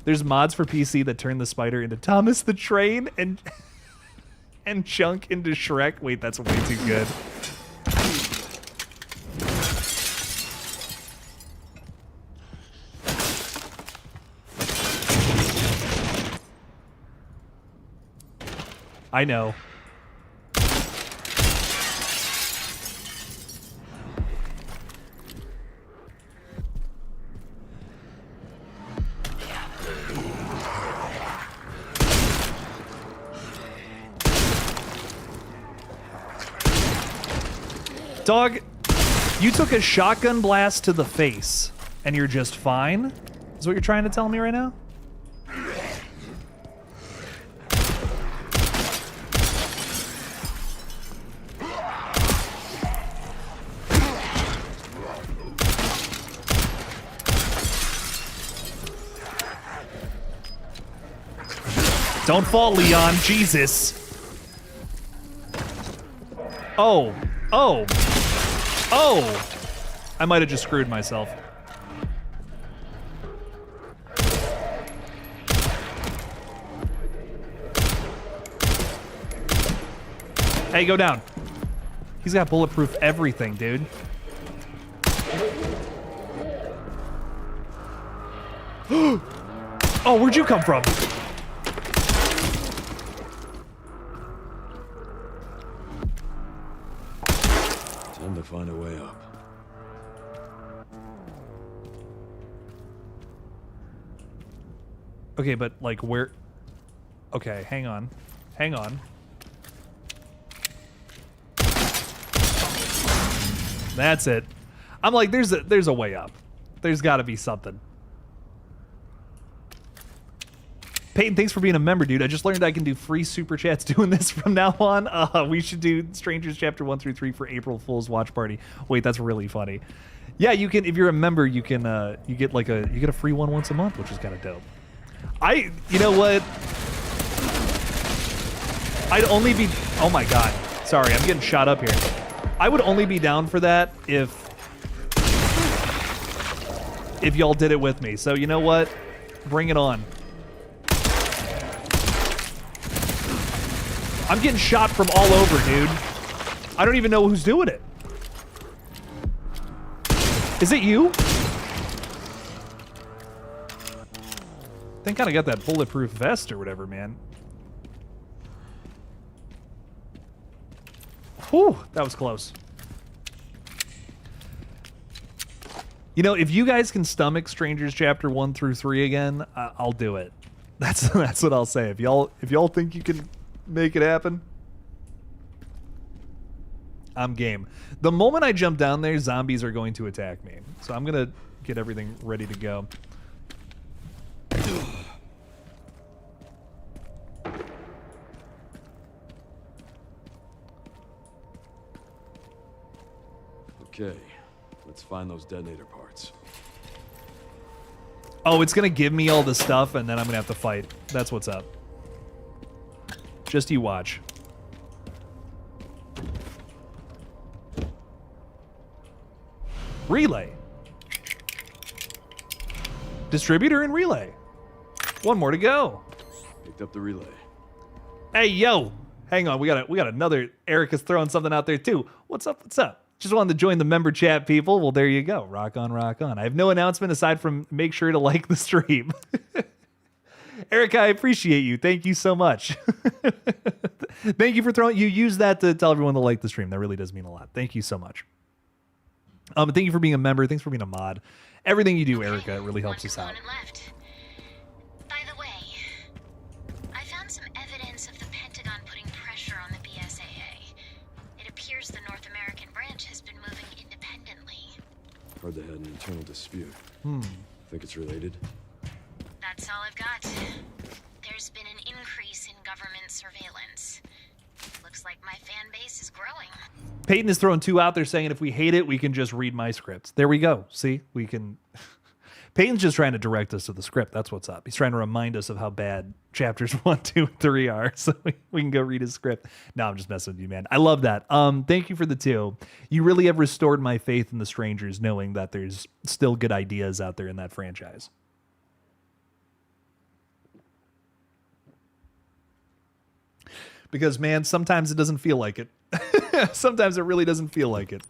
There's mods for PC that turn the spider into Thomas the Train and Chunk into Shrek. Wait, that's way too good. I know. Dog, you took a shotgun blast to the face, and you're just fine? Is what you're trying to tell me right now? Don't fall, Leon. Jesus. Oh. Oh. Oh. I might have just screwed myself. Hey, go down. He's got bulletproof everything, dude. Oh, where'd you come from? Time to find a way up. Okay, but like where? Okay, hang on. Hang on. That's it. I'm like, there's a way up. There's got to be something. Peyton, thanks for being a member, dude. I just learned I can do free super chats doing this from now on. We should do Strangers Chapter 1 through 3 for April Fool's watch party. Wait, that's really funny. Yeah, you can. If you're a member, you can. You get a free one once a month, which is kind of dope. You know what? I'd only be. Oh my god. Sorry, I'm getting shot up here. I would only be down for that if y'all did it with me. So you know what? Bring it on. I'm getting shot from all over, dude. I don't even know who's doing it. Is it you? Thank God I got that bulletproof vest or whatever, man. Whew, that was close. You know, if you guys can stomach Strangers Chapter 1 through 3 again, I'll do it. That's what I'll say. If y'all think you can make it happen, I'm game. The moment I jump down there, zombies are going to attack me. So I'm gonna get everything ready to go. Okay, let's find those detonator parts. Oh, it's gonna give me all the stuff and then I'm gonna have to fight. That's what's up. Just you watch. Relay. Distributor and relay. One more to go. Picked up the relay. Hey, yo. Hang on, we got another. Erica's throwing something out there too. What's up? What's up? Just wanted to join the member chat, people. Well, there you go. Rock on, rock on. I have no announcement aside from make sure to like the stream. Erica, I appreciate you. Thank you so much. Thank you for throwing. You use that to tell everyone to like the stream. That really does mean a lot. Thank you so much. Thank you for being a member. Thanks for being a mod. Everything you do, Erica, it really helps us out. Left. By the way, I found some evidence of the Pentagon putting pressure on the BSAA. It appears the North American branch has been moving independently. Heard they had an internal dispute. Think it's related? That's all I've got. There's been an increase in government surveillance. Looks like my fan base is growing. Peyton is throwing 2 out there saying if we hate it, we can just read my scripts. There we go. See, we can. Peyton's just trying to direct us to the script. That's what's up. He's trying to remind us of how bad chapters 1, 2, and 3 are, so we can go read his script. No, I'm just messing with you, man. I love that. Thank you for the 2. You really have restored my faith in the Strangers, knowing that there's still good ideas out there in that franchise. Because, man, sometimes it doesn't feel like it. Sometimes it really doesn't feel like it.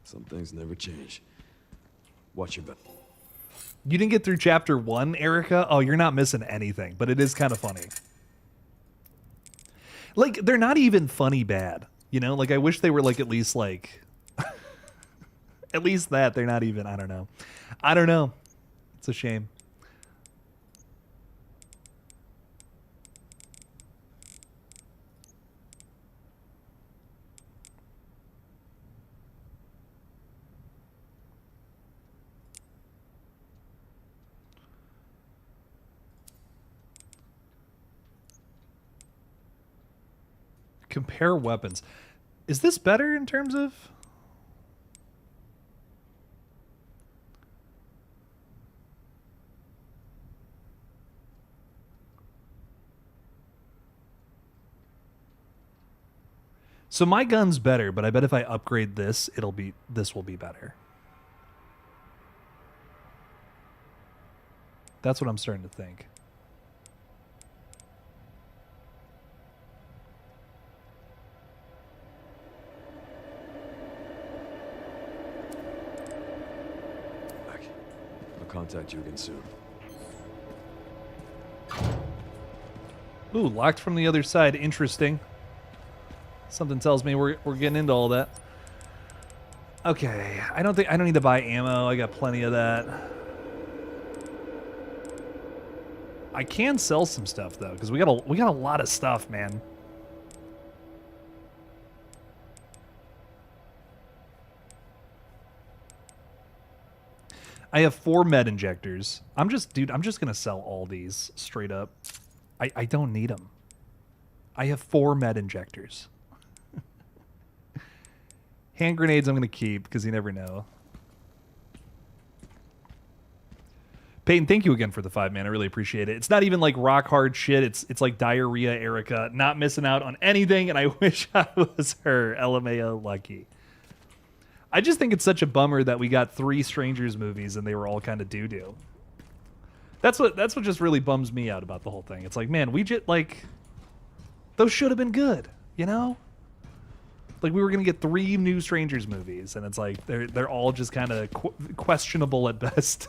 Some things never change. Watch your back. You didn't get through chapter 1, Erica? Oh, you're not missing anything, but it is kind of funny. Like, they're not even funny bad. You know? Like, I wish they were, like, at least, like... at least that. They're not even... I don't know. I don't know. It's a shame. Compare weapons. Is this better in terms of... So my gun's better, but I bet if I upgrade this, this will be better. That's what I'm starting to think. Back. I'll contact you again soon. Ooh, locked from the other side. Interesting. Something tells me we're getting into all that. Okay, I don't need to buy ammo. I got plenty of that. I can sell some stuff though, because we got a lot of stuff, man. I have 4 med injectors. I'm just gonna sell all these straight up. I don't need them. I have 4 med injectors. Hand grenades I'm going to keep because you never know. Peyton, thank you again for the 5, man. I really appreciate it. It's not even like rock hard shit. It's like diarrhea, Erica. Not missing out on anything, and I wish I was her. LMAO lucky. I just think it's such a bummer that we got 3 Strangers movies and they were all kind of doo-doo. That's what just really bums me out about the whole thing. It's like, man, we just like those should have been good, you know? Like we were gonna get 3 new Strangers movies, and it's like they're all just kind of questionable at best.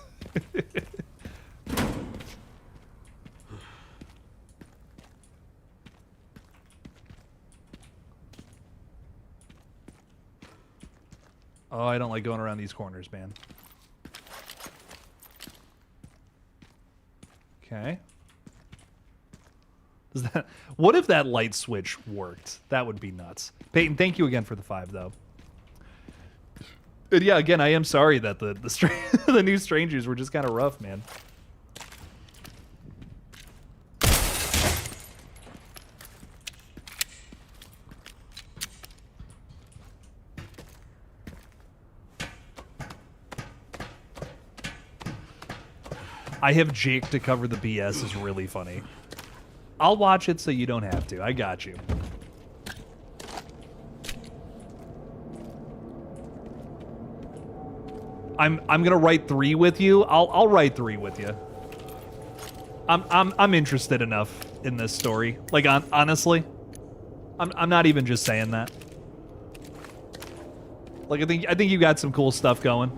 Oh, I don't like going around these corners, man. Okay. Does that? What if that light switch worked? That would be nuts. Peyton, thank you again for the 5, though. And yeah, again, I am sorry that the the new Strangers were just kind of rough, man. I have Jake to cover the BS is really funny. I'll watch it so you don't have to. I got you. I'm gonna write 3 with you. I'll write 3 with you. I'm interested enough in this story. Like honestly, I'm not even just saying that. Like I think you got some cool stuff going.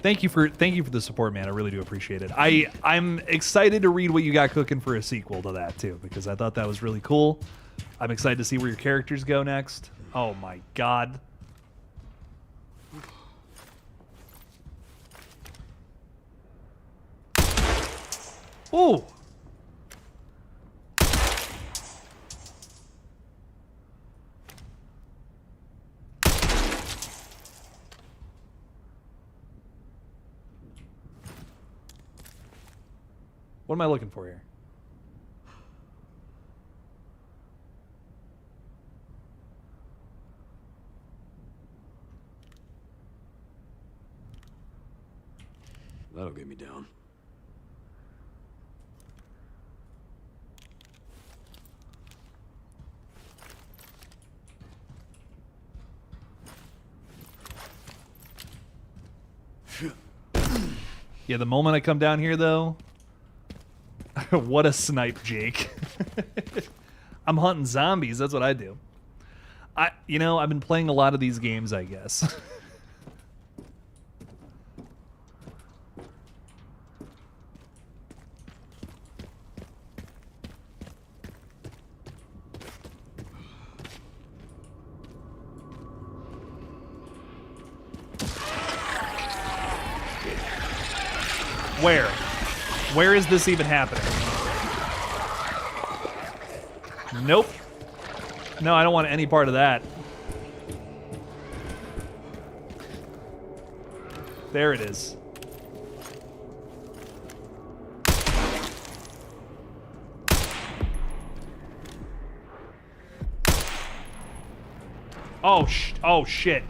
Thank you for the support, man. I really do appreciate it. I'm excited to read what you got cooking for a sequel to that too, because I thought that was really cool. I'm excited to see where your characters go next. Oh my god. Ooh. What am I looking for here? That'll get me down. Yeah, the moment I come down here, though... What a snipe, Jake. I'm hunting zombies. That's what I do. I've been playing a lot of these games, I guess. Where? Where is this even happening? Nope. No, I don't want any part of that. There it is. Oh shit.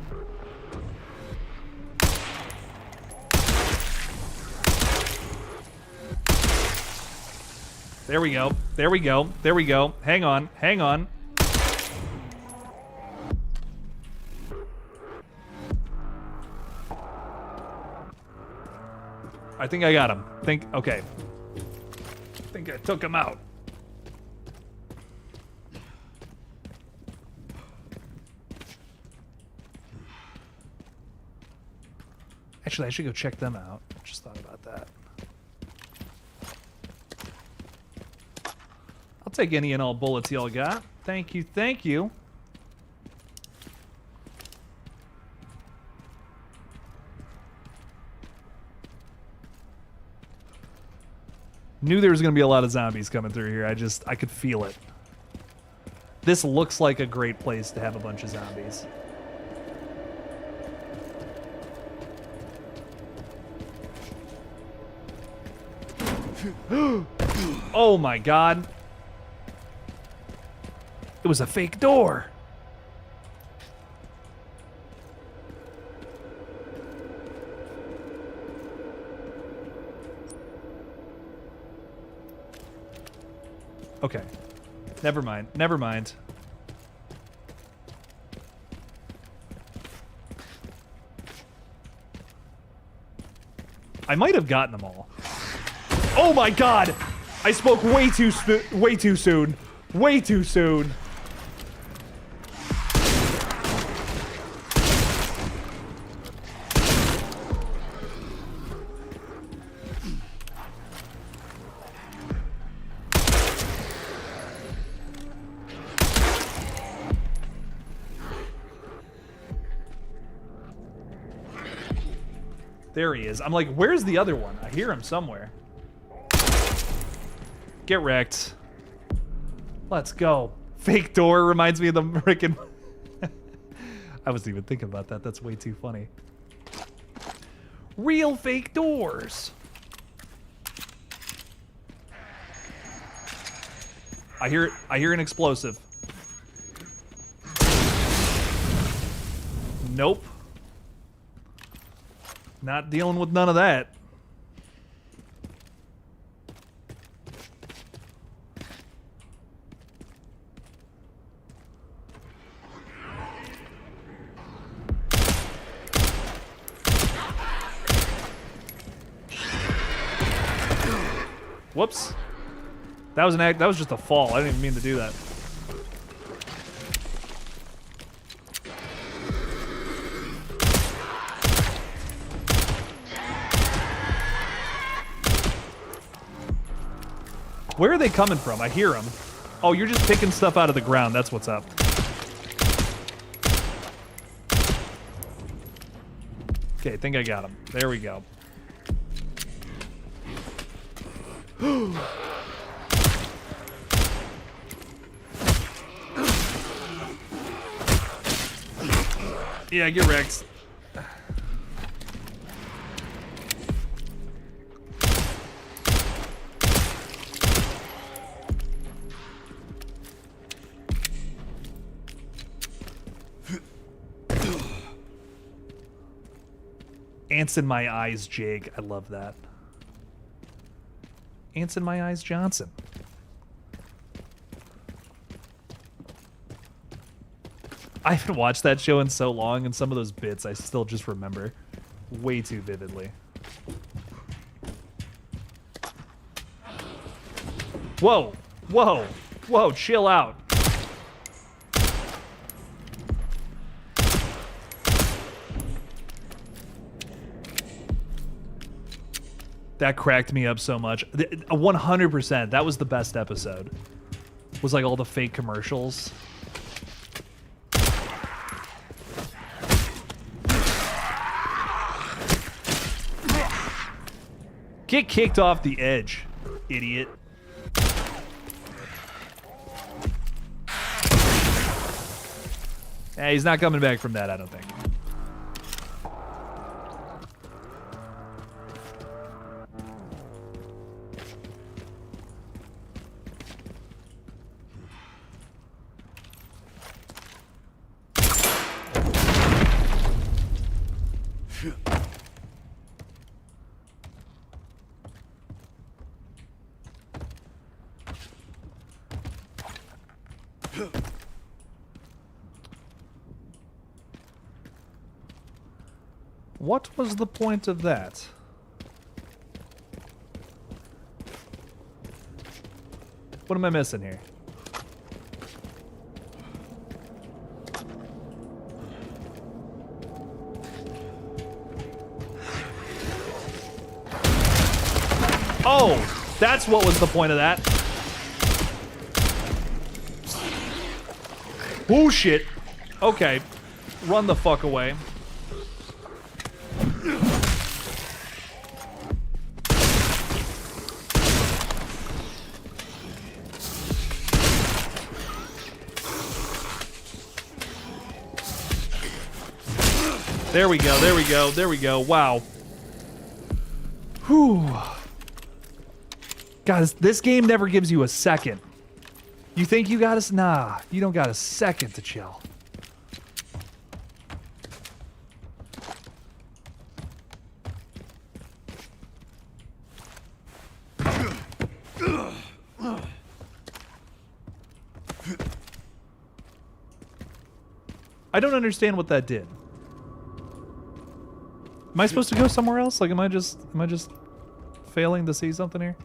There we go. There we go. There we go. Hang on. Hang on. I think I got him. Okay. I think I took him out. Actually, I should go check them out. Just thought about that. I'll take any and all bullets y'all got. Thank you, thank you. Knew there was going to be a lot of zombies coming through here. I could feel it. This looks like a great place to have a bunch of zombies. Oh my god. It was a fake door. Okay. Never mind. Never mind. I might have gotten them all. Oh my god! I spoke way too soon. Way too soon. There he is. I'm like, where's the other one? I hear him somewhere. Get wrecked. Let's go. Fake door reminds me of the frickin'... I wasn't even thinking about that. That's way too funny. Real fake doors. I hear an explosive. Nope. Not dealing with none of that. Whoops. That was just a fall. I didn't even mean to do that. Where are they coming from? I hear them. Oh, you're just picking stuff out of the ground. That's what's up. Okay, I think I got him. There we go. Yeah, get wrecked. Ants in my eyes, Jake. I love that. Ants in my eyes, Johnson. I haven't watched that show in so long, and some of those bits I still just remember way too vividly. Whoa, whoa, whoa, chill out. That cracked me up so much. 100%. That was the best episode. Was like all the fake commercials. Get kicked off the edge, idiot. Eh, he's not coming back from that, I don't think. What was the point of that? What am I missing here? Oh, that's what was the point of that. Oh shit. Okay. Run the fuck away. There we go, there we go, there we go. Wow. Whew. Guys, this game never gives you a second. You think you got us? Nah, you don't got a second to chill. I don't understand what that did. Am I supposed to go somewhere else? Like, am I just failing to see something here?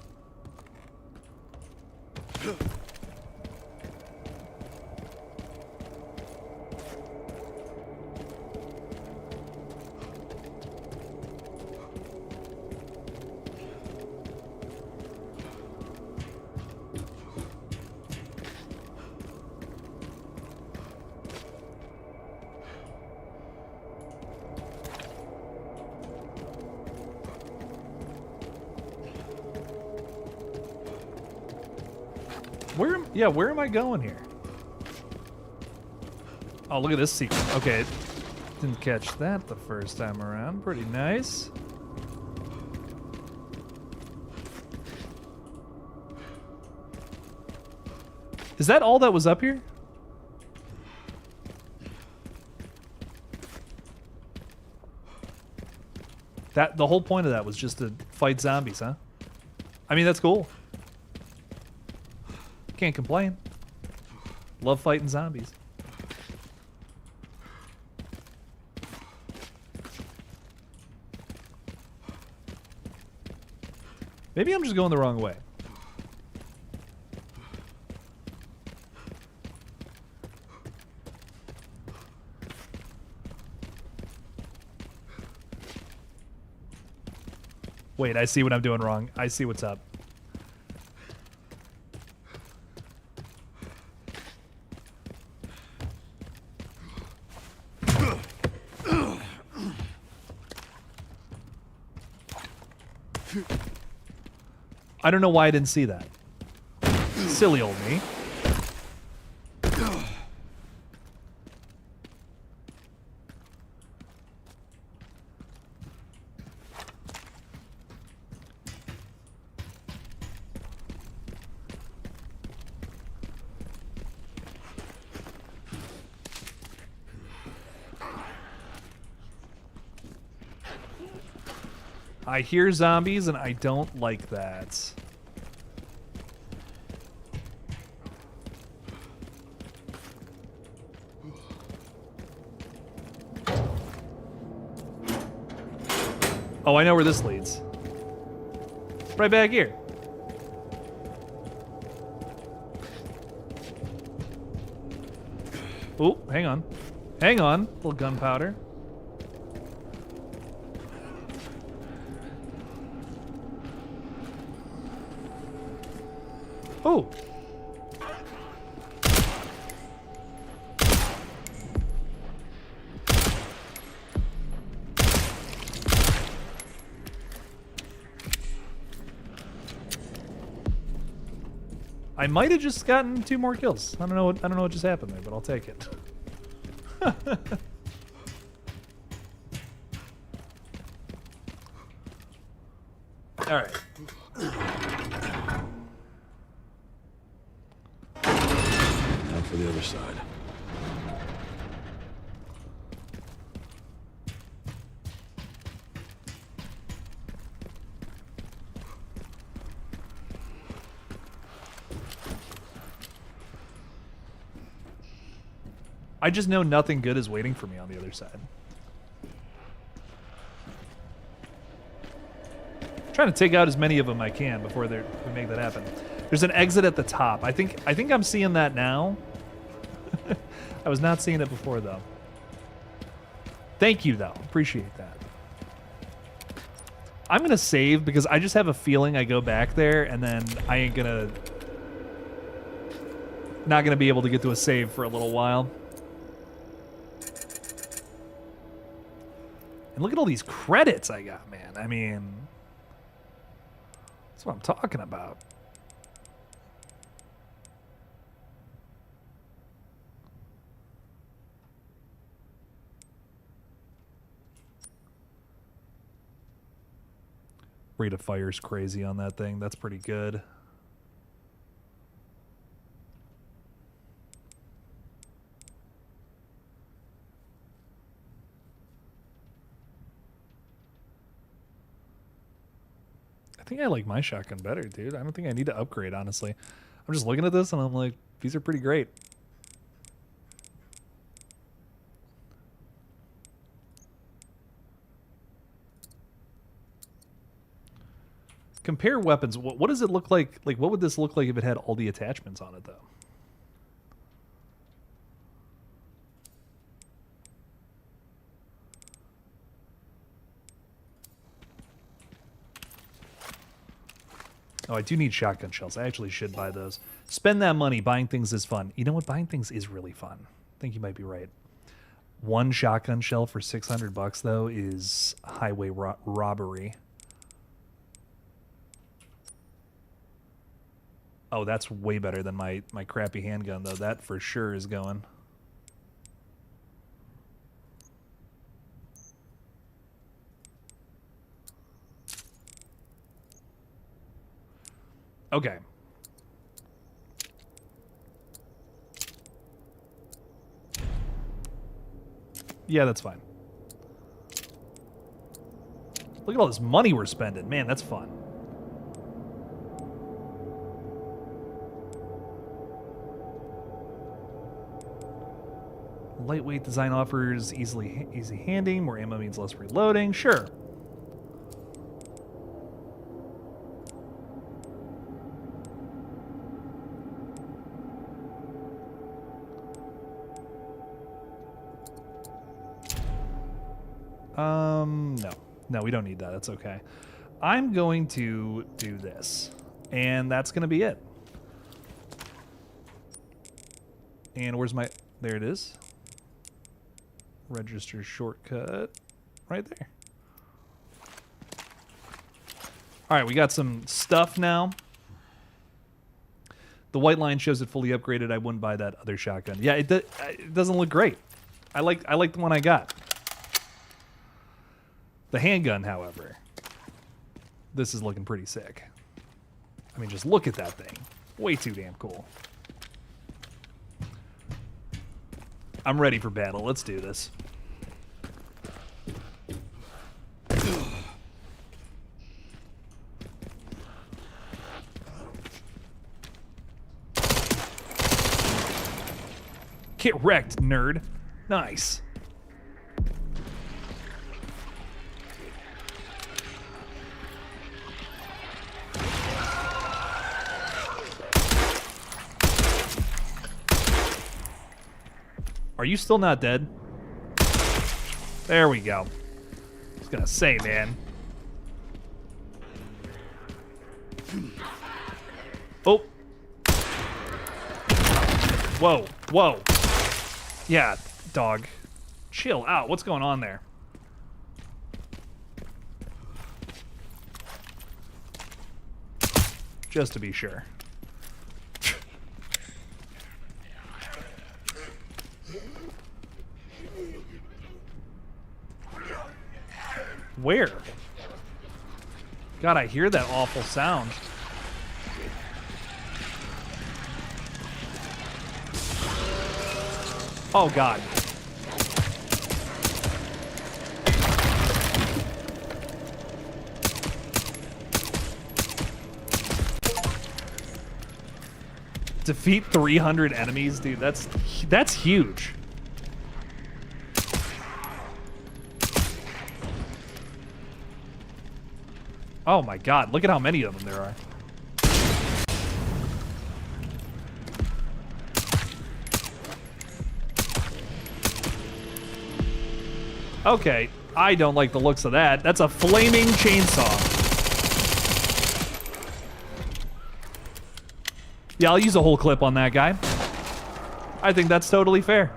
Where am I going here? Oh, look at this sequence. Okay, didn't catch that the first time around. Pretty nice. Is that all that was up here? The whole point of that was just to fight zombies, huh? I mean, that's cool. Can't complain. Love fighting zombies. Maybe I'm just going the wrong way. Wait, I see what I'm doing wrong. I see what's up. I don't know why I didn't see that. Silly old me. I hear zombies and I don't like that. Oh, I know where this leads. Right back here. Oh, hang on. Hang on, little gunpowder. Oh. I might have just gotten 2 more kills. I don't know what just happened there, but I'll take it. All right. Now for the other side. I just know nothing good is waiting for me on the other side. I'm trying to take out as many of them I can before we make that happen. There's an exit at the top. I think I'm seeing that now. I was not seeing it before though. Thank you though. Appreciate that. I'm gonna save because I just have a feeling I go back there and then I ain't not gonna be able to get to a save for a little while. And look at all these credits I got, man. I mean, that's what I'm talking about. Rate of fire's crazy on that thing. That's pretty good. I think I like my shotgun better, dude. I don't think I need to upgrade, honestly. I'm just looking at this and I'm like, these are pretty great. Compare weapons. What does it look like? Like, what would this look like if it had all the attachments on it, though? Oh, I do need shotgun shells. I actually should buy those. Spend that money. Buying things is fun. You know what? Buying things is really fun. I think you might be right. One shotgun shell for $600, though, is highway robbery. Oh, that's way better than my crappy handgun, though. That for sure is going. Okay. Yeah, that's fine. Look at all this money we're spending. Man, that's fun. Lightweight design offers easy handing. More ammo means less reloading. Sure. No, we don't need that. That's okay. I'm going to do this, and that's going to be it. And where's my... There it is. Register shortcut right there. All right, we got some stuff now. The white line shows it fully upgraded. I wouldn't buy that other shotgun. Yeah, it doesn't look great. I like the one I got. The handgun, however, this is looking pretty sick. I mean, just look at that thing. Way too damn cool. I'm ready for battle. Let's do this. Get wrecked, nerd. Nice. Are you still not dead? There we go. I was gonna say, man. Oh. Whoa, whoa. Yeah, dog. Chill out. What's going on there? Just to be sure. Where? God, I hear that awful sound. Oh, God. Defeat 300 enemies? Dude, that's huge. Oh my God, look at how many of them there are. Okay, I don't like the looks of that. That's a flaming chainsaw. Yeah, I'll use a whole clip on that guy. I think that's totally fair.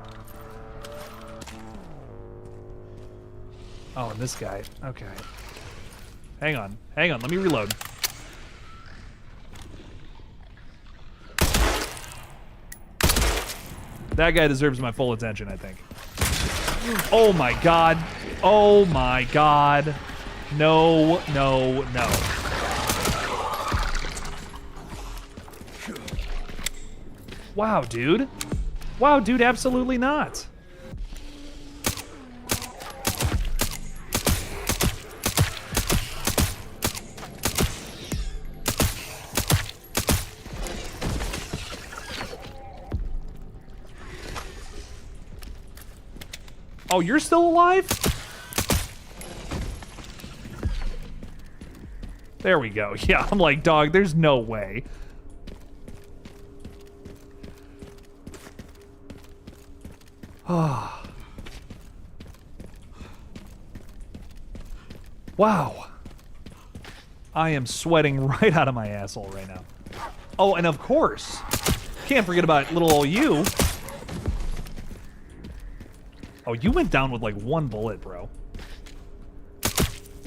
Oh, and this guy. Okay. Hang on, let me reload. That guy deserves my full attention, I think. Oh my God. Oh my God. No, no, no. Wow, dude. Wow, dude, absolutely not. Oh, you're still alive? There we go. Yeah, I'm like, dog, there's no way. Ah. Wow. I am sweating right out of my asshole right now. Oh, and of course, can't forget about little old you. Oh, you went down with like one bullet, bro.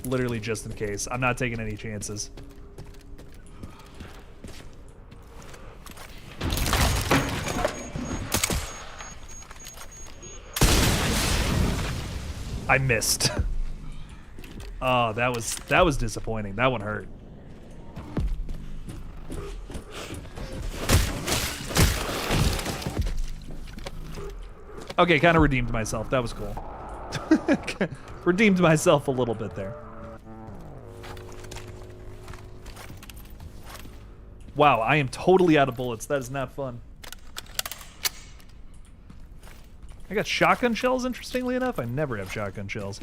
Literally just in case. I'm not taking any chances. I missed. Oh, that was disappointing. That one hurt. Okay, kind of redeemed myself. That was cool. Redeemed myself a little bit there. Wow, I am totally out of bullets. That is not fun. I got shotgun shells, interestingly enough. I never have shotgun shells.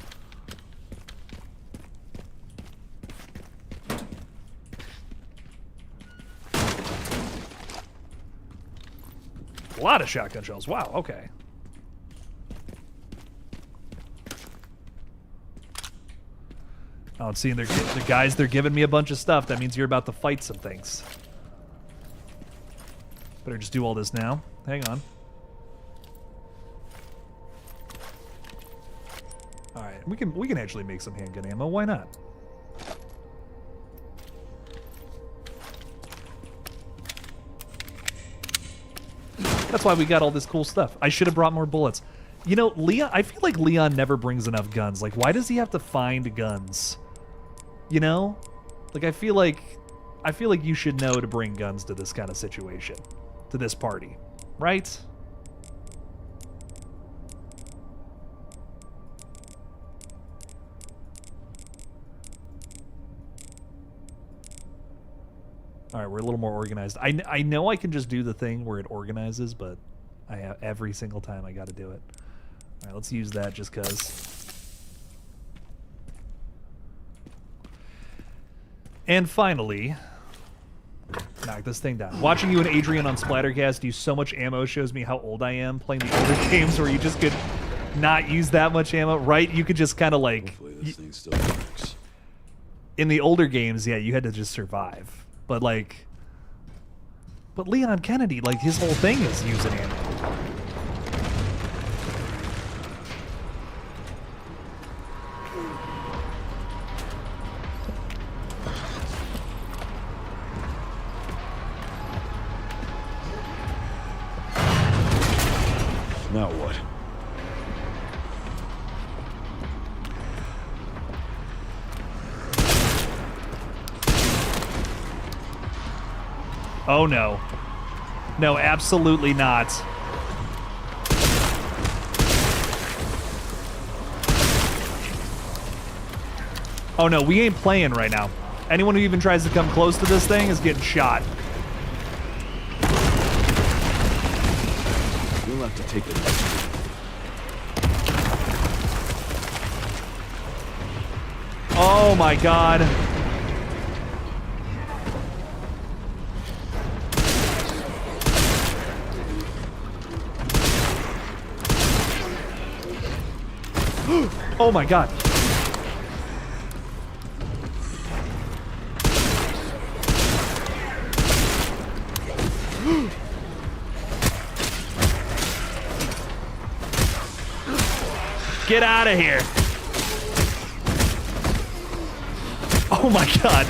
A lot of shotgun shells. Wow, okay. Oh, and seeing the guys, they're giving me a bunch of stuff. That means you're about to fight some things. Better just do all this now. Hang on. All right, we can actually make some handgun ammo. Why not? That's why we got all this cool stuff. I should have brought more bullets. You know, Leon, I feel like Leon never brings enough guns. Like, why does he have to find guns? You know? Like, I feel like you should know to bring guns to this kind of situation. To this party. Right? All right, we're a little more organized. I know I can just do the thing where it organizes, but I have every single time I got to do it. All right, let's use that just because. And finally, knock this thing down. Watching you and Adrian on Splattercast use so much ammo shows me how old I am. Playing the older games where you just could not use that much ammo, right? You could just kind of like. Hopefully this thing still works. In the older games, yeah, you had to just survive. But like, but Leon Kennedy, like his whole thing is using ammo. Now what? Oh no. No, absolutely not. Oh no, we ain't playing right now. Anyone who even tries to come close to this thing is getting shot. You'll have to take the next. Oh my god. Oh my god. Get out of here. Oh my god.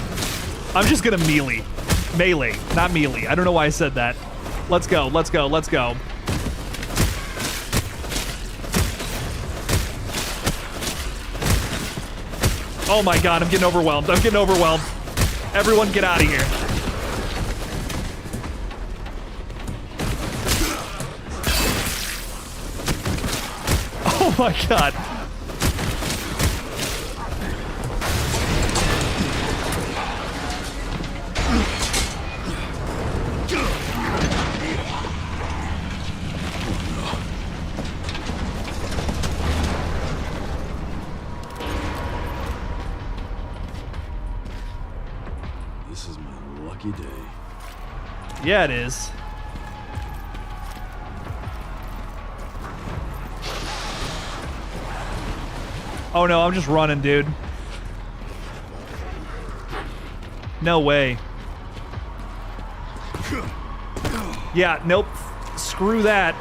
I'm just gonna melee. Melee, not melee. I don't know why I said that. Let's go, let's go, let's go. Oh my god, I'm getting overwhelmed. I'm getting overwhelmed. Everyone get out of here. Oh my god. Yeah, it is. Oh no, I'm just running, dude. No way. Yeah, nope. Screw that.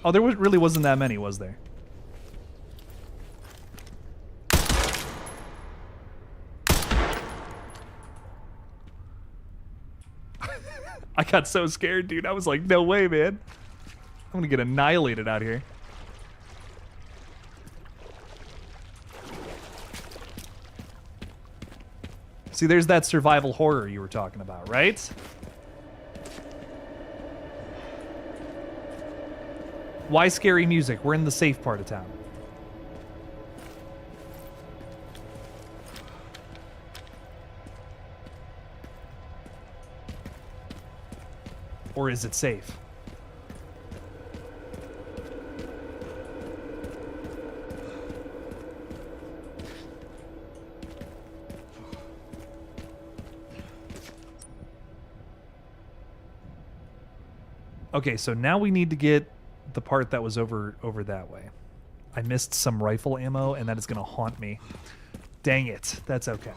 Oh, there really wasn't that many, was there? I got so scared, dude. I was like, no way, man. I'm gonna get annihilated out here. See, there's that survival horror you were talking about, right? Why scary music? We're in the safe part of town. Or is it safe? Okay, so now we need to get the part that was over that way. I missed some rifle ammo, and that is going to haunt me. Dang it. That's okay.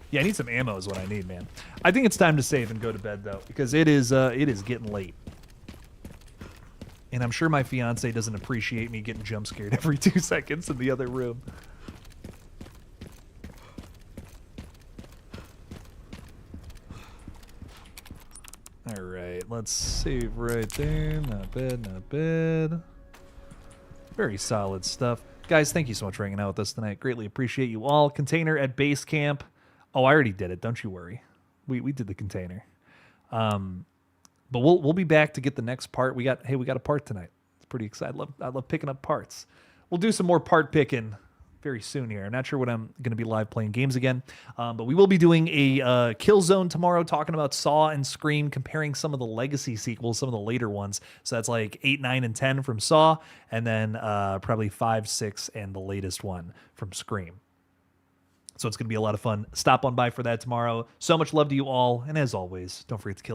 Yeah, I need some ammo is what I need, man. I think it's time to save and go to bed, though, because it is getting late. And I'm sure my fiance doesn't appreciate me getting jump scared every 2 seconds in the other room. All right, let's save right there. Not bad, not bad. Very solid stuff. Guys, thank you so much for hanging out with us tonight. Greatly appreciate you all. Container at base camp. Oh, I already did it. Don't you worry. We did the container. But we'll be back to get the next part. We got a part tonight. It's pretty exciting. I love picking up parts. We'll do some more part picking very soon here. I'm not sure when I'm going to be live playing games again, but we will be doing a Killzone tomorrow, talking about Saw and Scream, comparing some of the legacy sequels, some of the later ones. So that's like 8, 9, and 10 from Saw, and then probably 5, 6, and the latest one from Scream. So it's going to be a lot of fun. Stop on by for that tomorrow. So much love to you all, and as always, don't forget to kill